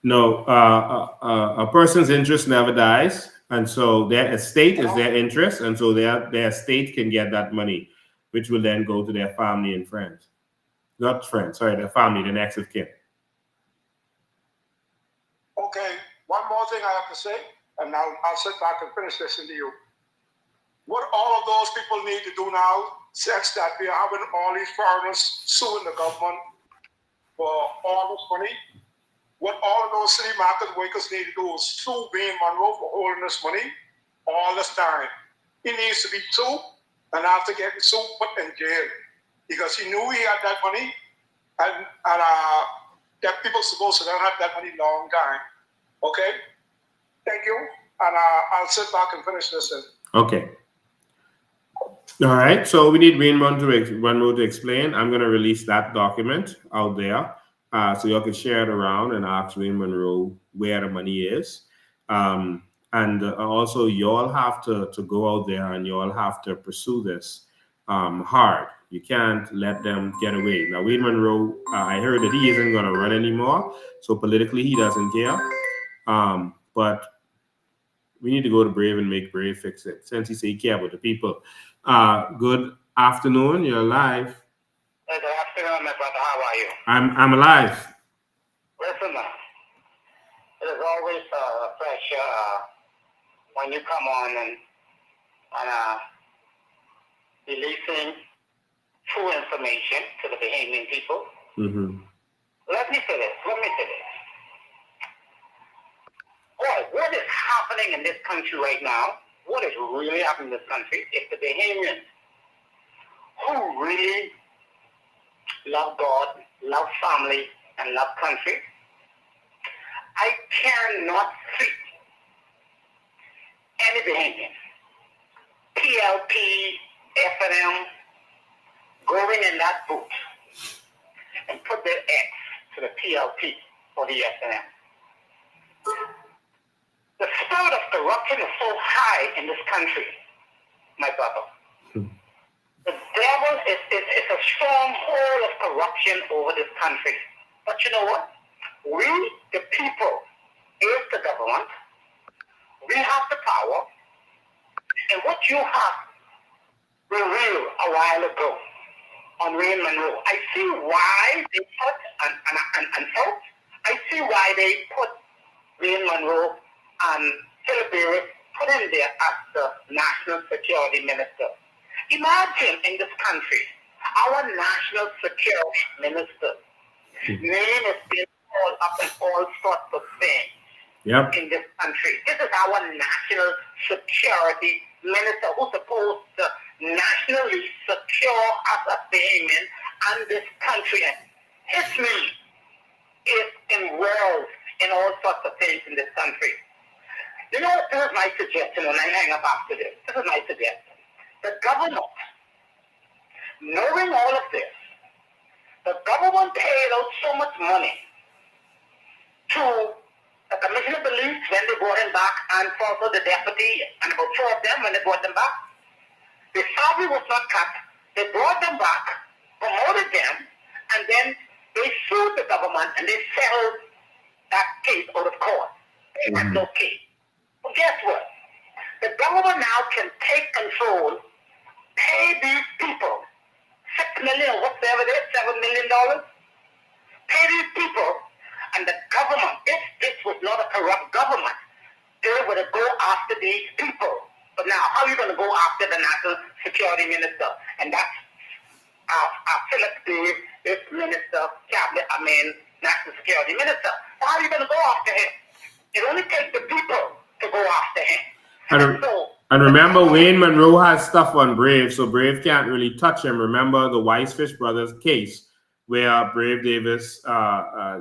No, a person's interest never dies, and so their estate is their interest, and so their estate can get that money, which will then go to their family and friends. Not friends, sorry, their family, the next of kin.
Okay, one more thing I have to say, and I'll sit back and finish listening to you. What all of those people need to do now, since that we are having all these foreigners suing the government for all this money, what all of those city market workers need to do is sue Wayne Munroe for holding this money all this time. He needs to be sued, and after getting sued, put in jail. Because he knew he had that money, and that people supposed to don't have that money long time. Okay? Thank you, and I'll sit back and finish listening.
Okay. All right. So we need Wayne Munroe to explain. I'm going to release that document out there so y'all can share it around and ask Wayne Munroe where the money is. And also, y'all have to go out there and y'all have to pursue this hard. You can't let them get away. Now, Wayne Munroe, I heard that he isn't going to run anymore. So politically, he doesn't care. But we need to go to Brave and make Brave fix it, since he said he care about the people. Good afternoon. You're live.
Hey, good afternoon, my brother. How are you?
I'm alive.
Listen, it is always a pleasure when you come on and releasing true information to the Bahamian people.
Mm-hmm.
Let me say this. Boy, what is happening in this country right now, what is really happening in this country, if the Bahamians who really love God, love family, and love country, I cannot see any Bahamian, PLP, F&M, going in that boot and put their X to the PLP or the SNM. The spirit of corruption is so high in this country, my brother. The devil is a stronghold of corruption over this country. But you know what? We, the people, is the government. We have the power. And what you have revealed a while ago on Wayne Munroe, I see why they put, and folks, I see why they put Wayne Munroe and Philip Berry put him there as the National Security Minister. Imagine in this country, our National Security Minister name is being called up in all sorts of things in this country. This is our National Security Minister who's supposed to nationally secure us as Bahamians and this country. And his name is involved in all sorts of things in this country. You know, this is my suggestion when I hang up after this. This is my suggestion. The government, knowing all of this, the government paid out so much money to the Commissioner of Police when they brought him back, and also the deputy, and about 4 of them when they brought them back. The salary was not cut. They brought them back, promoted them, and then they sued the government and they settled that case out of court. They had no case. Well, guess what? The government now can take control, pay these people $6 million or whatever it is, $7 million, pay these people, and the government, if this was not a corrupt government, they would go after these people. But now, how are you going to go after the National Security Minister? And that's Philip Davis, this minister, National Security Minister. How are you going to go after him? It only takes the people to go after him.
And remember, Wayne Munroe has stuff on Brave, so Brave can't really touch him. Remember the Wisefish brothers case where Brave Davis,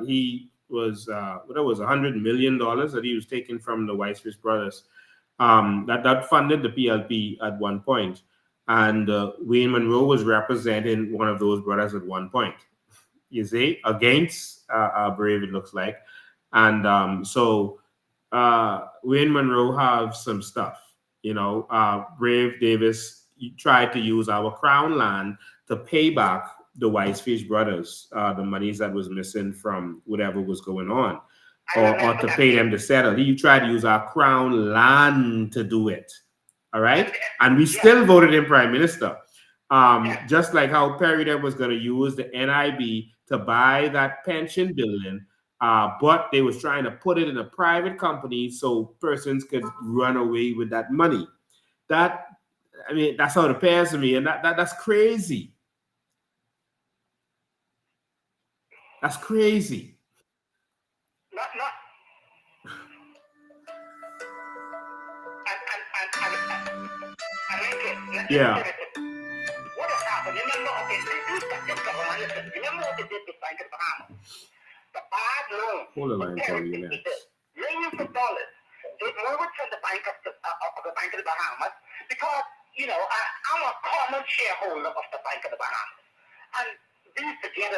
he was, what was $100 million that he was taking from the Wisefish brothers. That funded the PLP at one point. And Wayne Munroe was representing one of those brothers at one point. You see, against Brave, it looks like. And so Wayne Munroe have some stuff. You know, Brave Davis tried to use our crown land to pay back the Wisefish brothers, the monies that was missing from whatever was going on, or to pay them to settle. He tried to use our crown land to do it. All right. And we still voted him prime minister. Just like how Perry was going to use the NIB to buy that pension building. But they was trying to put it in a private company so persons could run away with that money. That's how it appears to me, and that's crazy. That's crazy. Yeah.
What has happened? Remember, this government, listen, remember what they did to Bank of the Bahamas? The bad loan.
Hold the line for you, man.
Millions of dollars. They move it from the Bank of the Bahamas because, you know, I'm a common shareholder of the Bank of the Bahamas. And we used to get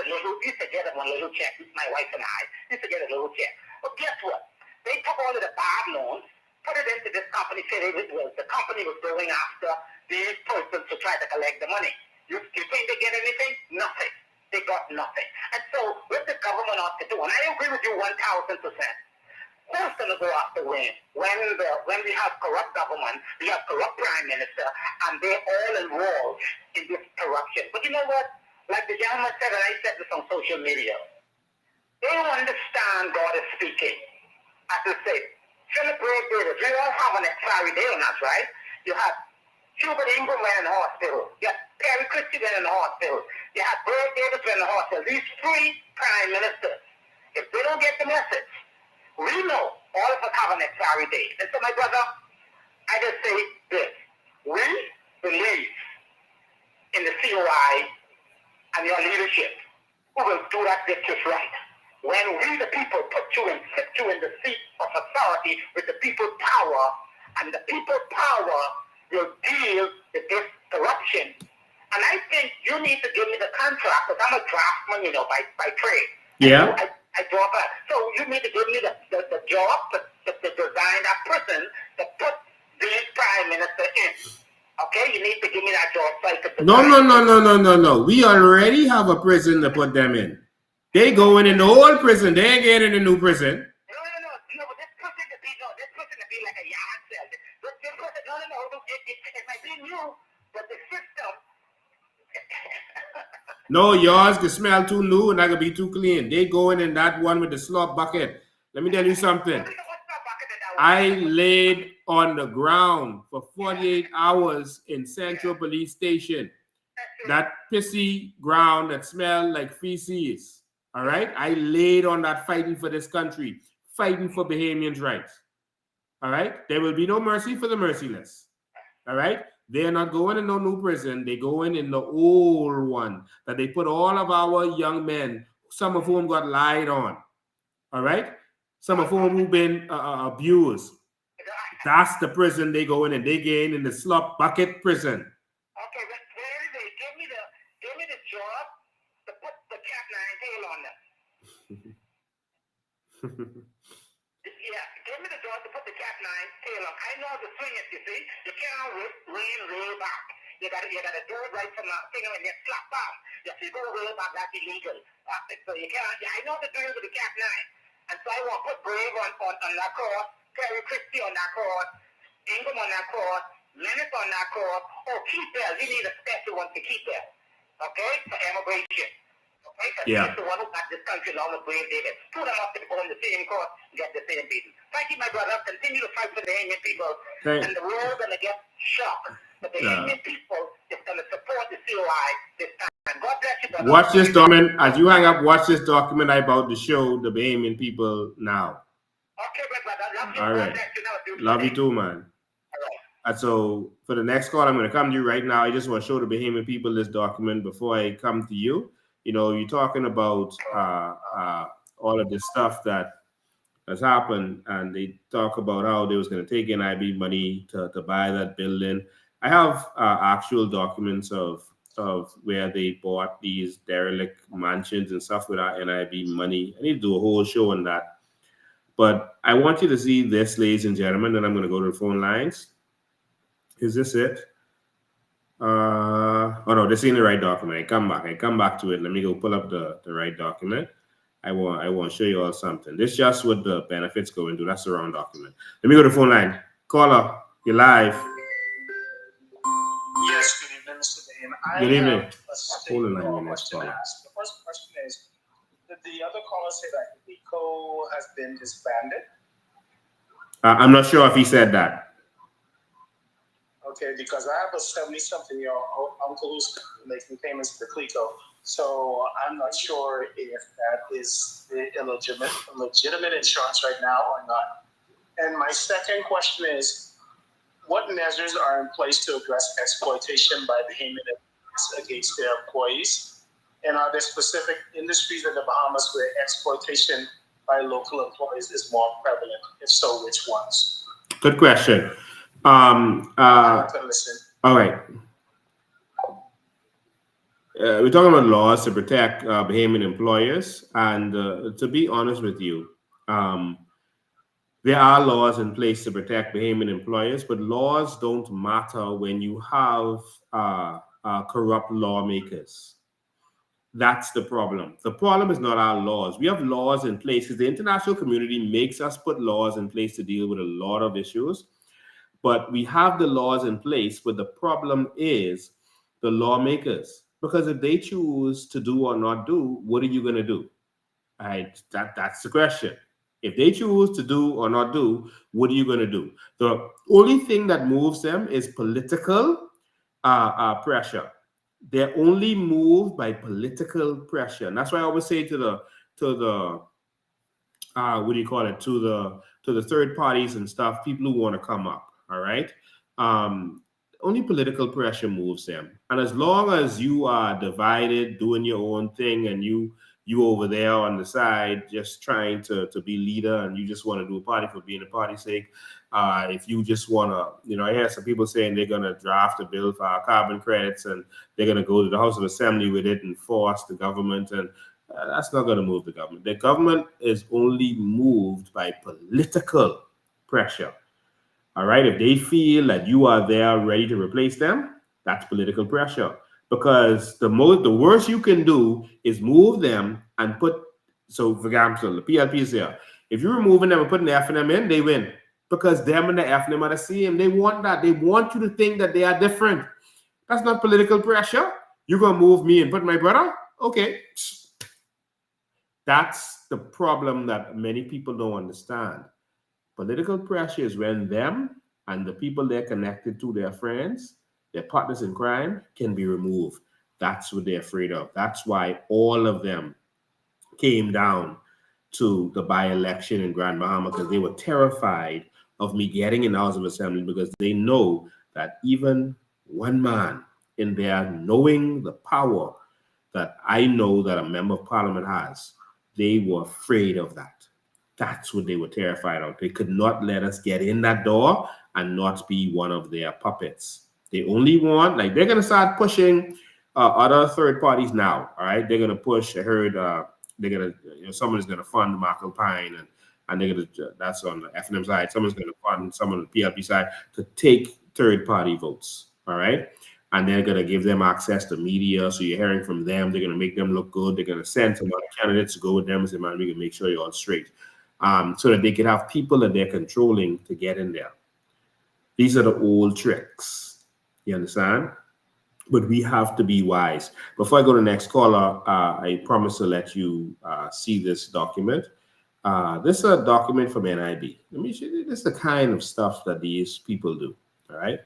one little check, my wife and I, used to get a little check. But guess what? They took all of the bad loans, put it into this company, said the company was going after these persons to try to collect the money. You think they get anything? Nothing. They got nothing. And so what the government ought to do, and I agree with you 1,000%, who's going to go after Wayne? When we have corrupt government, we have corrupt prime minister, and they're all involved in this corruption. But you know what? Like the gentleman said, and I said this on social media, they don't understand God is speaking. As I say, celebrate Davis. We all have an expiry date on us, right? You have Hubert Ingram went in the hospital. You have Perry Christie went in the hospital. You have Bird Davis went in the hospital. These 3 prime ministers, if they don't get the message, we know all of us have an expiry date. And so, my brother, I just say this. We believe in the COI and your leadership who will do that bit just right. When we, the people, sit you in the seat of authority with the people's power, and the people's power will deal with this corruption And I think you need to give me the contract, because I'm a draftsman, you know, by trade.
Yeah.
I draw back. So you need to give me the job to design that prison to put this prime minister in. Okay, you need to give me that job so I can design.
No. We already have a prison to put them in. They go in the old prison. They ain't getting in the new prison.
No, but this prison to be like a yard cell. This prison, it might be new, but the system.
No, yours can smell too new and that could be too clean. They go in that one with the slop bucket. Let me tell you something. I laid on the ground for 48 hours in Central Police Station. That pissy ground that smelled like feces. All right? I laid on that fighting for this country, fighting for Bahamians' rights. All right? There will be no mercy for the merciless. All right? They're not going in no new prison. They go in the old one that they put all of our young men, some of whom got lied on. All right? Some of whom who've been abused. That's the prison they go in, and they get in the slop bucket prison.
Okay, but anyway, give me the job to put the Cat 9 tail on them. Yeah, give me the job to put the Cat 9 tail on. I know the swing it, you see. You can't roll back. You gotta do it right from the thing and you slap back. If you go roll back, that's illegal. So you can't. I know the drill with the Cat 9. And so I want to put Brave on that course, Terry Christie on that course, Ingham on that course, Lennox on that course. Oh, Keith-Bell, you need a special one for Keith-Bell. Okay? For immigration. Okay?
Yeah.
That's the one who got this country along with Brave David. Put them up to go in the same course and get the same beating. Thank you, my brother. Continue to fight for the Bahamian people. And the world going to get shocked. But the Bahamian people is going to support the COI this time. God bless you, brother.
Watch this document. As you hang up, watch this document about the show, the Bahamian people now.
Okay, my brother. Love you.
All right. Love you too, man. And so for the next call, I'm going to come to you right now. I just want to show the Bahamian people this document before I come to you. You know, you're talking about all of this stuff that has happened, and they talk about how they was going to take NIB money to buy that building. I have actual documents of where they bought these derelict mansions and stuff with our NIB money. I need to do a whole show on that. But I want you to see this, ladies and gentlemen, then I'm going to go to the phone lines. Is this it? Oh no, this ain't the right document. I come back to it. Let me go pull up the right document. I want to show you all something. This just what the benefits go into. That's the wrong document. Let me go to the phone line. Caller, you're live.
Yes, good evening, Mr. Dane.
Good evening.
Hold on a minute. The first question is, did the other caller say that ECO has been disbanded?
I'm not sure if he said that.
Okay, because I have a 70-something-year-old uncle who's making payments to CLECO, so I'm not sure if that is the legitimate insurance right now or not. And my second question is, what measures are in place to address exploitation by Bahamian employees against their employees? And are there specific industries in the Bahamas where exploitation by local employees is more prevalent? If so, which ones?
Good question. All right. We're talking about laws to protect Bahamian employers, and to be honest with you, there are laws in place to protect Bahamian employers, but laws don't matter when you have corrupt lawmakers. That's the problem. The problem is not our laws. We have laws in place because the international community makes us put laws in place to deal with a lot of issues. But we have the laws in place, but the problem is the lawmakers. Because if they choose to do or not do, what are you going to do? That's the question. If they choose to do or not do, what are you going to do? The only thing that moves them is political pressure. They're only moved by political pressure. And that's why I always say to the third parties and stuff, people who want to come up. All right. Only political pressure moves them. And as long as you are divided, doing your own thing, and you you over there on the side just trying to be leader, and you just want to do a party for being a party's sake. If you just want to, I hear some people saying they're going to draft a bill for our carbon credits, and they're going to go to the House of Assembly with it and force the government, and that's not going to move the government. The government is only moved by political pressure. All right, if they feel that you are there ready to replace them, that's political pressure. Because the worst you can do is move them and put, so for example, the PLP is here. If you're removing them and putting the F&M in, they win. Because them and the F&M are the same. They want that. They want you to think that they are different. That's not political pressure. You're going to move me and put my brother? Okay. That's the problem that many people don't understand. Political pressure is when them and the people they're connected to, their friends, their partners in crime, can be removed. That's what they're afraid of. That's why all of them came down to the by-election in Grand Bahama, because they were terrified of me getting in the House of Assembly, because they know that even one man in there, knowing the power that I know that a member of parliament has, they were afraid of that. That's what they were terrified of. They could not let us get in that door and not be one of their puppets. They only want, they're going to start pushing other third parties now. All right, they're going to push. I heard they're going to, someone is going to fund Markle Pine, and they're going to, that's on the F&M side. Someone's going to fund someone on the PLP side to take third party votes. All right, and they're going to give them access to media, so you're hearing from them. They're going to make them look good. They're going to send some other candidates to go with them and say, man, we can make sure you're all straight, so that they can have people that they're controlling to get in there. These are the old tricks. You understand? But we have to be wise. Before I go to the next caller, I promise to let you see this document. This is a document from NIB. Let me show you. This is the kind of stuff that these people do. All right.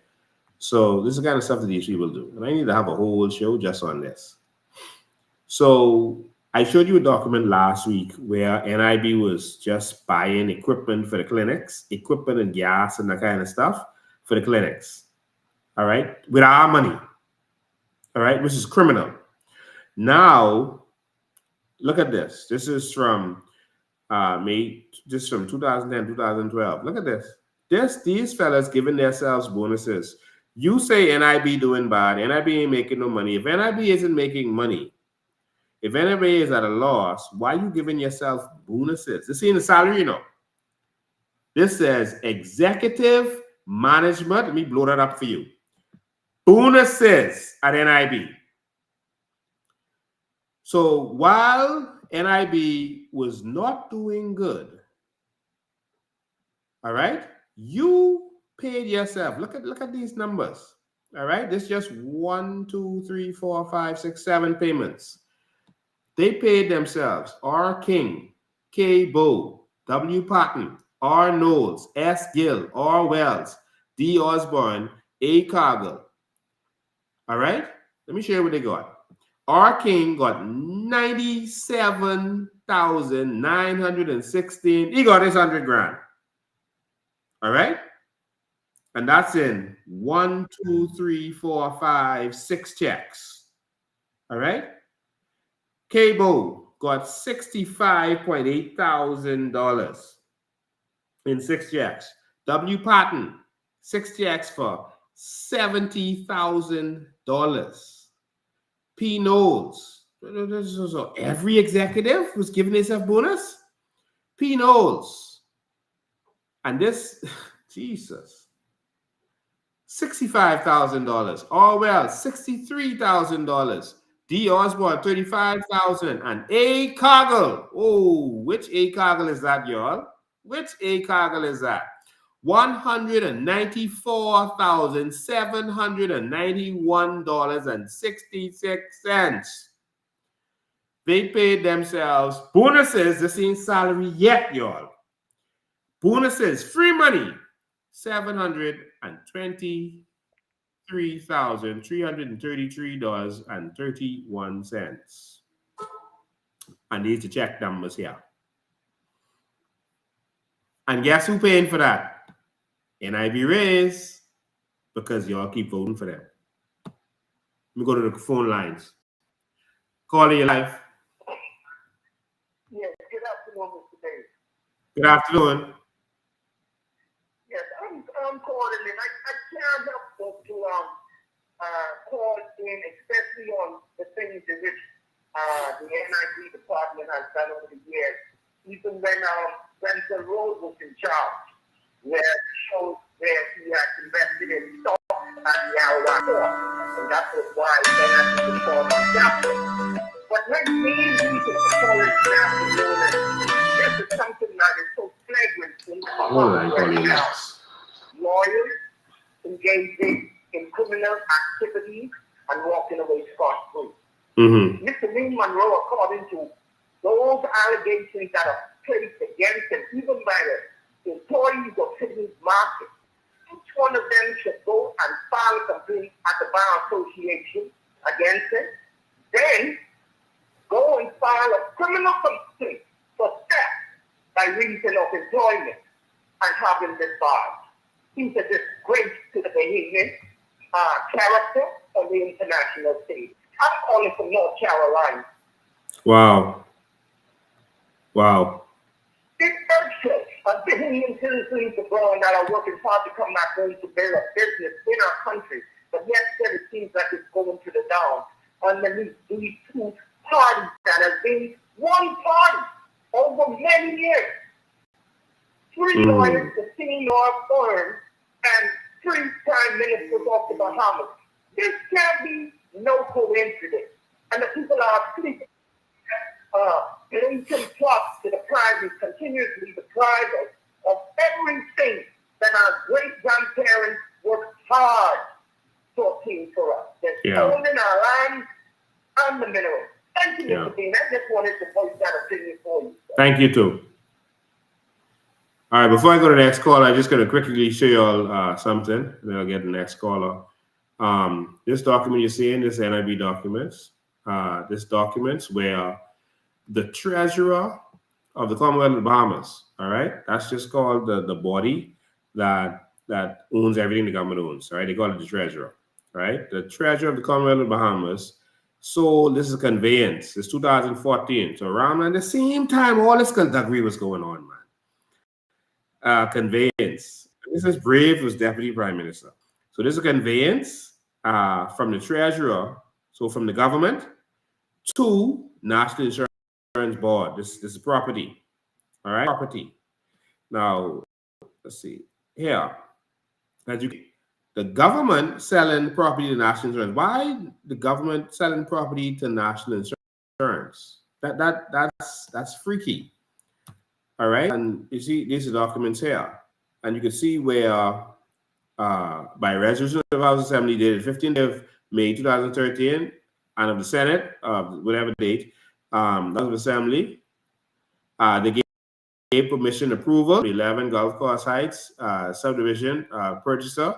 So this is the kind of stuff that these people do. And I need to have a whole show just on this. So I showed you a document last week where NIB was just buying equipment for the clinics, equipment and gas and that kind of stuff for the clinics. All right, with our money. All right, which is criminal. Now, look at this. This is from this is from 2010, 2012. Look at this. These fellas giving themselves bonuses. You say NIB doing bad. NIB ain't making no money. If NIB isn't making money, if NIB is at a loss, why are you giving yourself bonuses? This ain't a salary, This says executive management. Let me blow that up for you. Bonuses at NIB. So while NIB was not doing good, all right, you paid yourself. Look at these numbers. All right, this is just 1, 2, 3, 4, 5, 6, 7 payments. They paid themselves R. King, K. Bow, W. Patton, R. Knowles, S. Gill, R. Wells, D. Osborne, A. Cargill. All right, let me show you what they got. R. King got 97,916. He got his 100 grand. All right, and that's in 1, 2, 3, 4, 5, 6 checks. All right, Cabo got $65.8 thousand in 6 checks. W. Patton, 6 checks for $70,000. P. Knowles, so every executive was giving himself bonus. P. Knowles, and this, Jesus, $65,000. Orwell, $63,000. D. Osborne, $35,000, and A. Cargill. Oh, which A. Cargill is that, y'all? Which A. Cargill is that? $194,791.66. They paid themselves bonuses. This ain't salary yet, y'all. Bonuses, free money, $723,333.31. And these are the check numbers here. And guess who paying for that? NIB raise, because y'all keep voting for them. Let me go to the phone lines. Call in your life. Good afternoon.
Yes, I'm calling in. I can't help but to call in, especially on the things in which the NIB department has done over the years. Even when the road was in charge, where it showed where he had invested in stock and the Ararat Port. And that was why NIB was called on Jackson. But my main reason for calling this afternoon is this is something that is so flagrant in right now. Lawyers engaging in criminal activities and walking away scot-free. Mr. Munroe, according to those allegations that are placed against him, even by the employees of City Market, each one of them should go and file a complaint at the Bar Association against him. Then go and file a criminal complaint for theft by reason of employment and having this barred. He's a disgrace to the Bahamian character of the international stage. I'm calling from North Carolina.
Wow. Wow.
It urges Bahamian citizens abroad that are working hard to come back home to build a business in our country, but yet still it seems like it's going to the down underneath these two parties that have been one party over many years. Three lawyers, the senior firm, and three prime ministers of the Bahamas. This can't be no coincidence. And the people are sleeping. Blatant plots to deprive us, continuously deprive us of everything that our great-grandparents worked hard to obtain for us. They're stolen our land and the minerals. Thank you, Mr. Dean. I just wanted to voice that opinion for you.
Thank you, too. All right, before I go to the next call, I'm just going to quickly show you all something, and then I'll get the next caller. This document you're seeing, this NIB documents. This documents where the treasurer of the Commonwealth of the Bahamas, all right, that's just called the body that owns everything the government owns, all right? They call it the treasurer, right? The treasurer of the Commonwealth of the Bahamas sold, this is a conveyance, it's 2014. So around the same time all this conductry was going on, man. Conveyance. This is Brave was deputy prime minister. So this is a conveyance from the treasurer, so from the government to National Insurance Board. This is property. All right, property. Now, let's see here. The government selling property to National Insurance. Why the government selling property to National Insurance? That's freaky. All right, and you see these are documents here, and you can see where by resolution of the House Assembly dated 15th of May 2013, and of the Senate, whatever date, that was the Assembly, they gave permission approval, 11 Golf Course Heights subdivision purchaser,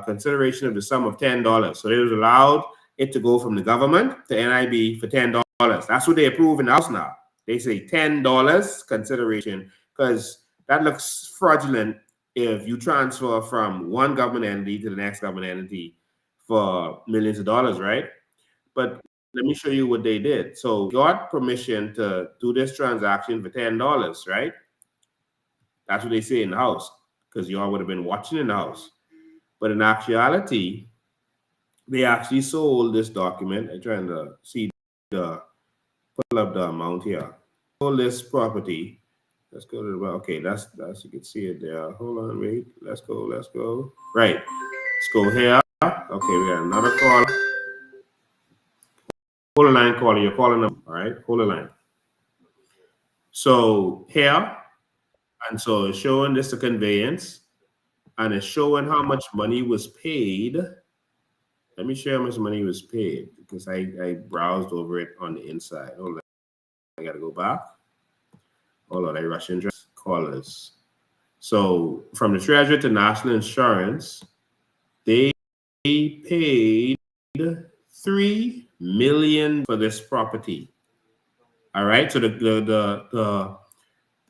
consideration of the sum of $10. So they was allowed it to go from the government to NIB for $10. That's what they approve in the House now. They say $10 consideration, because that looks fraudulent if you transfer from one government entity to the next government entity for millions of dollars, right? But let me show you what they did. So got permission to do this transaction for $10, right? That's what they say in the House, because you all would have been watching in the House. But in actuality, they actually sold this document. I'm trying to see pull up the amount here. Sold this property. Let's go to the, okay, that's you can see it there. Hold on, wait. Let's go. Right. Let's go here. Okay, we got another call. Hold the line, caller. You're calling them. All right, hold the line. So here, and so it's showing this a conveyance, and it's showing how much money was paid. Let me show you how much money was paid, because I browsed over it on the inside. Hold on. I got to go back. Hold on, I rush in callers. So from the Treasury to National Insurance, they paid $3 million for this property. All right. So the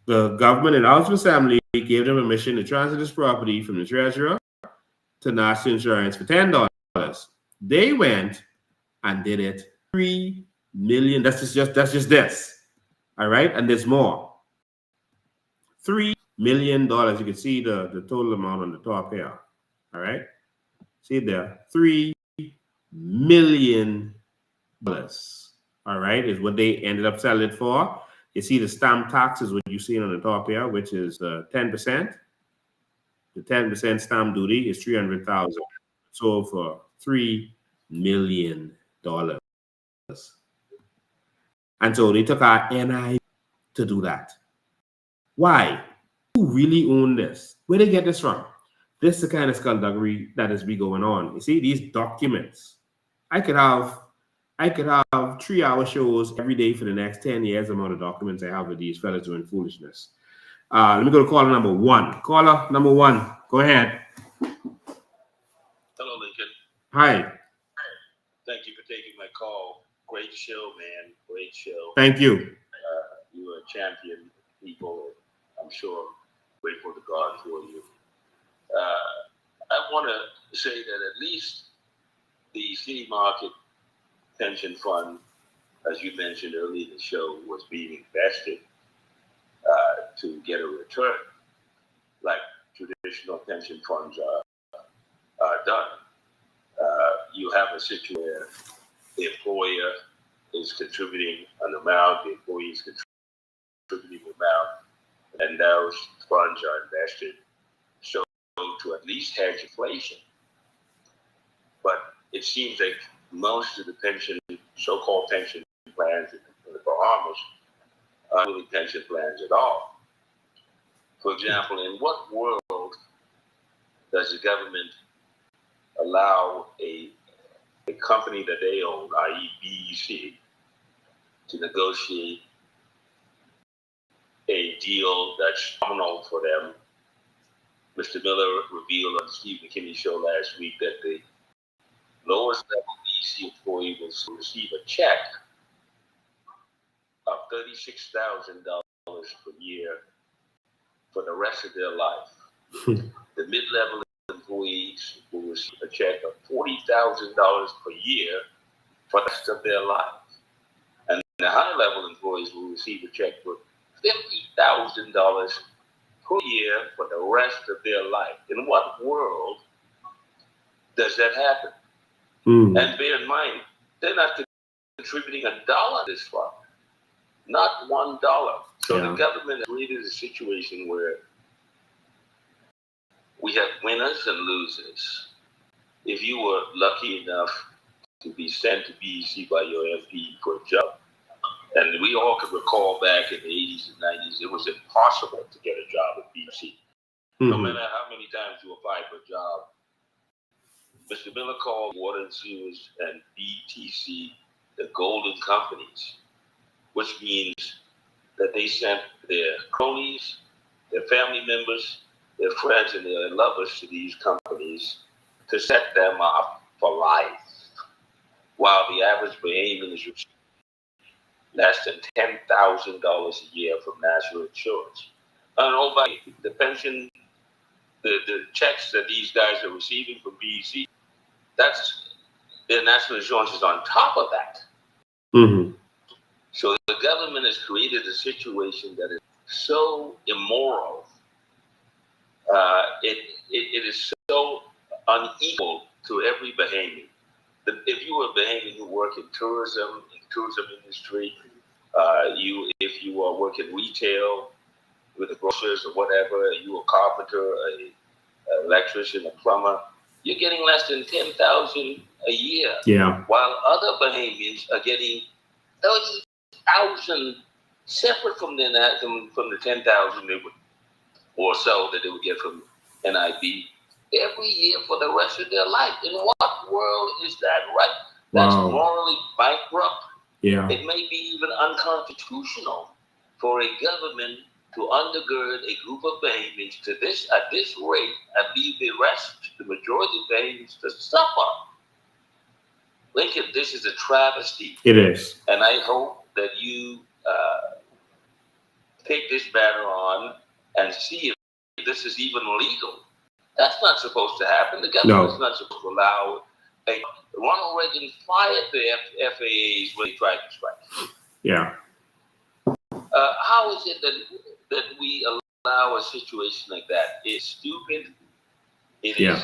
government and House of Assembly gave them permission to transfer this property from the treasurer to National Insurance for $10. They went and did it $3 million. That's just this. All right, and there's more. $3 million. You can see the total amount on the top here. All right. See there, $3 million. All right, is what they ended up selling it for. You see the stamp tax is what you see on the top here, which is 10%. The 10% stamp duty is $300,000. Sold for $3 million. And so they took our NI to do that. Why? Who really own this? Where they get this from? This is the kind of skullduggery that is be going on. You see these documents. I could have 3-hour shows every day for the next 10 years. The amount of documents I have with these fellas doing foolishness. Let me go to caller number 1. Caller number 1, go ahead.
Hello, Lincoln.
Hi.
Thank you for taking my call. Great show, man. Great show.
Thank you.
You are a champion, people. I'm sure grateful to God for you. I want to say that at least the city market pension fund, as you mentioned earlier in the show, was being invested to get a return, like traditional pension funds are done. You have a situation where the employer is contributing an amount, the employee is contributing an amount, and those funds are invested so to at least hedge inflation. But it seems like most of the so-called pension plans in the Bahamas aren't really pension plans at all. For example, in what world does the government allow a company that they own, i.e. BEC, to negotiate a deal that's nominal for them? Mr. Miller revealed on the Steve McKinney show last week that the lowest level BEC employee will receive a check of $36,000 per year for the rest of their life. The mid-level employees will receive a check of $40,000 per year for the rest of their life. And the high-level employees will receive a check for $50,000 per year for the rest of their life. In what world does that happen? And bear in mind, they're not contributing $1 to this fund. Not $1. So the government has created a situation where we have winners and losers. If you were lucky enough to be sent to BEC by your MP for a job, and we all could recall back in the 80s and 90s, it was impossible to get a job at BEC. No matter how many times you applied for a job. Mr. Miller called Water and Sewers and BTC the golden companies, which means that they sent their cronies, their family members, their friends, and their lovers to these companies to set them up for life, while the average Bahamian is receiving less than $10,000 a year from national insurance. And the pension, the checks that these guys are receiving from BEC, that's their national insurance is on top of that. So the government has created a situation that is so immoral. It is so unequal to every Bahamian. If you are a Bahamian who work in tourism industry, if you are working retail with the grocers or whatever, you a carpenter, an electrician, a plumber, you're getting less than $10,000 a year.
Yeah.
While other Bahamians are getting $30,000 separate from the $10,000 they would, or so that they would get from NIB every year for the rest of their life. In what world is that right? That's morally bankrupt.
Yeah.
It may be even unconstitutional for a government to undergird a group of Bahamians at this rate and leave the majority of Bahamians to suffer. Lincoln, this is a travesty.
It is.
And I hope that you take this matter on and see if this is even legal. That's not supposed to happen. The government is not supposed to allow. Ronald Reagan fired the FAAs when they tried to strike.
Yeah.
How is it that we allow a situation like that is stupid. It
Yeah.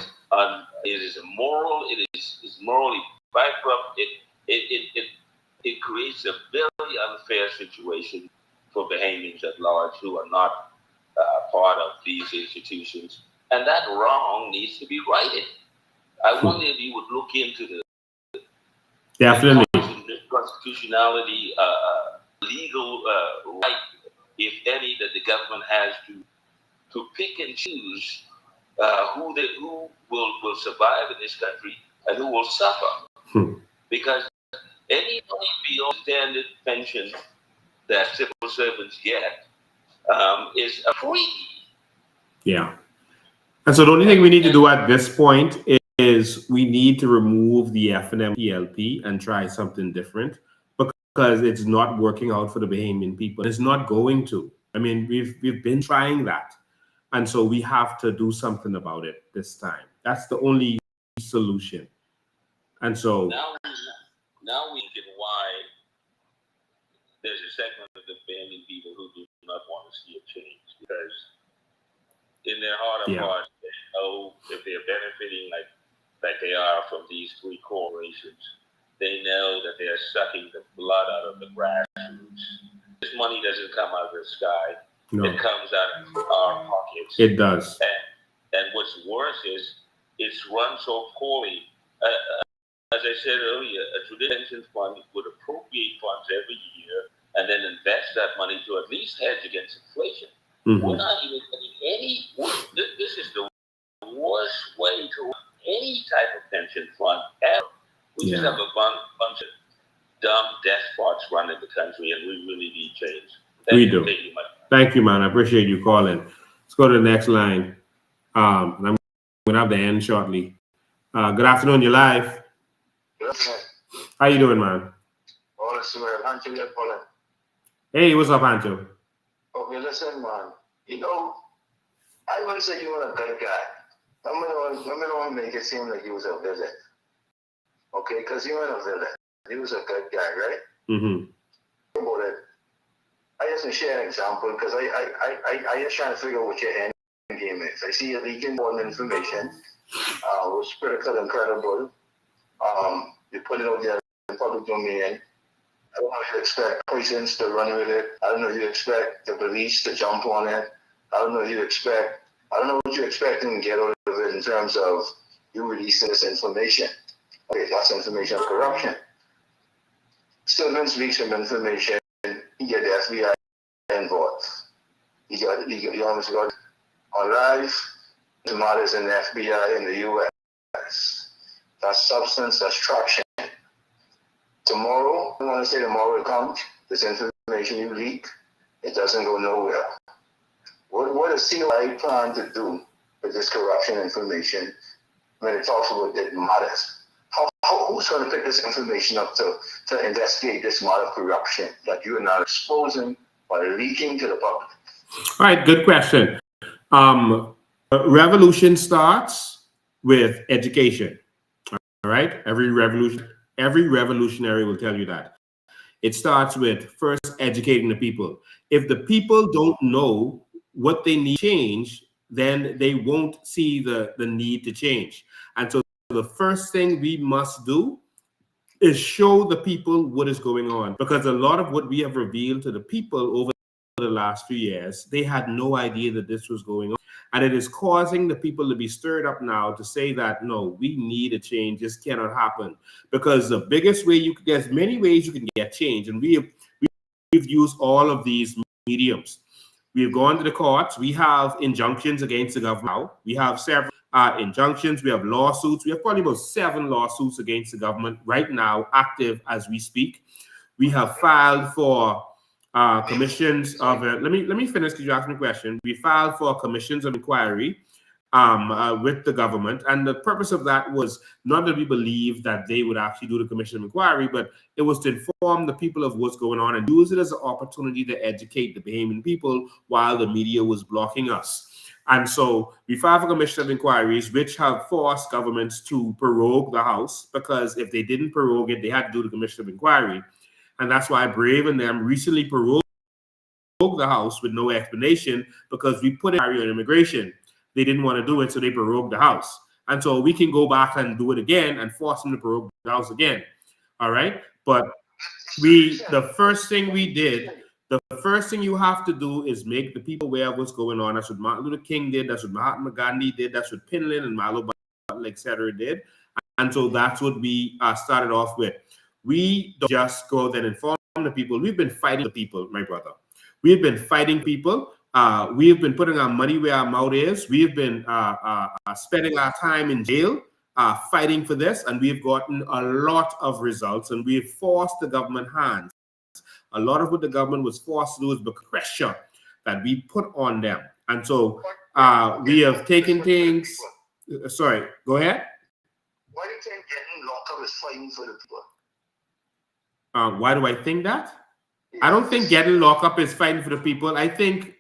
it is immoral. It is morally bankrupt. It creates a very unfair situation for Bahamians at large who are not part of these institutions, and that wrong needs to be righted. I wonder if you would look into the
Definitely.
constitutionality, legal right, if any, that the government has to pick and choose who will survive in this country and who will suffer. Because any beyond standard pension that civil servants get is a free.
Yeah. And so the only thing we need to do at this point is we need to remove the FNM PLP and try something different, because it's not working out for the Bahamian people. It's not going to. I mean, we've been trying that. And so we have to do something about it this time. That's the only solution. And so
now we get why there's a segment of the Bahamian people who do not want to see a change, because in their heart of hearts, they know if they're benefiting like they are from these three corporations, they know that they're sucking the blood out of the grassroots. This money doesn't come out of the sky.
No.
It comes out of our pockets.
It does.
And what's worse is it's run so poorly. As I said earlier, a traditional fund would appropriate funds every year and then invest that money to at least hedge against inflation. We're not even getting any. This is the worst way to run any type of pension fund ever. We just have a bunch of dumb despots running the country, and we really need change.
We do. Thank you, man. I appreciate you calling. Let's go to the next line. And I'm going to have the end shortly. Good afternoon. You're live. How you doing, man?
All is well. Ancho, you're calling.
Hey, what's up, Ancho?
Okay, listen, man. You know, I wouldn't say you were a good guy. I'm gonna want to make it seem like you was a villain. Okay, because you weren't a villain. You was a good guy, right?
Mm-hmm.
About it. I just want to share an example because I just trying to figure out what your end game is. I see you leaking important information, was critical and credible. You put it out there in public domain. I don't know if you expect prisons to run with it. I don't know if you expect the police to jump on it. I don't know what you're expecting to get out of it in terms of you releasing this information. Okay, that's information of corruption. Stillman's leaks some information, you get the FBI involved. You almost got on live, the matters in the FBI in the US. That's substance, that's traction. Tomorrow, I want to say tomorrow will come, this information you leak, it doesn't go nowhere. What does COI plan to do with this corruption information when it talks about the matters? Who's going to pick this information up to investigate this matter of corruption that you are now exposing by leaking to the public?
All right, good question. Revolution starts with education. All right, every revolutionary will tell you that. It starts with first educating the people. If the people don't know what they need to change, then they won't see the need to change. And so the first thing we must do is show the people what is going on, because a lot of what we have revealed to the people over the last few years, they had no idea that this was going on. And it is causing the people to be stirred up now to say that, no, we need a change. This cannot happen. Because the biggest way there's many ways you can get change. And we've used all of these mediums. We've gone to the courts. We have injunctions against the government now. We have several injunctions. We have lawsuits. We have probably about 7 lawsuits against the government right now, active as we speak. We have filed for commissions of let me finish because you asked me a question. We filed for commissions of inquiry with the government, and the purpose of that was not that we believed that they would actually do the commission of inquiry, but it was to inform the people of what's going on and use it as an opportunity to educate the Bahamian people while the media was blocking us. And so we filed for commission of inquiries, which have forced governments to prorogue the House, because if they didn't prorogue it, they had to do the commission of inquiry. And that's why Brave and them recently prorogued the House with no explanation because we put a barrier on immigration. They didn't want to do it, so they prorogued the House. And so we can go back and do it again and force them to prorogue the House again. All right? But the first thing we did, the first thing you have to do is make the people aware of what's going on. That's what Martin Luther King did. That's what Mahatma Gandhi did. That's what Finlayson and Malo Butler, etc. did. And so that's what we started off with. We don't just go there and inform the people. We've been fighting the people, my brother. We've been fighting people. We've been putting our money where our mouth is. We've been spending our time in jail fighting for this, and we've gotten a lot of results, and we've forced the government hands. A lot of what the government was forced to do is the pressure that we put on them. And so we have taken things. Sorry, go ahead.
Why do you think getting locked up is fighting for the people?
Why do I think that? I don't think getting locked up is fighting for the people. I think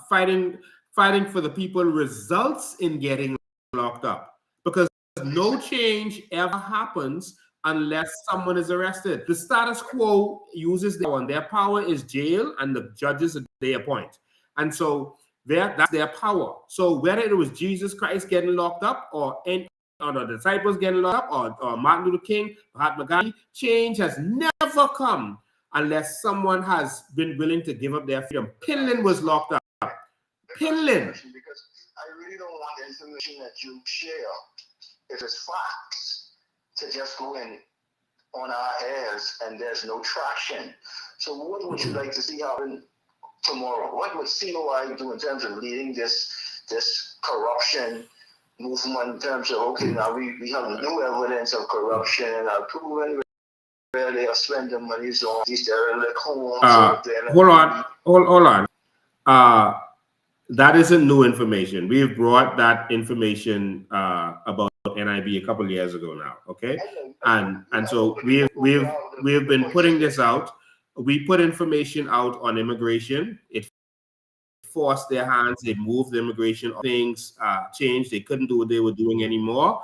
fighting for the people results in getting locked up, because no change ever happens unless someone is arrested. The status quo uses their power, and their power is jail and the judges that they appoint. And so that's their power. So whether it was Jesus Christ getting locked up or the disciples getting locked up or Martin Luther King, Mahatma Gandhi, change has never come unless someone has been willing to give up their freedom. Finlayson was locked up. Finlayson.
Because I really don't want the information that you share, if it's facts, to just go in on our ears and there's no traction. So what would you like to see happen tomorrow? What would COI do in terms of leading this corruption movement, in terms of, okay, now we have new evidence of corruption and are proven where they are spending money on these derelict homes?
Hold on. That isn't new information. We've brought that information about NIB a couple of years ago now, okay? And so we've been putting this out. We put information out on immigration. It forced their hands. They moved the immigration. Things changed. They couldn't do what they were doing anymore.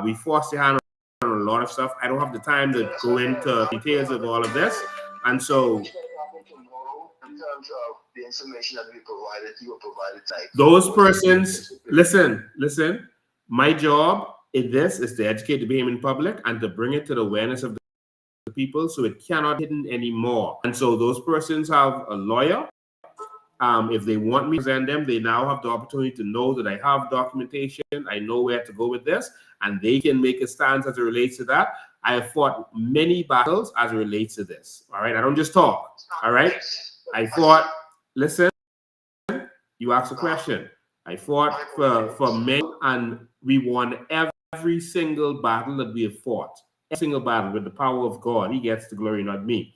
We forced their hand on a lot of stuff. I don't have the time to go into details of all of this. And so
in terms of the information that you were provided tonight,
those persons, listen, my job in this is to educate the Bahamian public and to bring it to the awareness of the people so it cannot be hidden anymore. And so those persons have a lawyer. If they want me to present them, they now have the opportunity to know that I have documentation. I know where to go with this, and they can make a stance as it relates to that. I have fought many battles as it relates to this. All right, I don't just talk. All right, I fought. Listen, you asked a question. I fought for many, and we won every single battle that we have fought. Every single battle with the power of God. He gets the glory, not me.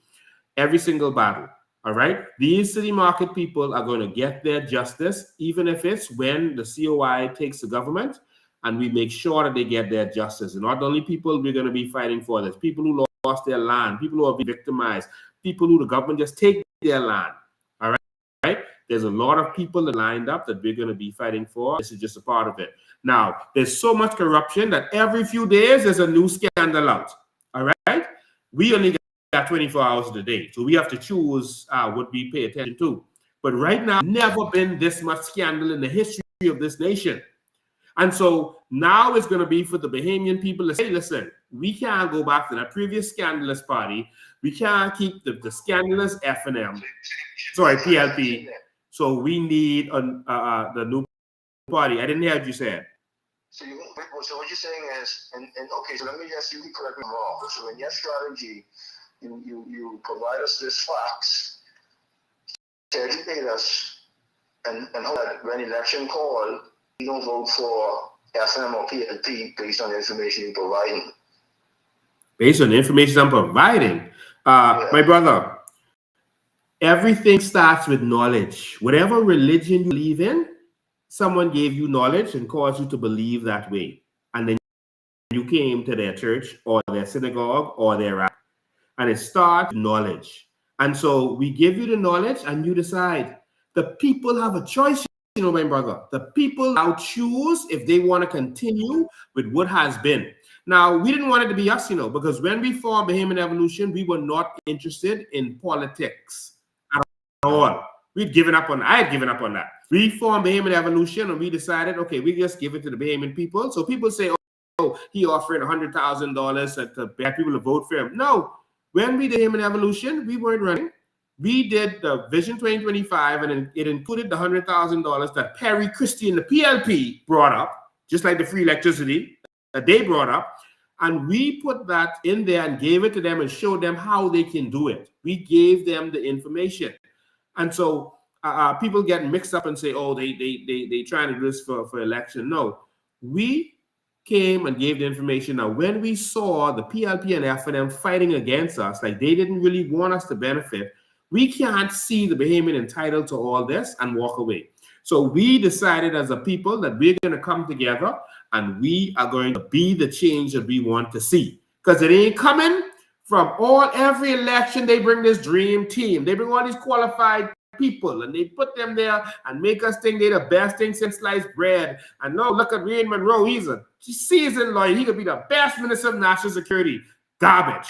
Every single battle. All right, these city market people are going to get their justice, even if it's when the COI takes the government, and we make sure that they get their justice. And not only people we're going to be fighting for this, people who lost their land, people who have been victimized, people who the government just take their land. All right, there's a lot of people that lined up that we're going to be fighting for. This is just a part of it. Now, there's so much corruption that every few days there's a new scandal out. All right, we only got 24 hours a day, so we have to choose what we pay attention to. But right now, never been this much scandal in the history of this nation. And so now it's going to be for the Bahamian people to say, listen, we can't go back to that previous scandalous party. We can't keep the scandalous F&M, sorry, PLP. So we need the new party. I didn't hear what you said.
So what you're saying is, and okay, so let me ask you, correct me if I'm wrong. So in your strategy, you provide us this facts to educate us and hope that when election call, we don't vote for SM or PLP based on the information you're providing.
Based on the information I'm providing, my brother, everything starts with knowledge. Whatever religion you believe in, someone gave you knowledge and caused you to believe that way. And then you came to their church or their synagogue or their rabbi. And it starts with knowledge. And so we give you the knowledge and you decide. The people have a choice, you know, my brother. The people now choose if they want to continue with what has been. Now, we didn't want it to be us, you know, because when we formed Bahamian Evolution, we were not interested in politics at all. We'd given up on. I had given up on that. We formed Bahamian Evolution, and we decided, okay, we just give it to the Bahamian people. So people say, oh, he offered $100,000 to get people to vote for him. No, when we did Bahamian Evolution, we weren't running. We did the Vision 2025, and it included the $100,000 that Perry Christie and the PLP brought up, just like the free electricity that they brought up. And we put that in there and gave it to them and showed them how they can do it. We gave them the information. And so people get mixed up and say, oh, they trying to do this for election. No, we came and gave the information. Now, when we saw the PLP and FNM fighting against us, like they didn't really want us to benefit, we can't see the Bahamian entitled to all this and walk away. So we decided as a people that we're going to come together and we are going to be the change that we want to see. Because it ain't coming from every election. They bring this dream team. They bring all these qualified people and they put them there and make us think they're the best thing since sliced bread. And no, look at Munroe. He's a seasoned lawyer. He could be the best minister of national security. Garbage.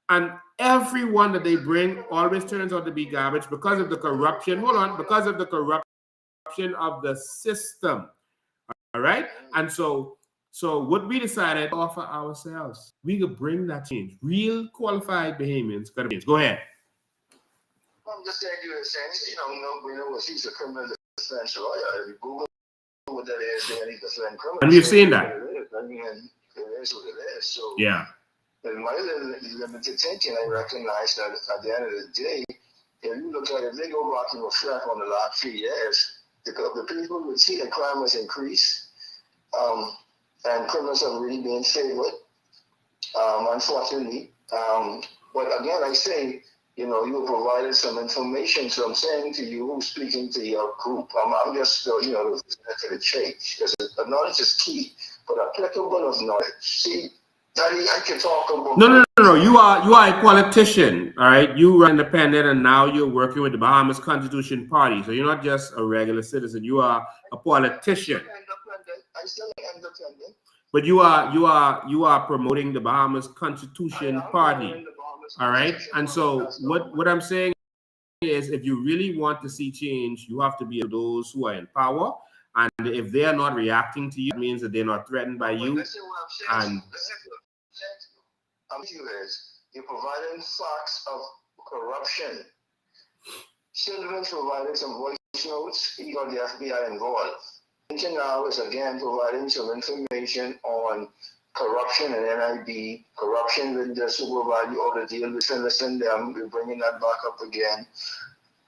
And everyone that they bring always turns out to be garbage because of the corruption. Hold on, because of the corruption of the system. All right? And so what we decided to offer ourselves, we could bring that change. Real qualified Bahamians got to change. Go ahead.
I'm just saying, we know he's a criminal defense lawyer. If you Google what that is, then he's defend criminals.
And we've seen that.
I mean, it is what it is. So
yeah.
In my limited thinking, I recognize that at the end of the day, if you look at it, they go back and reflect on the last few years, because the people would see that crime has increased, and criminals have really been favored, unfortunately. But again, I say, you provided some information, so I'm saying to you, who's speaking to your group, I'm just, to the change, because knowledge is key, but applicable of knowledge. See, Daddy, I can talk about...
No. You are a politician, all right? You are independent, and now you're working with the Bahamas Constitution Party. So you're not just a regular citizen. You are a politician.
I still am independent.
But you are promoting the Bahamas Constitution Party, all right? And so what I'm saying is, if you really want to see change, you have to be those who are in power. And if they are not reacting to you, it means that they're not threatened by you. And
you're providing facts of corruption. Children's providing some voice notes. He got the FBI involved. Now is again providing some information on corruption and NIB, corruption with the super value of the deal with Finlayson. We're bringing that back up again.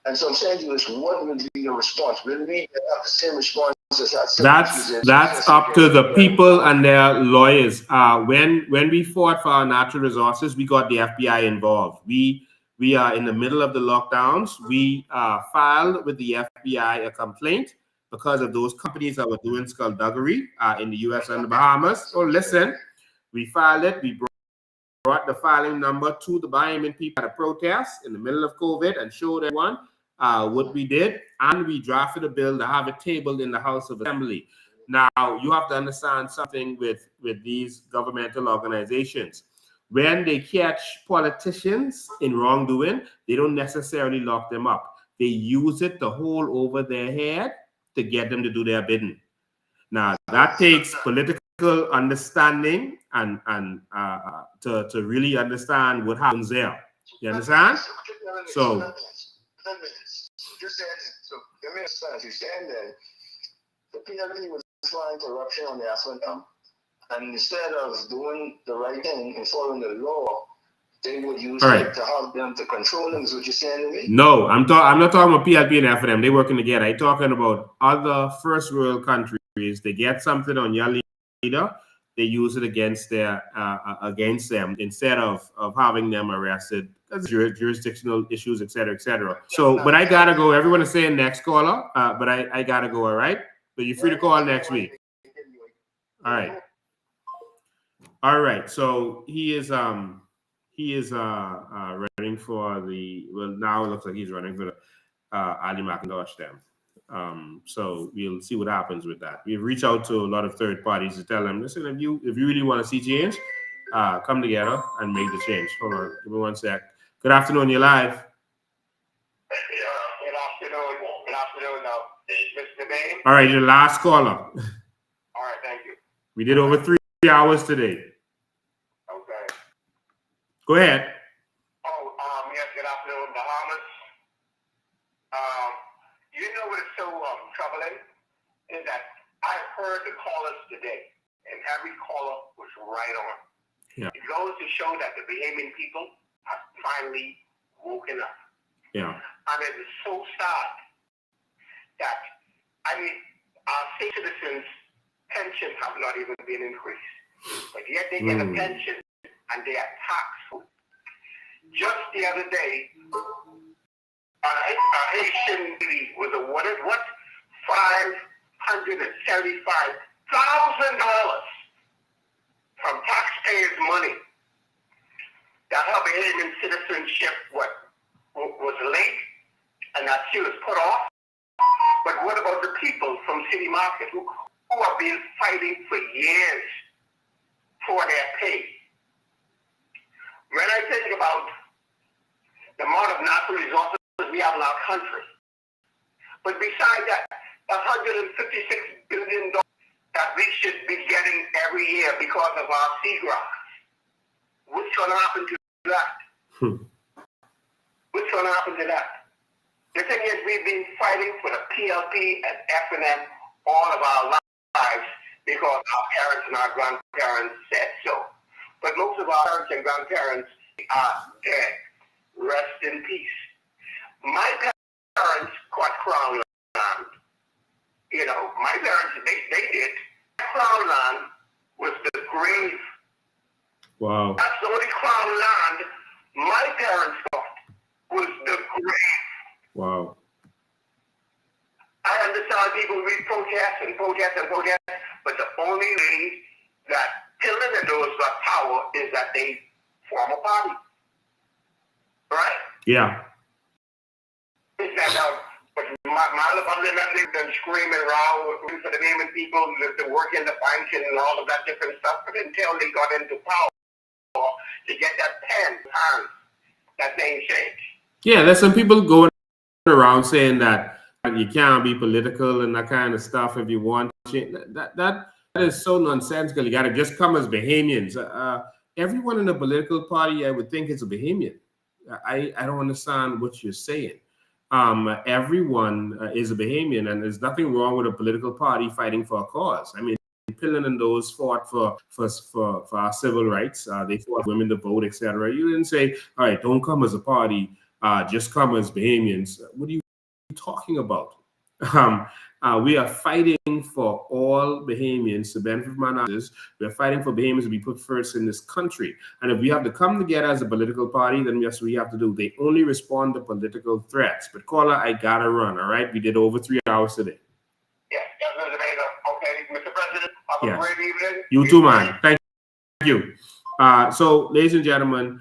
And so I'm saying to you, what will be the response? Will we have the same response as that?
That's up to the people and their lawyers. When we fought for our natural resources, we got the FBI involved. We are in the middle of the lockdowns. We filed with the FBI a complaint because of those companies that were doing skullduggery in the U.S. and the Bahamas. So listen, we filed it. We brought the filing number to the Bahamian people at a protest in the middle of COVID and showed everyone what we did, and we drafted a bill to have it tabled in the House of Assembly. Now, you have to understand something with these governmental organizations. When they catch politicians in wrongdoing, they don't necessarily lock them up. They use it to hold over their head to get them to do their bidding. Now, that takes political understanding and to really understand what happens there. You understand? So
give me a sense. You're saying that the PLP was flying corruption on the FNM, and instead of doing the right thing and following the law, they would use it to help them to control them. Is what you're saying to me?
No, I'm not talking about PLP and FNM. They're working together. I'm talking about other first world countries. They get something on your leader, they use it against them instead of having them arrested. That's jurisdictional issues, etc., etc. So, but I gotta go. Everyone is saying next caller, but I gotta go. All right, but you're free to call next week. All right. So he is running for the. Well, now it looks like he's running for the Ali McIntosh them. So we'll see what happens with that. We've reached out to a lot of third parties to tell them, listen, if you really want to see change, come together and make the change. Hold on, give me 1 sec. Good afternoon, you're live.
Good afternoon.
name?
All right, your last caller.
All right, thank you.
We did over 3 hours today.
Okay.
Go ahead.
Yes, good afternoon, Bahamas. You know what is so troubling? Is that I heard the callers today, and every caller was right on.
Yeah.
It goes to show that the Bahamian people have finally woken up.
Yeah.
And it is so sad that, our state citizens' pensions have not even been increased. But yet they get a pension and they are taxed. Just the other day, a Haitian lady was awarded what? $575,000 from taxpayers' money. That her Bahamian citizenship was late and that she was put off. But what about the people from City Market who have been fighting for years for their pay? When I think about the amount of natural resources we have in our country, but besides that, $156 billion that we should be getting every year because of our seagrass, what's going to happen to that? What's going to happen to that? The thing is, we've been fighting for the PLP and F&M all of our lives because our parents and our grandparents said so. But most of our parents and grandparents are dead. Rest in peace. My parents got crown land. You know, my parents, they did. Crown land was the grave.
Wow.
That's the only crown land my parents got was the grave.
Wow.
I understand people read protest, but the only way that Hillary and those got power is that they form a party. Right?
Yeah.
Is that but my been screaming around for the Bahamian people to work in the bank and all of that different stuff, but until they got into power to get that pen, that thing changed.
Yeah, there's some people going around saying that you can't be political and that kind of stuff if you want. That is so nonsensical. You got to just come as Bahamians. Everyone in a political party, I would think, is a Bahamian. I don't understand what you're saying. Everyone is a Bahamian, and there's nothing wrong with a political party fighting for a cause. I mean, Pillin and those fought for our civil rights. They fought women to vote, etc. You didn't say, all right, don't come as a party, just come as Bahamians. What are you talking about? We are fighting for all Bahamians to benefit from our knowledge. We're fighting for Bahamians to be put first in this country. And if we have to come together as a political party, then that's what we have to do. They only respond to political threats. But caller, I gotta run, all right? We did over 3 hours today.
Yes, okay, Mr. President, have a great evening.
You too, man. Thank you. So, ladies and gentlemen,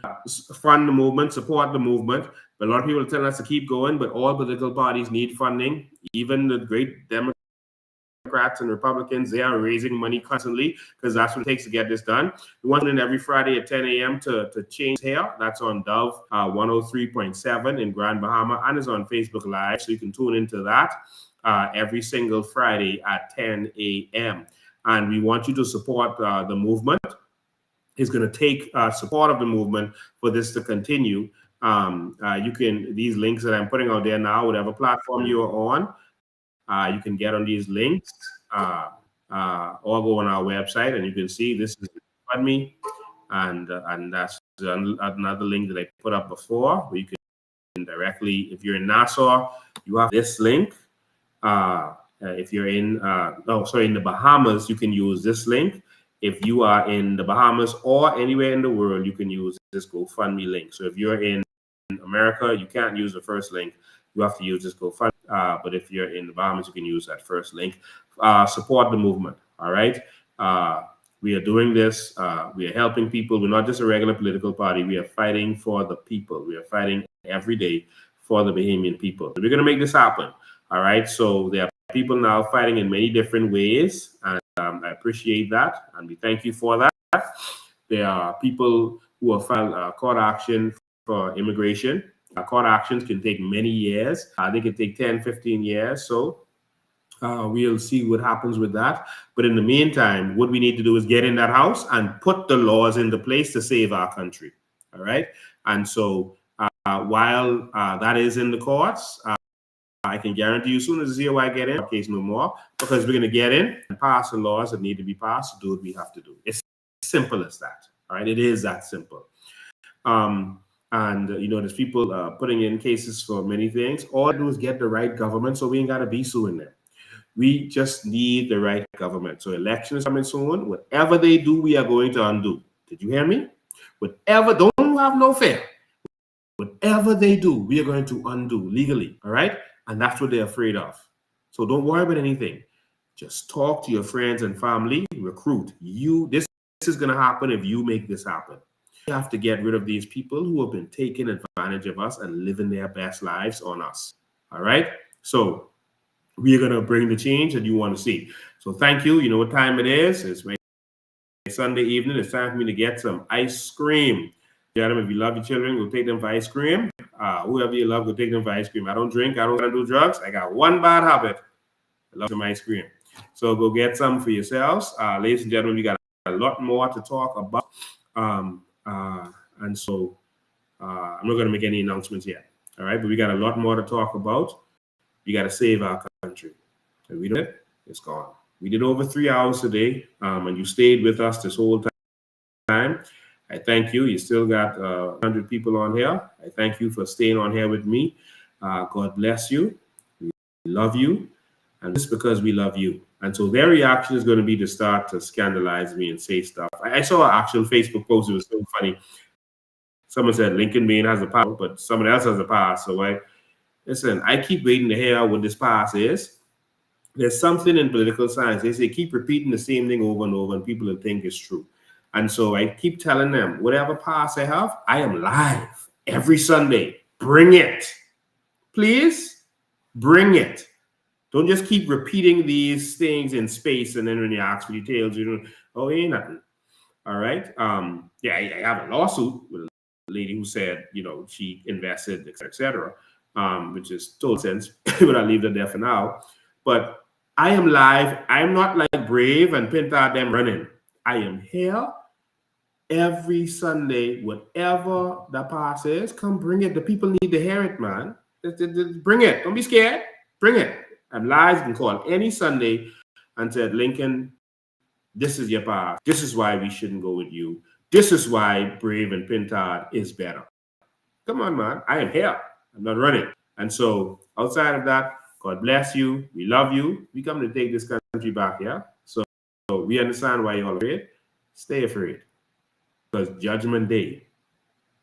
fund the movement, support the movement. But a lot of people tell us to keep going, but all political parties need funding. Even the great Democrats and Republicans, they are raising money constantly because that's what it takes to get this done. We want in every Friday at 10 a.m. to change hair. That's on Dove 103.7 in Grand Bahama, and is on Facebook Live, so you can tune into that every single Friday at 10 a.m. And we want you to support the movement. It's going to take support of the movement for this to continue. You can, these links that I'm putting out there now, whatever platform you are on, you can get on these links or go on our website and you can see this is GoFundMe, and that's another link that I put up before where you can directly, if you're in Nassau, you have this link. If you're in in the Bahamas, you can use this link. If you are in the Bahamas or anywhere in the world, you can use this GoFundMe link. So if you're in America, you can't use the first link. You have to use this GoFundMe. But if you're in the Bahamas, you can use that first link. Support the movement, all right? We are doing this. We are helping people. We're not just a regular political party. We are fighting for the people. We are fighting every day for the Bahamian people. We're going to make this happen, all right? So there are people now fighting in many different ways, and I appreciate that, and we thank you for that. There are people who have filed court action for immigration. Court actions can take many years. They can take 10, 15 years. So We'll see what happens with that. But in the meantime, what we need to do is get in that house and put the laws into place to save our country. All right. And so while that is in the courts, I can guarantee you, as soon as the COI get in, case no more, because we're going to get in and pass the laws that need to be passed to do what we have to do. It's simple as that. All right. It is that simple. And there's people putting in cases for many things. All I do is get the right government, so we ain't got to be suing them. We just need the right government. So election is coming soon. Whatever they do, we are going to undo. Did you hear me? Whatever, don't have no fear. Whatever they do, we are going to undo legally. All right? And that's what they're afraid of. So don't worry about anything. Just talk to your friends and family. Recruit. This is going to happen if you make this happen. We have to get rid of these people who have been taking advantage of us and living their best lives on us. All right? So we are going to bring the change that you want to see. So thank you. You know what time it is. It's my Sunday evening. It's time for me to get some ice cream. Gentlemen, if you love your children, go take them for ice cream. Whoever you love, go take them for ice cream. I don't drink. I don't do drugs. I got one bad habit. I love some ice cream. So go get some for yourselves. Ladies and gentlemen, we got a lot more to talk about. And so I'm not going to make any announcements yet. All right. But we got a lot more to talk about. We got to save our country. And we did it. It's gone. We did over 3 hours today. And you stayed with us this whole time. I thank you. You still got 100 people on here. I thank you for staying on here with me. God bless you. We love you. And it's because we love you. And so their reaction is going to be to start to scandalize me and say stuff. I saw an actual Facebook post. It was so funny. Someone said Lincoln Bain has a pass, but someone else has a pass. So listen, I keep waiting to hear what this pass is. There's something in political science. They say keep repeating the same thing over and over, and people will think it's true. And so I keep telling them, whatever pass I have, I am live every Sunday. Bring it. Please bring it. Don't just keep repeating these things in space, and then when you ask for details, oh, ain't nothing. All right. I have a lawsuit with a lady who said, she invested, et cetera, which is total sense, but I'll leave that there for now. But I am live. I'm not like Brave and Pinta them running. I am here every Sunday. Whatever the pass is, come bring it. The people need to hear it, man. Bring it. Don't be scared. Bring it. I'm live. You can call any Sunday and said, Lincoln, this is your pass. This is why we shouldn't go with you. This is why Brave and Pintard is better. Come on, man. I am here. I'm not running. And so outside of that, God bless you. We love you. We come to take this country back, yeah? So we understand why you're all afraid. Stay afraid. Because Judgment Day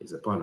is upon us.